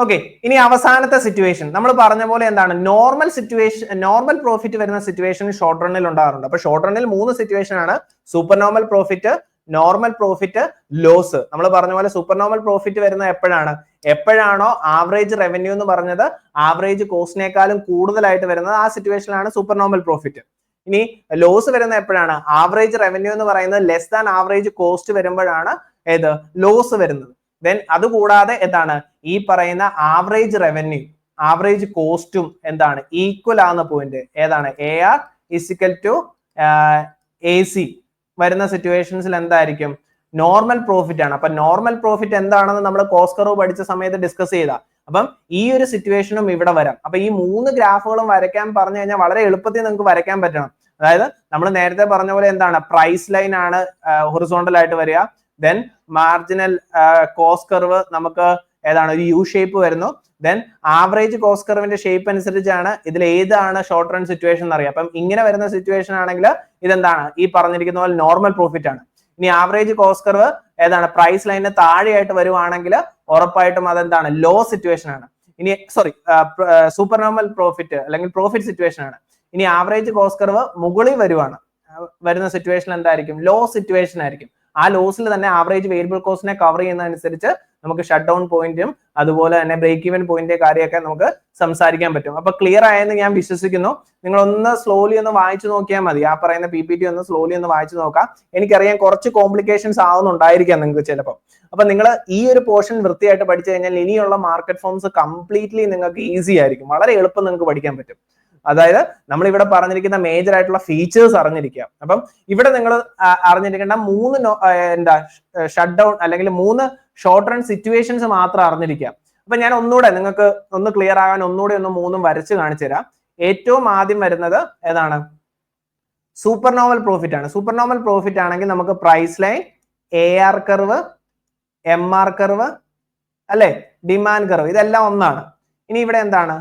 [SPEAKER 2] ഓക്കെ, ഇനി അവസാനത്തെ സിറ്റുവേഷൻ നമ്മൾ പറഞ്ഞ പോലെ എന്താണ്, നോർമൽ സിറ്റുവേഷൻ, നോർമൽ പ്രോഫിറ്റ് വരുന്ന സിറ്റുവേഷൻ ഷോർട്ട് റണ്ണിൽ ഉണ്ടാകാറുണ്ട്. അപ്പൊ ഷോർട്ട് റണ്ണിൽ 3 സിറ്റുവേഷൻ ആണ്, super normal profit, normal profit, loss. നമ്മൾ പറഞ്ഞ പോലെ സൂപ്പർ നോർമൽ പ്രോഫിറ്റ് വരുന്നത് എപ്പോഴാണോ ആവറേജ് റവന്യൂ എന്ന് പറഞ്ഞത് ആവറേജ് കോസ്റ്റിനേക്കാളും കൂടുതലായിട്ട് വരുന്നത്, ആ സിറ്റുവേഷനിലാണ് സൂപ്പർ നോർമൽ പ്രോഫിറ്റ്. ഇനി ലോസ് വരുന്ന എപ്പോഴാണ്, ആവറേജ് റവന്യൂ എന്ന് പറയുന്നത് ലെസ് ദാൻ ആവറേജ് കോസ്റ്റ് വരുമ്പോഴാണ് ഏത് ലോസ് വരുന്നത്. ദെൻ അതുകൂടാതെ എന്താണ്, ഈ പറയുന്ന ആവറേജ് റവന്യൂ ആവറേജ് കോസ്റ്റും എന്താണ് ഈക്വൽ ആവുന്ന പോയിന്റ് ഏതാണ്, AR = AC വരുന്ന സിറ്റുവേഷൻസിൽ എന്തായിരിക്കും, നോർമൽ പ്രോഫിറ്റ് ആണ്. അപ്പൊ നോർമൽ പ്രോഫിറ്റ് എന്താണെന്ന് നമ്മൾ കോസ്റ്റ് കർവ് പഠിച്ച സമയത്ത് ഡിസ്കസ് ചെയ്ത. അപ്പം ഈ ഒരു സിറ്റുവേഷനും ഇവിടെ വരാം. അപ്പൊ ഈ 3 ഗ്രാഫുകളും വരയ്ക്കാൻ പറഞ്ഞു കഴിഞ്ഞാൽ വളരെ എളുപ്പത്തിൽ നിങ്ങൾക്ക് വരയ്ക്കാൻ പറ്റണം. അതായത് നമ്മൾ നേരത്തെ പറഞ്ഞ പോലെ എന്താണ്, പ്രൈസ് ലൈൻ ആണ് ഹൊറിസോണ്ടൽ ആയിട്ട് വരിക. ദെൻ മാർജിനൽ കോസ്റ്റ് കർവ് നമുക്ക് ഏതാണ്, ഒരു U ഷേപ്പ് വരുന്നു. ദെൻ ആവറേജ് കോസ്റ്റ് കർവിന്റെ ഷേപ്പ് അനുസരിച്ചാണ് ഇതിൽ ഏതാണ് ഷോർട്ട് റൺ സിറ്റുവേഷൻ എന്നറിയാം. അപ്പം ഇങ്ങനെ വരുന്ന സിറ്റുവേഷൻ ആണെങ്കിൽ ഇതെന്താണ്, ഈ പറഞ്ഞിരിക്കുന്ന പോലെ നോർമൽ പ്രോഫിറ്റ് ആണ്. ഇനി ആവറേജ് കോസ്റ്റ് കർവ് ഏതാണ്, പ്രൈസ് ലൈനിന് താഴെയായിട്ട് വരുവാണെങ്കിൽ ഉറപ്പായിട്ടും അതെന്താണ്, ലോ സിറ്റുവേഷൻ ആണ്. ഇനി സൂപ്പർ നോർമൽ പ്രോഫിറ്റ് അല്ലെങ്കിൽ പ്രോഫിറ്റ് സിറ്റുവേഷൻ ആണ്. ഇനി ആവറേജ് കോസ്റ്റ് കർവ് മുകളിൽ വരുന്ന സിറ്റുവേഷൻ എന്തായിരിക്കും, ലോ സിറ്റുവേഷൻ ആയിരിക്കും. ആ ലോസിൽ തന്നെ ആവറേജ് വേരിയബിൾ കോസ്റ്റിനെ കവർ ചെയ്യുന്നതനുസരിച്ച് നമുക്ക് ഷട്ട് ഡൗൺ പോയിന്റും അതുപോലെ തന്നെ ബ്രേക്ക് ഈവൻ പോയിന്റ് കാര്യമൊക്കെ നമുക്ക് സംസാരിക്കാൻ പറ്റും. അപ്പൊ ക്ലിയർ ആയെന്ന് ഞാൻ വിശ്വസിക്കുന്നു. നിങ്ങൾ ഒന്ന് സ്ലോലി ഒന്ന് വായിച്ചു നോക്കിയാൽ മതി. ആ പറയുന്ന PPT ഒന്ന് സ്ലോലി ഒന്ന് വായിച്ചു നോക്കാം. എനിക്കറിയാം കുറച്ച് കോംപ്ലിക്കേഷൻസ് ആവുന്നുണ്ടായിരിക്കാം നിങ്ങൾക്ക് ചിലപ്പോൾ. അപ്പൊ നിങ്ങൾ ഈ ഒരു പോർഷൻ വൃത്തിയായിട്ട് പഠിച്ചു കഴിഞ്ഞാൽ ഇനിയുള്ള മാർക്കറ്റ് ഫോംസ് കംപ്ലീറ്റ്ലി നിങ്ങൾക്ക് ഈസി ആയിരിക്കും. വളരെ എളുപ്പം നിങ്ങൾക്ക് പഠിക്കാൻ പറ്റും. അതായത് നമ്മൾ ഇവിടെ പറഞ്ഞിരിക്കുന്ന മേജർ ആയിട്ടുള്ള ഫീച്ചേഴ്സ് അറിഞ്ഞിരിക്കുക. അപ്പം ഇവിടെ നിങ്ങൾ അറിഞ്ഞിരിക്കേണ്ട 3 ഷട്ട് ഡൗൺ അല്ലെങ്കിൽ 3 ഷോർട്ട് റൺ സിറ്റുവേഷൻസ് മാത്രം അറിഞ്ഞിരിക്കുക. അപ്പൊ ഞാൻ ഒന്നുകൂടെ നിങ്ങൾക്ക് ഒന്ന് ക്ലിയർ ആകാൻ ഒന്നുകൂടെ 3 വരച്ച് കാണിച്ചു തരാം. ഏറ്റവും ആദ്യം വരുന്നത് ഏതാണ്? സൂപ്പർ നോർമൽ പ്രോഫിറ്റ് ആണ്. സൂപ്പർ നോർമൽ പ്രോഫിറ്റ് ആണെങ്കിൽ നമുക്ക് price line, AR curve, MR curve അല്ലെ, ഡിമാൻഡ് കർവ്, ഇതെല്ലാം ഒന്നാണ്. ഇനി ഇവിടെ എന്താണ്?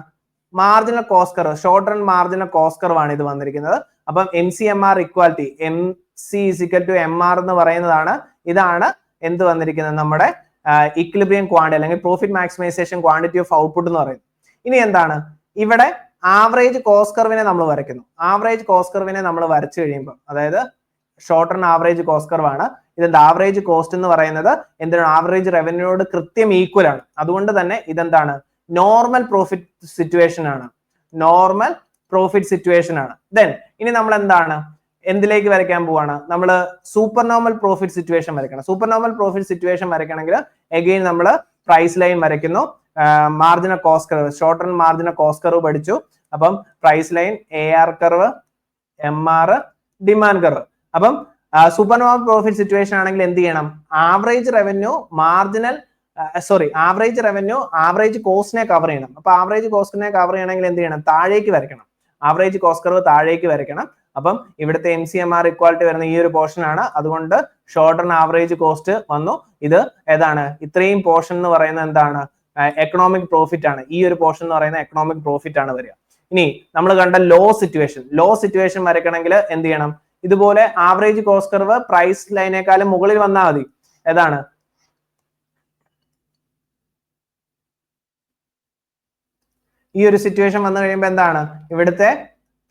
[SPEAKER 2] Marginal cost curve, short run marginal cost curve ആണ് ഇത് വന്നിരിക്കുന്നത്. അപ്പം MCMR ഇക്വാലിറ്റി, MC = MR എന്ന് പറയുന്നതാണ്. ഇതാണ് എന്ത് വന്നിരിക്കുന്നത്? നമ്മുടെ ഇക്വിലിബ്രിയം ക്വാണ്ടിറ്റി അല്ലെങ്കിൽ profit maximisation quantity of output എന്ന് പറയുന്നത്. ഇനി എന്താണ്? ഇവിടെ ആവറേജ് കോസ്റ്റ് കർവിനെ നമ്മൾ വരയ്ക്കുന്നു. ആവറേജ് കോസ്റ്റ് കർവിനെ നമ്മൾ വരച്ചു കഴിയുമ്പോൾ, അതായത് short run average cost curve ആണ്. ഇതെന്താ? ആവറേജ് കോസ്റ്റ് എന്ന് പറയുന്നത് എന്താണ്? ആവറേജ് റവന്യൂയോട് കൃത്യം ഈക്വൽ ആണ്. അതുകൊണ്ട് തന്നെ ഇതെന്താണ്? നോർമൽ പ്രോഫിറ്റ് സിറ്റുവേഷൻ ആണ്. നോർമൽ പ്രോഫിറ്റ് സിറ്റുവേഷൻ ആണ്. ദെൻ ഇനി നമ്മൾ എന്താണ്? എന്തിലേക്ക് വരയ്ക്കാൻ പോവാണ്? നമ്മൾ സൂപ്പർ നോർമൽ പ്രോഫിറ്റ് സിറ്റുവേഷൻ വരയ്ക്കണം. സൂപ്പർ നോർമൽ പ്രോഫിറ്റ് സിറ്റുവേഷൻ വരയ്ക്കണമെങ്കിൽ അഗെയിൻ നമ്മൾ പ്രൈസ് ലൈൻ വരയ്ക്കുന്നു, marginal cost curve, short run marginal cost curve പഠിച്ചു. അപ്പം price line, AR curve, MR, demand curve. അപ്പം സൂപ്പർ നോർമൽ പ്രോഫിറ്റ് സിറ്റുവേഷൻ ആണെങ്കിൽ എന്ത് ചെയ്യണം? Average revenue average revenue average കോസ്റ്റിനെ കവർ ചെയ്യണം. അപ്പൊ ആവറേജ് കോസ്റ്റിനെ കവർ ചെയ്യണമെങ്കിൽ എന്ത് ചെയ്യണം? താഴേക്ക് വരയ്ക്കണം. ആവറേജ് കോസ്റ്റ് കർവ് താഴേക്ക് വരയ്ക്കണം. അപ്പം ഇവിടുത്തെ MCMR ഇക്വാലിറ്റി വരുന്ന ഈ ഒരു പോർഷൻ ആണ്. അതുകൊണ്ട് ഷോർട്ട് റൺ ആവറേജ് കോസ്റ്റ് വന്നു. ഇത് ഏതാണ്? ഇത്രയും പോർഷൻ എന്ന് പറയുന്നത് എന്താണ്? എക്കണോമിക് പ്രോഫിറ്റ് ആണ്. ഈ ഒരു പോർഷൻ എന്ന് പറയുന്നത് എക്കണോമിക് പ്രോഫിറ്റ് ആണ് വരിക. ഇനി നമ്മൾ കണ്ട ലോ സിറ്റുവേഷൻ വരയ്ക്കണമെങ്കിൽ എന്ത് ചെയ്യണം? ഇതുപോലെ ആവറേജ് കോസ്റ്റ് കർവ് പ്രൈസ് ലൈനേക്കാളും മുകളിൽ വന്നാൽ മതി. ഏതാണ്? ഈ ഒരു സിറ്റുവേഷൻ വന്നു കഴിയുമ്പോൾ എന്താണ്? ഇവിടുത്തെ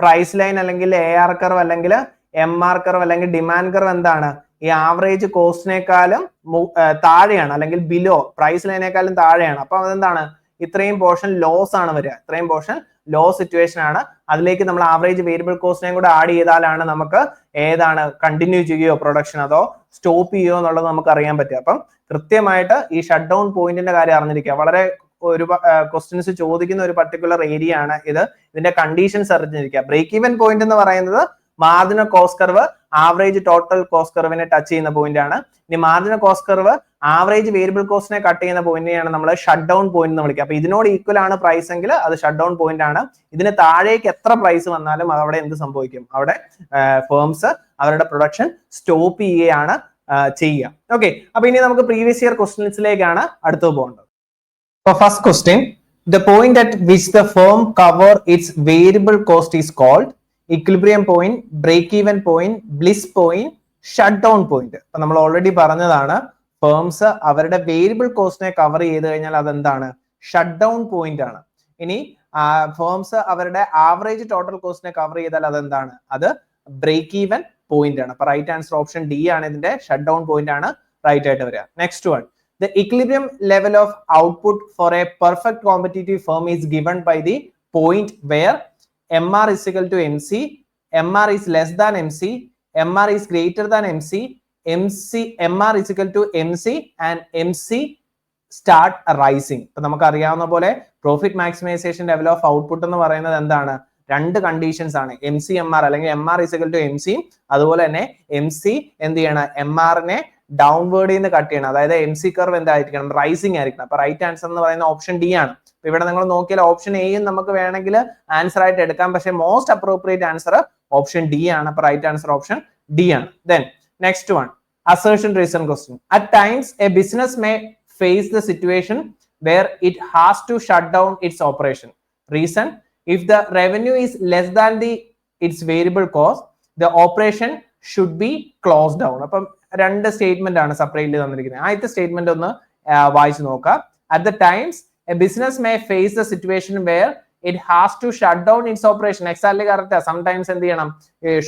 [SPEAKER 2] പ്രൈസ് ലൈൻ അല്ലെങ്കിൽ AR കർവ് അല്ലെങ്കിൽ MR കർവ് അല്ലെങ്കിൽ ഡിമാൻഡ് കർവ് എന്താണ്? ഈ ആവറേജ് കോസ്റ്റിനേക്കാളും താഴെയാണ് അല്ലെങ്കിൽ ബിലോ, പ്രൈസ് ലൈനേക്കാളും താഴെയാണ്. അപ്പൊ അതെന്താണ്? ഇത്രയും പോർഷൻ ലോസ് ആണ് വരിക. ഇത്രയും പോർഷൻ ലോ സിറ്റുവേഷൻ ആണ്. അതിലേക്ക് നമ്മൾ ആവറേജ് വേരിയബിൾ കോസ്റ്റിനെയും കൂടെ ആഡ് ചെയ്താലാണ് നമുക്ക് ഏതാണ് കണ്ടിന്യൂ ചെയ്യുകയോ പ്രൊഡക്ഷൻ അതോ സ്റ്റോപ്പ് ചെയ്യുകയോ എന്നുള്ളത് നമുക്ക് അറിയാൻ പറ്റും. അപ്പം കൃത്യമായിട്ട് ഈ ഷട്ട് ഡൗൺ പോയിന്റിന്റെ കാര്യം അറിഞ്ഞിരിക്കുക. വളരെ ഒരു ക്വസ്റ്റ്യൻസ് ചോദിക്കുന്ന ഒരു പർട്ടിക്കുലർ ഏരിയ ആണ് ഇത്. ഇതിന്റെ കണ്ടീഷൻസ് അറിഞ്ഞിരിക്കുക. ബ്രേക്ക് ഈവൻ പോയിന്റ് എന്ന് പറയുന്നത് marginal cost curve average total cost കർവിനെ ടച്ച് ചെയ്യുന്ന പോയിന്റ് ആണ്. ഇനി marginal cost curve average variable കോസ്റ്റിനെ കട്ട് ചെയ്യുന്ന പോയിന്റിനെയാണ് നമ്മൾ ഷട്ട് ഡൗൺ പോയിന്റ് എന്ന് വിളിക്കുക. അപ്പൊ ഇതിനോട് ഈക്വൽ ആണ് പ്രൈസ് എങ്കിൽ അത് ഷട്ട് ഡൗൺ പോയിന്റ് ആണ്. ഇതിന് താഴേക്ക് എത്ര പ്രൈസ് വന്നാലും അവിടെ എന്ത് സംഭവിക്കും? അവിടെ ഫേംസ് അവരുടെ പ്രൊഡക്ഷൻ സ്റ്റോപ്പ് ചെയ്യുകയാണ് ചെയ്യുക. ഓക്കെ, അപ്പൊ ഇനി നമുക്ക് പ്രീവിയസ് ഇയർ ക്വസ്റ്റ്യൻസിലേക്കാണ് അടുത്ത് പോകേണ്ടത്. First question, the point at which the firm cover its variable cost is called equilibrium point, break even point, bliss point, shutdown point. അപ്പൊ നമ്മൾ ഓൾറെഡി പറഞ്ഞതാണ് ഫേംസ് അവരുടെ വേരിയബിൾ കോസ്റ്റിനെ കവർ ചെയ്ത് കഴിഞ്ഞാൽ അതെന്താണ്? ഷട്ട് ഡൗൺ പോയിന്റ് ആണ്. ഇനി ഫേംസ് അവരുടെ ആവറേജ് ടോട്ടൽ കോസ്റ്റിനെ കവർ ചെയ്താൽ അതെന്താണ്? അത് ബ്രേക്ക് ഈവൻ പോയിന്റ് ആണ്. അപ്പൊ റൈറ്റ് ആൻസർ ഓപ്ഷൻ D ആണ് ഇതിന്റെ ഷട്ട് ഡൗൺ പോയിന്റ് ആണ് റൈറ്റ് ആയിട്ട് വരിക. Next one, the equilibrium level of output for a perfect competitive firm is given by the point where MR is equal to MC, MR is less than MC, MR is greater than MC, MR is equal to MC and MC start rising. ഇപ്പൊ നമുക്ക് അറിയാവുന്ന പോലെ profit maximisation level of output എന്ന് പറയുന്നത് എന്താണ്? 2 conditions ആണ്. MCMR അല്ലെങ്കിൽ MR is equal to MC. അതുപോലെ തന്നെ MC എന്ത് ചെയ്യണം? MR-നെ ഡൗൺവേർഡിൽ നിന്ന് കട്ട് ചെയ്യണം. അതായത് MC കർവ് എന്തായിരിക്കണം? റൈസിംഗ് ആയിരിക്കണം. അപ്പൊ റൈറ്റ് ആൻസർ എന്ന് പറയുന്ന ഓപ്ഷൻ D ആണ്. അപ്പൊ ഇവിടെ നിങ്ങൾ നോക്കിയാൽ ഓപ്ഷൻ എയും നമുക്ക് വേണമെങ്കിൽ ആൻസർ ആയിട്ട് എടുക്കാം. പക്ഷേ most appropriate answer option D ആണ്. അപ്പൊ റൈറ്റ് ആൻസർ ഓപ്ഷൻ D ആണ്. Then next one, assertion reason question. At times a business may face the situation where it has to shut down its operation. Reason, if the revenue is less than its variable cost, the operation should be closed down. അപ്പം 2 statement ആണ് separately തന്നിരിക്കുന്നത്. ആദ്യത്തെ statement ഒന്ന് വായിച്ചു നോക്കാം. At the times a business may face the situation where it has to shut down its operation. Exactly കറക്റ്റാ. Sometimes എന്ത് ചെയ്യണം,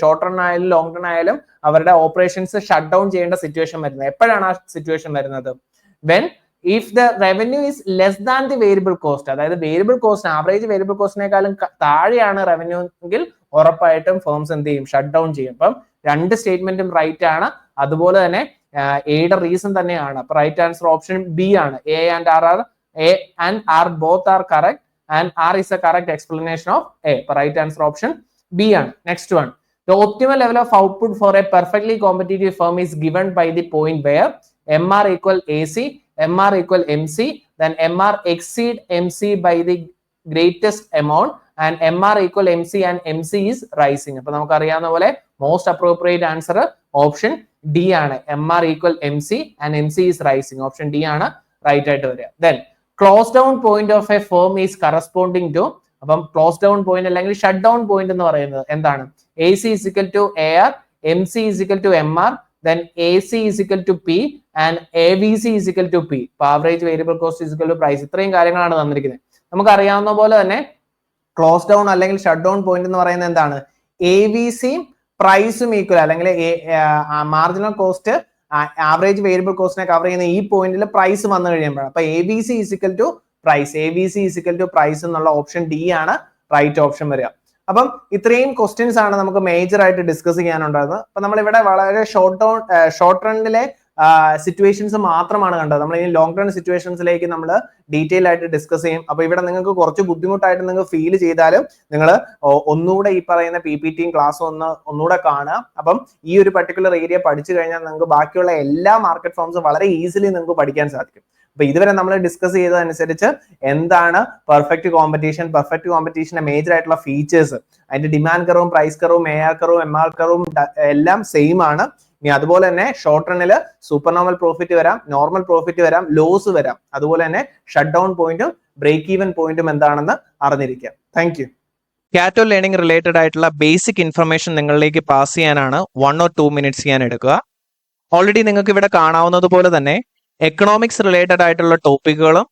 [SPEAKER 2] ഷോർട്ട് റൺ ആയാലും ലോങ് റൺ ആയാലും അവരുടെ ഓപ്പറേഷൻസ് ഷട്ട് ഡൗൺ ചെയ്യേണ്ട സിറ്റുവേഷൻ വരുന്നത്. എപ്പോഴാണ് ആ സിറ്റുവേഷൻ വരുന്നത്? When if the revenue is less than the variable cost, അതായത് വേരിയബിൾ കോസ്റ്റ് ആവറേജ് വേരിയബിൾ കോസ്റ്റിനേക്കാളും താഴെയാണ് റവന്യൂ എങ്കിൽ ഉറപ്പായിട്ടും ഫേംസ് എന്ത് ചെയ്യും, ഷട്ട് ഡൗൺ ചെയ്യും. അപ്പം രണ്ട് സ്റ്റേറ്റ്മെന്റും റൈറ്റ് ആണ്. അതുപോലെ തന്നെ എയുടെ റീസൺ തന്നെയാണ്. അപ്പൊ റൈറ്റ് ആൻസർ ഓപ്ഷൻ ബി ആണ്. A and R both are correct and R is a correct explanation of A. അപ്പൊ റൈറ്റ് ആൻസർ ഓപ്ഷൻ ബി ആണ്. Next one, the optimal level of output for a perfectly competitive firm is given by the point where MR equal AC, MR equal MC, then MR exceed MC by the greatest amount and MR equal MC and MC is rising. അപ്പൊ നമുക്ക് അറിയാവുന്ന പോലെ most appropriate answer option D ആണ്. MR equal MC and MC is rising. Option D ആണ് right ആയിട്ട് വരിക. Then close down point of a firm is corresponding to, അപ്പം close down point അല്ലെങ്കിൽ ഷട്ട് ഡൗൺ പോയിന്റ് എന്ന് പറയുന്നത് എന്താണ്? AC is equal to AR, MC is equal to MR, then AC is equal to P and AVC is equal to P. Average variable cost is equal to price. ഇത്രയും കാര്യങ്ങളാണ് തന്നിരിക്കുന്നത്. നമുക്ക് അറിയാവുന്ന പോലെ തന്നെ ക്ലോസ് ഡൗൺ അല്ലെങ്കിൽ shut down point എന്ന് പറയുന്നത് എന്താണ്? AVCയും പ്രൈസും ഈക്വൽ, അല്ലെങ്കിൽ മാർജിനൽ കോസ്റ്റ് ആവറേജ് വേരിയബിൾ കോസ്റ്റിനെ കവർ ചെയ്യുന്ന ഈ പോയിന്റിൽ പ്രൈസ് വന്നു കഴിയുമ്പോഴാണ്. അപ്പൊ AVC is equal to price, AVC is equal to price എന്നുള്ള ഓപ്ഷൻ ഡി ആണ് റൈറ്റ് ഓപ്ഷൻ വരിക. അപ്പം ഇത്രയും ക്വസ്റ്റ്യൻസ് ആണ് നമുക്ക് മേജർ ആയിട്ട് ഡിസ്കസ് ചെയ്യാനുണ്ടായിരുന്നത്. അപ്പൊ നമ്മൾ ഇവിടെ വളരെ ഷോർട്ട് റണ്ണിലെ സിറ്റുവേഷൻസ് മാത്രമാണ് കണ്ടത്. നമ്മൾ ഇനി ലോങ് റൺ സിറ്റുവേഷൻസിലേക്ക് നമ്മൾ ഡീറ്റെയിൽ ആയിട്ട് ഡിസ്കസ് ചെയ്യും. അപ്പൊ ഇവിടെ നിങ്ങൾക്ക് കുറച്ച് ബുദ്ധിമുട്ടായിട്ട് നിങ്ങൾക്ക് ഫീൽ ചെയ്താലും നിങ്ങൾ ഒന്നുകൂടെ ഈ പറയുന്ന PPTയും ക്ലാസ്സും ഒന്നുകൂടെ കാണുക. അപ്പം ഈ ഒരു പർട്ടിക്കുലർ ഏരിയ പഠിച്ചു കഴിഞ്ഞാൽ നിങ്ങൾക്ക് ബാക്കിയുള്ള എല്ലാ മാർക്കറ്റ് ഫോംസും വളരെ ഈസിലി നിങ്ങൾക്ക് പഠിക്കാൻ സാധിക്കും. അപ്പൊ ഇതുവരെ നമ്മൾ ഡിസ്കസ് ചെയ്തതനുസരിച്ച് എന്താണ് പെർഫെക്റ്റ് കോമ്പറ്റീഷന്റെ മേജർ ആയിട്ടുള്ള ഫീച്ചേഴ്സ്, അതിന്റെ ഡിമാൻഡ് കർവും പ്രൈസ് കർവും AR കർവും MR കർവും എല്ലാം സെയിം ആണ്. ഇനി അതുപോലെ തന്നെ ഷോർട്ട് റണ്ണിൽ സൂപ്പർ നോർമൽ പ്രോഫിറ്റ് വരാം, നോർമൽ പ്രോഫിറ്റ് വരാം, ലോസ് വരാം. അതുപോലെ തന്നെ ഷട്ട് ഡൗൺ പോയിന്റും ബ്രേക്ക് ഈവൻ പോയിന്റും എന്താണെന്ന് അറിഞ്ഞിരിക്കാം. Thank you.
[SPEAKER 1] Cato learning related ആയിട്ടുള്ള ബേസിക് ഇൻഫർമേഷൻ നിങ്ങളിലേക്ക് പാസ് ചെയ്യാനാണ് 1 or 2 minutes ഞാൻ എടുക്കുക. ഓൾറെഡി നിങ്ങൾക്ക് ഇവിടെ കാണാവുന്നത് പോലെ തന്നെ എക്കണോമിക്സ് റിലേറ്റഡ് ആയിട്ടുള്ള ടോപ്പിക്കുകളും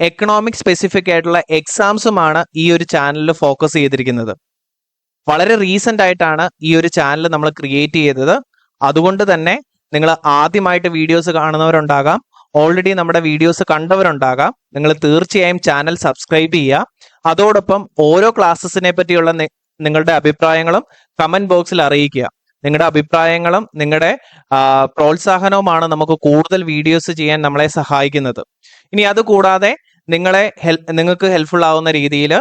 [SPEAKER 1] എക്കണോമിക് സ്പെസിഫിക് ആയിട്ടുള്ള എക്സാംസുമാണ് ഈ ഒരു ചാനലിൽ ഫോക്കസ് ചെയ്തിരിക്കുന്നത്. വളരെ റീസെന്റ് ആയിട്ടാണ് ഈ ഒരു ചാനൽ നമ്മൾ ക്രിയേറ്റ് ചെയ്തത്. അതുകൊണ്ട് തന്നെ നിങ്ങൾ ആദ്യമായിട്ട് വീഡിയോസ് കാണുന്നവരുണ്ടാകാം, ഓൾറെഡി നമ്മുടെ വീഡിയോസ് കണ്ടവരുണ്ടാകാം. നിങ്ങൾ തീർച്ചയായും ചാനൽ സബ്സ്ക്രൈബ് ചെയ്യുക. അതോടൊപ്പം ഓരോ ക്ലാസ്സസിനെ പറ്റിയുള്ള നിങ്ങളുടെ അഭിപ്രായങ്ങളും കമന്റ് ബോക്സിൽ അറിയിക്കുക. നിങ്ങളുടെ അഭിപ്രായങ്ങളും നിങ്ങളുടെ പ്രോത്സാഹനവുമാണ് നമുക്ക് കൂടുതൽ വീഡിയോസ് ചെയ്യാൻ നമ്മളെ സഹായിക്കുന്നത്. ഇനി അതുകൂടാതെ നിങ്ങൾക്ക് ഹെൽപ്ഫുൾ ആവുന്ന രീതിയിൽ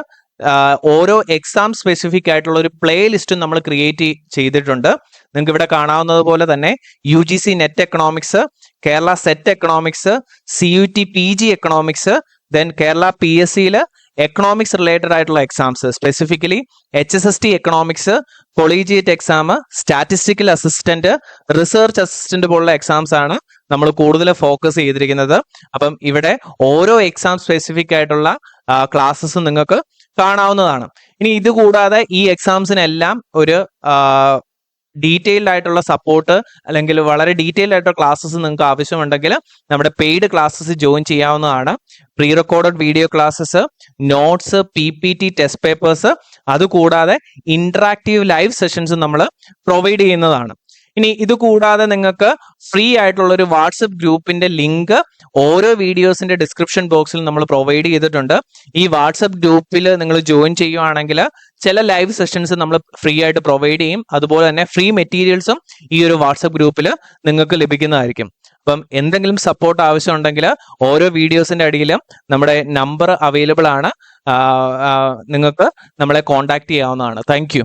[SPEAKER 1] ഓരോ എക്സാം സ്പെസിഫിക് ആയിട്ടുള്ള ഒരു പ്ലേ ലിസ്റ്റും നമ്മൾ ക്രിയേറ്റ് ചെയ്തിട്ടുണ്ട്. നിങ്ങൾക്ക് ഇവിടെ കാണാവുന്നത് പോലെ തന്നെ UGC net economics, Kerala set economics, CUT PG economics, then Kerala PSCയിൽ എക്കണോമിക്സ് റിലേറ്റഡ് ആയിട്ടുള്ള exams, specifically HSST economics, collegiate exam, statistical assistant, research assistant പോലുള്ള എക്സാംസ് ആണ് നമ്മൾ കൂടുതൽ ഫോക്കസ് ചെയ്തിരിക്കുന്നത്. അപ്പം ഇവിടെ ഓരോ എക്സാം സ്പെസിഫിക് ആയിട്ടുള്ള ക്ലാസ്സസും നിങ്ങൾക്ക് കാണാവുന്നതാണ്. ഇനി ഇതുകൂടാതെ ഈ എക്സാംസിനെല്ലാം ഒരു ഡീറ്റെയിൽഡ് ആയിട്ടുള്ള സപ്പോർട്ട് അല്ലെങ്കിൽ വളരെ ഡീറ്റെയിൽഡ് ആയിട്ടുള്ള ക്ലാസ്സസ് നിങ്ങൾക്ക് ആവശ്യമുണ്ടെങ്കിൽ നമ്മുടെ പെയ്ഡ് ക്ലാസ്സസ് ജോയിൻ ചെയ്യാവുന്നതാണ്. Pre recorded video classes, notes, PPT, test papers, അതുകൂടാതെ ഇന്ററാക്റ്റീവ് ലൈവ് സെഷൻസ് നമ്മൾ പ്രൊവൈഡ് ചെയ്യുന്നതാണ്. ഇനി ഇത് കൂടാതെ നിങ്ങൾക്ക് ഫ്രീ ആയിട്ടുള്ള ഒരു വാട്സപ്പ് ഗ്രൂപ്പിന്റെ ലിങ്ക് ഓരോ വീഡിയോസിന്റെ ഡിസ്ക്രിപ്ഷൻ ബോക്സിൽ നമ്മൾ പ്രൊവൈഡ് ചെയ്തിട്ടുണ്ട്. ഈ വാട്സപ്പ് ഗ്രൂപ്പിൽ നിങ്ങൾ ജോയിൻ ചെയ്യുവാണെങ്കിൽ ചില ലൈവ് സെഷൻസ് നമ്മൾ ഫ്രീ ആയിട്ട് പ്രൊവൈഡ് ചെയ്യും. അതുപോലെ തന്നെ ഫ്രീ മെറ്റീരിയൽസും ഈ ഒരു വാട്സപ്പ് ഗ്രൂപ്പിൽ നിങ്ങൾക്ക് ലഭിക്കുന്നതായിരിക്കും. അപ്പം എന്തെങ്കിലും സപ്പോർട്ട് ആവശ്യമുണ്ടെങ്കിൽ ഓരോ വീഡിയോസിന്റെ അടിയിലും നമ്മുടെ നമ്പർ അവൈലബിൾ ആണ്. നിങ്ങൾക്ക് നമ്മളെ കോൺടാക്ട് ചെയ്യാവുന്നതാണ്. Thank you.